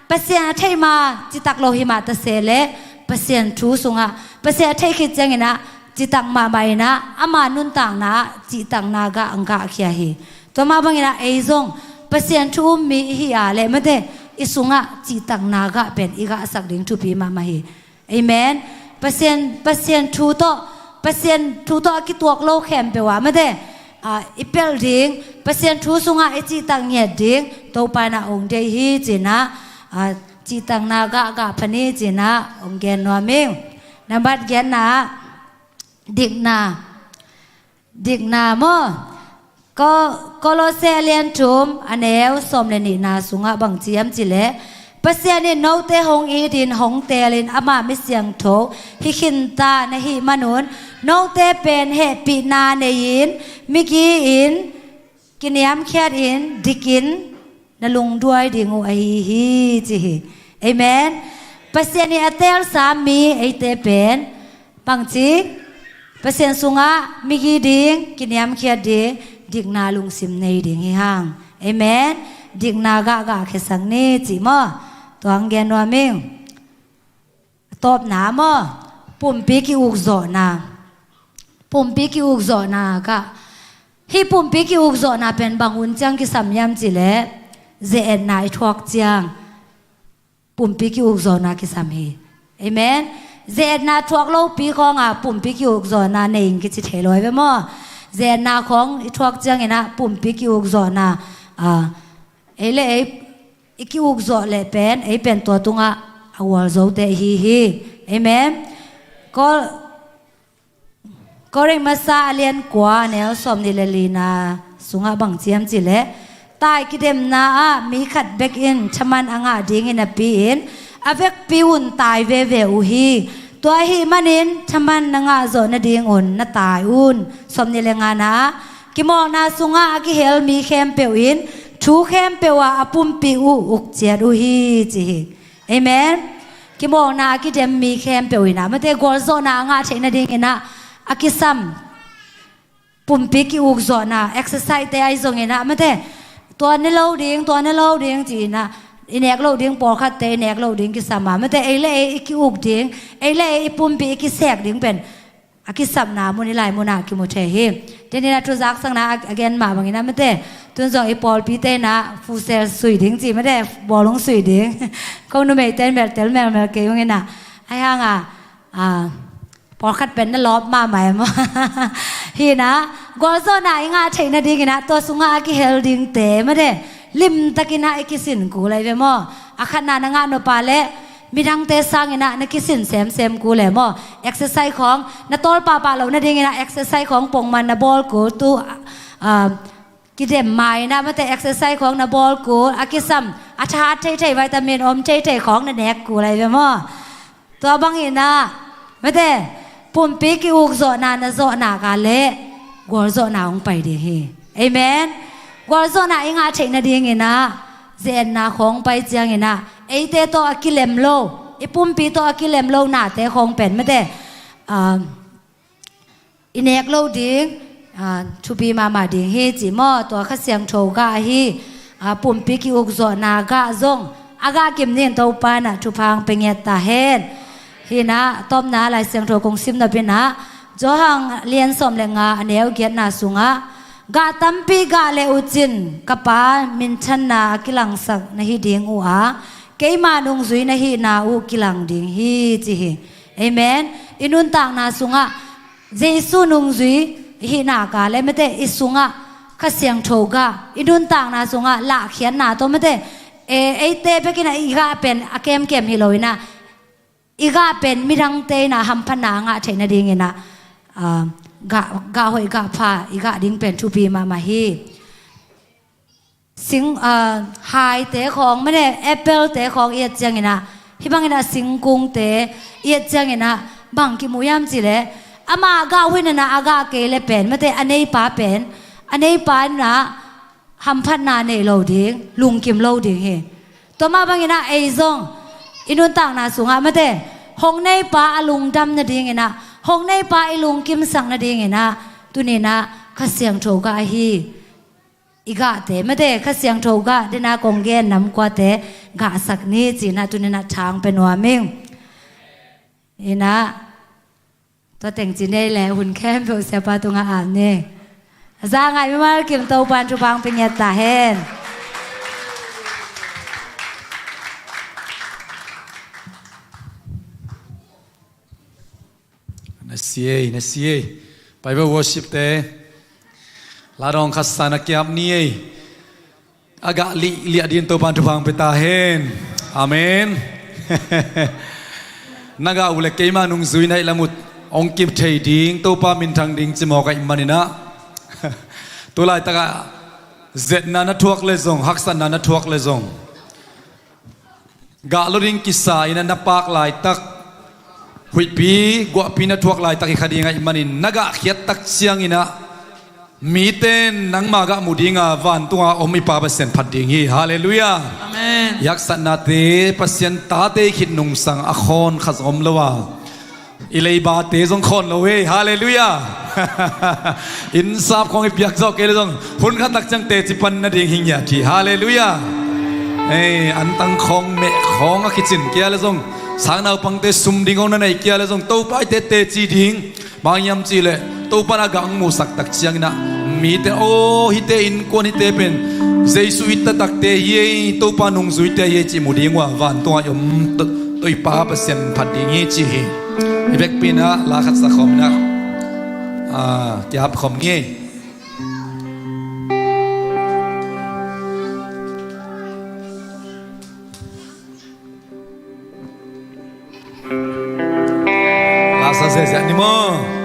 เปอร์เซ็นต์เทมาจิตักโลหิมาตะเสเลเปอร์เซ็นต์ทูสุงะเปอร์เซ็นต์เทคิดจังนะจิตักมาใบนะอามานุนต่างนะจิตักนากะอังกะเขียฮีตัวมาบางนะเอซงเปอร์เซ็นต์ทูมีฮิอาเลไม่ได้อิสุงะจิตักนากะเป็นอีกะสักดิ่งทูปีมาฮีเอเมนเปอร์เซ็นต์ทูโตเปอร์เซ็นต์ทูโตกิตัวโลแคมเปว่าไม่ได้อีเปลดิ่งเปอร์เซ็นต์ทูสุงะจิตักเงียดิ่งตัวไปนะองเดฮีจินะจิตังนากะกะพนีจินะองเกนนัวมิงนับบัดเกนนะดิกนาโมก็โคโลเซเลียนทุมอันเอวสมเลนินาสุงะบังเจียมจิเลเปอร์เซ็นต์นี่โนเตหงอีดินหงเตลินอามามิเสียงโถฮิคินตาในฮิมนุนโนเตเป็นเหตุปีนาในยินมิกีอินกินยามแคดอินดิกินนลุงด้วยดิงูไอฮีจีเอเมนเปอร์เซ็นต์นี่เตลสามีไอเตเป็นบางจีเปอร์เซ็นต์สุงะมิกีดิงกินยามแคดดิงดิกนาลุงซิมในดิงฮิฮังเอเมนดิกนากะกะเคสังนี่จีมอตัวอังเกนวามิงตบหนามอปุ่มปีกิอุกโซนาปุ่มปีกิอุกโซนากะฮีปุ่มปีกิอุกโซนาเป็นบางอุ่นจังกิสัมยามจิเลเจเอ็นนายทวกจังปุ่มปีกิอุกโซนากิสัมฮีเอเมนเจเอ็นนาทวกโลปีของปุ่มปีกิอุกโซนาในอิงกิจิเทลอยไปมอเจเอ็นนาของทวกจังนะปุ่มปีกิอุกโซนาเอเล อีกิอุกโจเลเป็นไอเป็นตัวตุงะอวลโจเตฮีเอเมนก็เร่งมาซาเลียนกว่าแนวสมนิเลลีนาสุงะบังเจียมจิเลตายกิเดมนามีขัดเบกอินชมันอ่างดิ่งอินปีอินอเวกปีอุนตายเวอุฮีตัวฮีมันอินชมันนางาโจนดิ่งอุนนาตายอุนสมนิเลงานากิมอนาสุงะกิเฮลมีเข้มเปียวอินชูเข้มเปียวอาปุ่มปีอุกเจียอุฮีจีเอเมนกิมอนากิเดมมีเข้มเปียวอินะไม่ได้กอลโจนางาเชนดิ่งอินะอากิซัมปุ่มปีกิอุกโจนาเอ็กซ์ไซส์เตไอโจงอินะไม่ได้ตัวนี้เล่าดิ่งจีนะอินเอกเล่าดิ่งปอคัดเตอินเอกเล่าดิ่งกิสามาไม่แต่ไอเล่ไอกิอุกดิ่งไอเล่ไอปุ่มปีกิแสกดิ่งเป็นอากิสัมนามุนิไลมุนากิมุเทหิเจนี่นะทุจักสังนาagainมาบางนะไม่แต่ตุนจงไอปอลปีเตนะฟูเซลสุยดิ่งจีไม่ได้บอลลงสุยดิ่งเขาหนุ่มเตนแบบเตลแมวเกยงนะไอห่างพอคัดเป็นนั่นลอบมาใหม่มาฮีนะกอลโซน่าอิงาเทนดิ่งนะตัวสุงากิเฮลดิ่งเตไม่ได้ลิมตะกินะไอกิสินกูเลยเวมออาคันนานงานโนปาเลมีดังเตสังนะนักกิสินเซมกูเลยมอเอ็กซ์ไซส์ของนัตอลปาปาเรานั่นเองนะเอ็กซ์ไซส์ของปงมันนาบอลกูตัวกิเดมไม้นะไม่แต่เอ็กซ์ไซส์ของนาบอลกูอากิซัมอาชาร์เทวิตามินอมเทของนั่นแอกกูเลยเวมอตัวบางอินะไม่แต่ปุ่มปีกิอุกโจนานโจนากาเล่กอลโจนาองไปดีเฮเอเมนกอลโจนาอิงาเทนดิ่งนะเจนนาของไปเจียงนะไอเตโตอากิเลมโลไอปุ่มปีโตอากิเลมโลนาเตของเป็นไม่ได้อินเอกโลดิ่งทูบีมาดิ่งเฮจิมอตัวข้าเสียงโชกาฮีปุ่มปีกิอุกโจนากาจงอากากิมเนียนโตปานะทุพังเป็นเงตาเฮนฮีนะต้มนาลายเสียงโทกงซิมนะเป็นนะจอหังเลียนสมเลงาอันเดียวเกียรนาสุงะกาตัมปีกาเลอุจินกปามินชันนากิลังสักนะฮีดิ่งอุอาเกยมานุงซุยนะฮีนาอุกิลังดิ่งฮีจีฮีเอเมนอินุนต่างนาสุงะเจสุนุงซุยฮีนากาเลไม่ได้อิสุงะข้าเสียงโทกาอินุนต่างนาสุงะละเขียนนาตัวไม่ได้เอเตไปกินอีกาเป็นอาเกมฮิโลยนะอีกาเป็นมิรังเตนะหัมพนางะเทนดิ่งนะกาหอยกาพาอีกาดิ่งเป็นทูปีมาฮีสิงไฮเตของไม่ได้แอปเปิลเตของเอียดจังนะที่บางนะสิงกุงเตเอียดจังนะบางกิมุยามจิเลอามากาหอยนะอากาเกเลเป็นไม่ได้อันนี้ป้าเป็นอันนี้ป้านะหัมพนาเนโลดิ่งลุงกิมโลดิ่งเฮตัวมาบางนะไอซงอินุนต่างนาสุงะไม่ได้หงในป่าอลุงดำนาดีไงนะหงในป่าอลุงกิมสังนาดีไงนะตุนี่นะข้าเสียงโชกะฮีอีกาเตไม่ได้ข้าเสียงโชกะเดนากงเกนนำกว่าเตกะสักนี้จีนะตุนี่นะทางเป็นวามิงอีนะตัวแต่งจีนได้แล้วหุ่นแค่เปลวเสียปาตุงอาเนี่ยสร้างไงไม่มากิมโตปันจุบังเป็นเงตาเฮนนะเสียไปเบอร์วอร์ชิปเตลาดองคัสซานักยับนี่อากาลิอดินโตปันทุพังเปตาเฮนอาเมนนักอุเลเกมานุงซุยในละมุดองกิบเทดิงโตปามินทางดิงจิมอกอิมันนะตัวลายตะกะเจ็ดนานาทวกเลซงฮักสันนานาทวกเลซงกะลดิงกิสาอินันนับปากลายตักหุยปีกว่าปีนัทวกลายตักอีคดีงาอิมันินนักเขียดตักเสียงอินะมีเต้นนังมากะมุดิงาวันตัวอมิปาเปเซนพัดดิงฮีฮาเลลูยาอาเมนยักษ์นาเตเปเซนตาเตขิดนุงสังอคอนขัดอมละวาอิเลบาเตซงคนละเวฮาเลลูยาอินซาบของอิบยักษ์จอกเอเลซงพุนขัดตักจังเตจิปันนาดิงหิงยาทีฮาเลลูยาอันตังของเมฆของอคิจินเกียเลซงสางนาวปังเตซุมดิงเอานั่นไอเกียเลซงโตไปเตจีดิงบางยามจีเลโตปนากังมูสักตักเชียงนะมีเตโอฮิเตอินกวนฮิเตเป็นเจสุอิตตักเตเยโตปานุงสุอิเตเยจิมุดิงว่าวันตัวยมตัวป้าเปเซนพัดดิงเยจีเบกปีนะลาขัดสักคมนะจับคมเงี้ย zezek ni mo.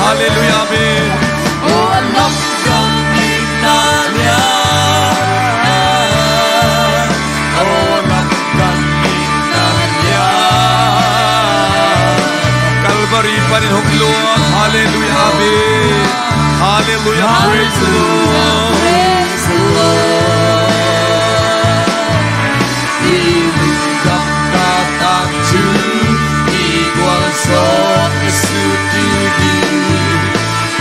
Hallelujah, amen. Oh, alam kang inalya. Oh, alam kang inalya. Calvary pa rin Lord. Hallelujah, amen. Hallelujah, praise the Lord. Praise the Lord. Ilugap datang to igual son sutudi.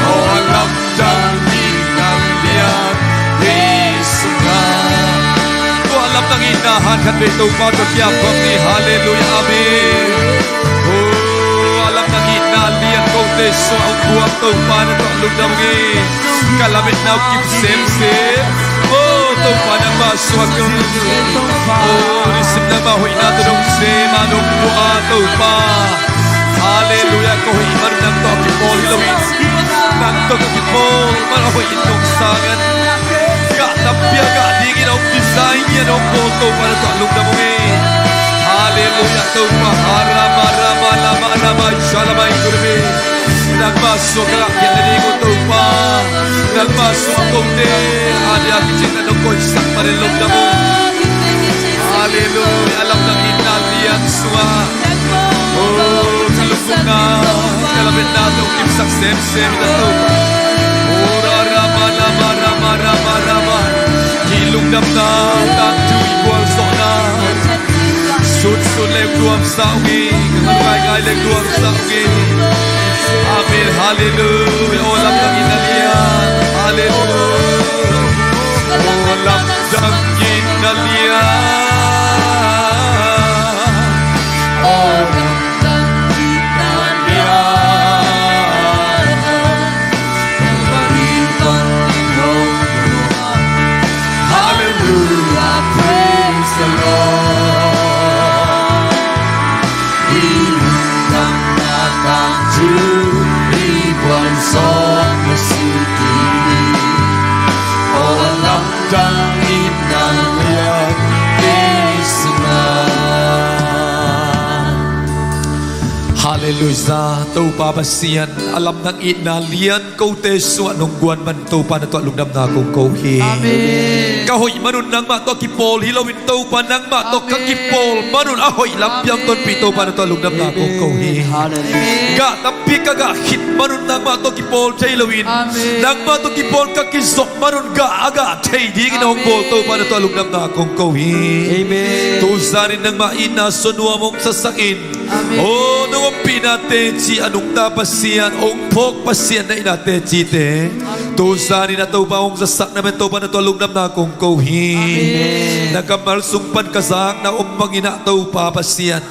Oh, alam dan inalian Yesukan. Oh, alam ng inahan kan may tumaw to kiyapang ni Hallelujah, amen. te so ang buwang tau pa na to lug na ngi kalamit na kip sem oh tau pa na maso ang oh risim na mahoy na to dong se manong buwa tau pa hallelujah ko hi mar nang to kipol hilawin nang to kipol marahoy itong sangan ka tapya ka digin ang design yan ang photo pa na to lug na ngi hallelujah tau pa harama rama lama lama shalamay kurbi nagmasok ka yan na di ko tau pa nagmasok ko te ada kicita ng konsak marilog na mo hallelujah alam ng inalian suwa oh kalupong na kalapit na itong kimsak sem na tau pa ora rama lama rama rama rama kilong damna tang tu equal so na sud lek duam sawi ngai lek duam sawi amin hallelujah olam ng inalian hallelujah olam ng inalian olam ng inalian bariton hallelujah praise the Lord Hallelujah, tau pa basian alam ng inalian kau te so anong guan man tau pa na to lugdam na kong kauhi. Amen. Kahoy manun nang ma to kipol hilawin tau pa nang ma to kakipol manun ahoy lampiang ton pito pa na to lugdam na kong kauhi. Ga tampi ka ga hit manun nang ma to kipol hilawin nang ma to kipol kakisok manun ga aga tay di ginong bol tau pa na to lugdam na kong kauhi. Amen. Tusarin nang maina sunwa mong sasakin. Oh, nung pinate si anong tapasian ong pok pasian na inate chite tusanin na to pa ong sasak na men to pa na to lugnam na kong kauhi nagkamalsungpan kasak na umpangina to pa pasian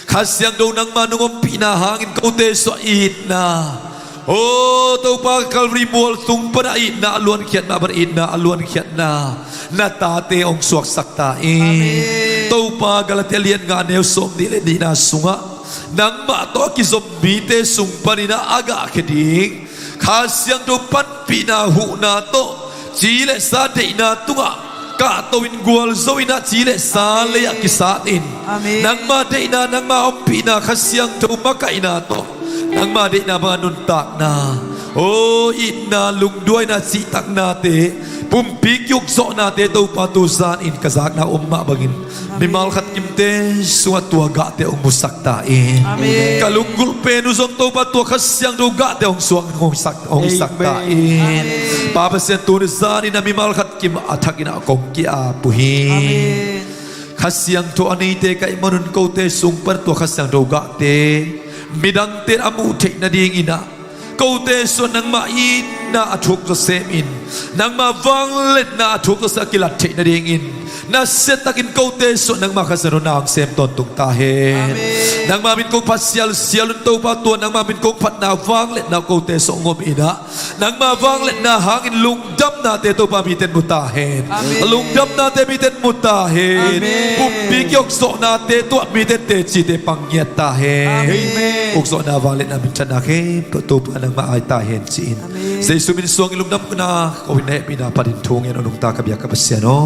kasyang daw nang manungong pinahangin kau te so it na oh to pa kalrimol tung panait na aluan kiat na barit na aluan kiat na natate ong suwak saktain to pa galatelian nga neo som dili di na sunga nang mato kizombite sumpan na aga keding kasyang dupan pinahu na to chile sa de na tunga katawin gual zoin na chile sa leyak kisatin nang made na nang maompi na kasyang tumakay na to nang made na manuntak na oh ina lungduay na sitak nate pumpikyuk so nate to patusan in kazak na umma bagin nimalkat kimte suatu agate ong musaktain kalunggul penusong to patu kasyang dugate ong suang ong saktain papasen tunisani na mimalkat kim atakin akong kiapuhin kasyang to anite kay manun ko te sungpar to kasyang dugate midang ter amutek na ding ina kau te so nang main na atuk sa semin nang mavanglet na atuk sa kilatte na dingin na setakin kau te so nang makasaro na ang sem tontong tahe nang mamin kong pasyal siyalun to patuan nang mamin kong pat na vanglet na kau te so ngom ina nang mavanglet na hangin lungdam na te to pamitin mutahin lungdam na te mitin mutahin pupikyok so na te to mitin te chite pangyat tahin ukso na vanglet na minchanakin tutupan ng maay tahin siin sa isumin suang ilumdam ko na kawin na pinapadintungin anong takabiyak kapasyan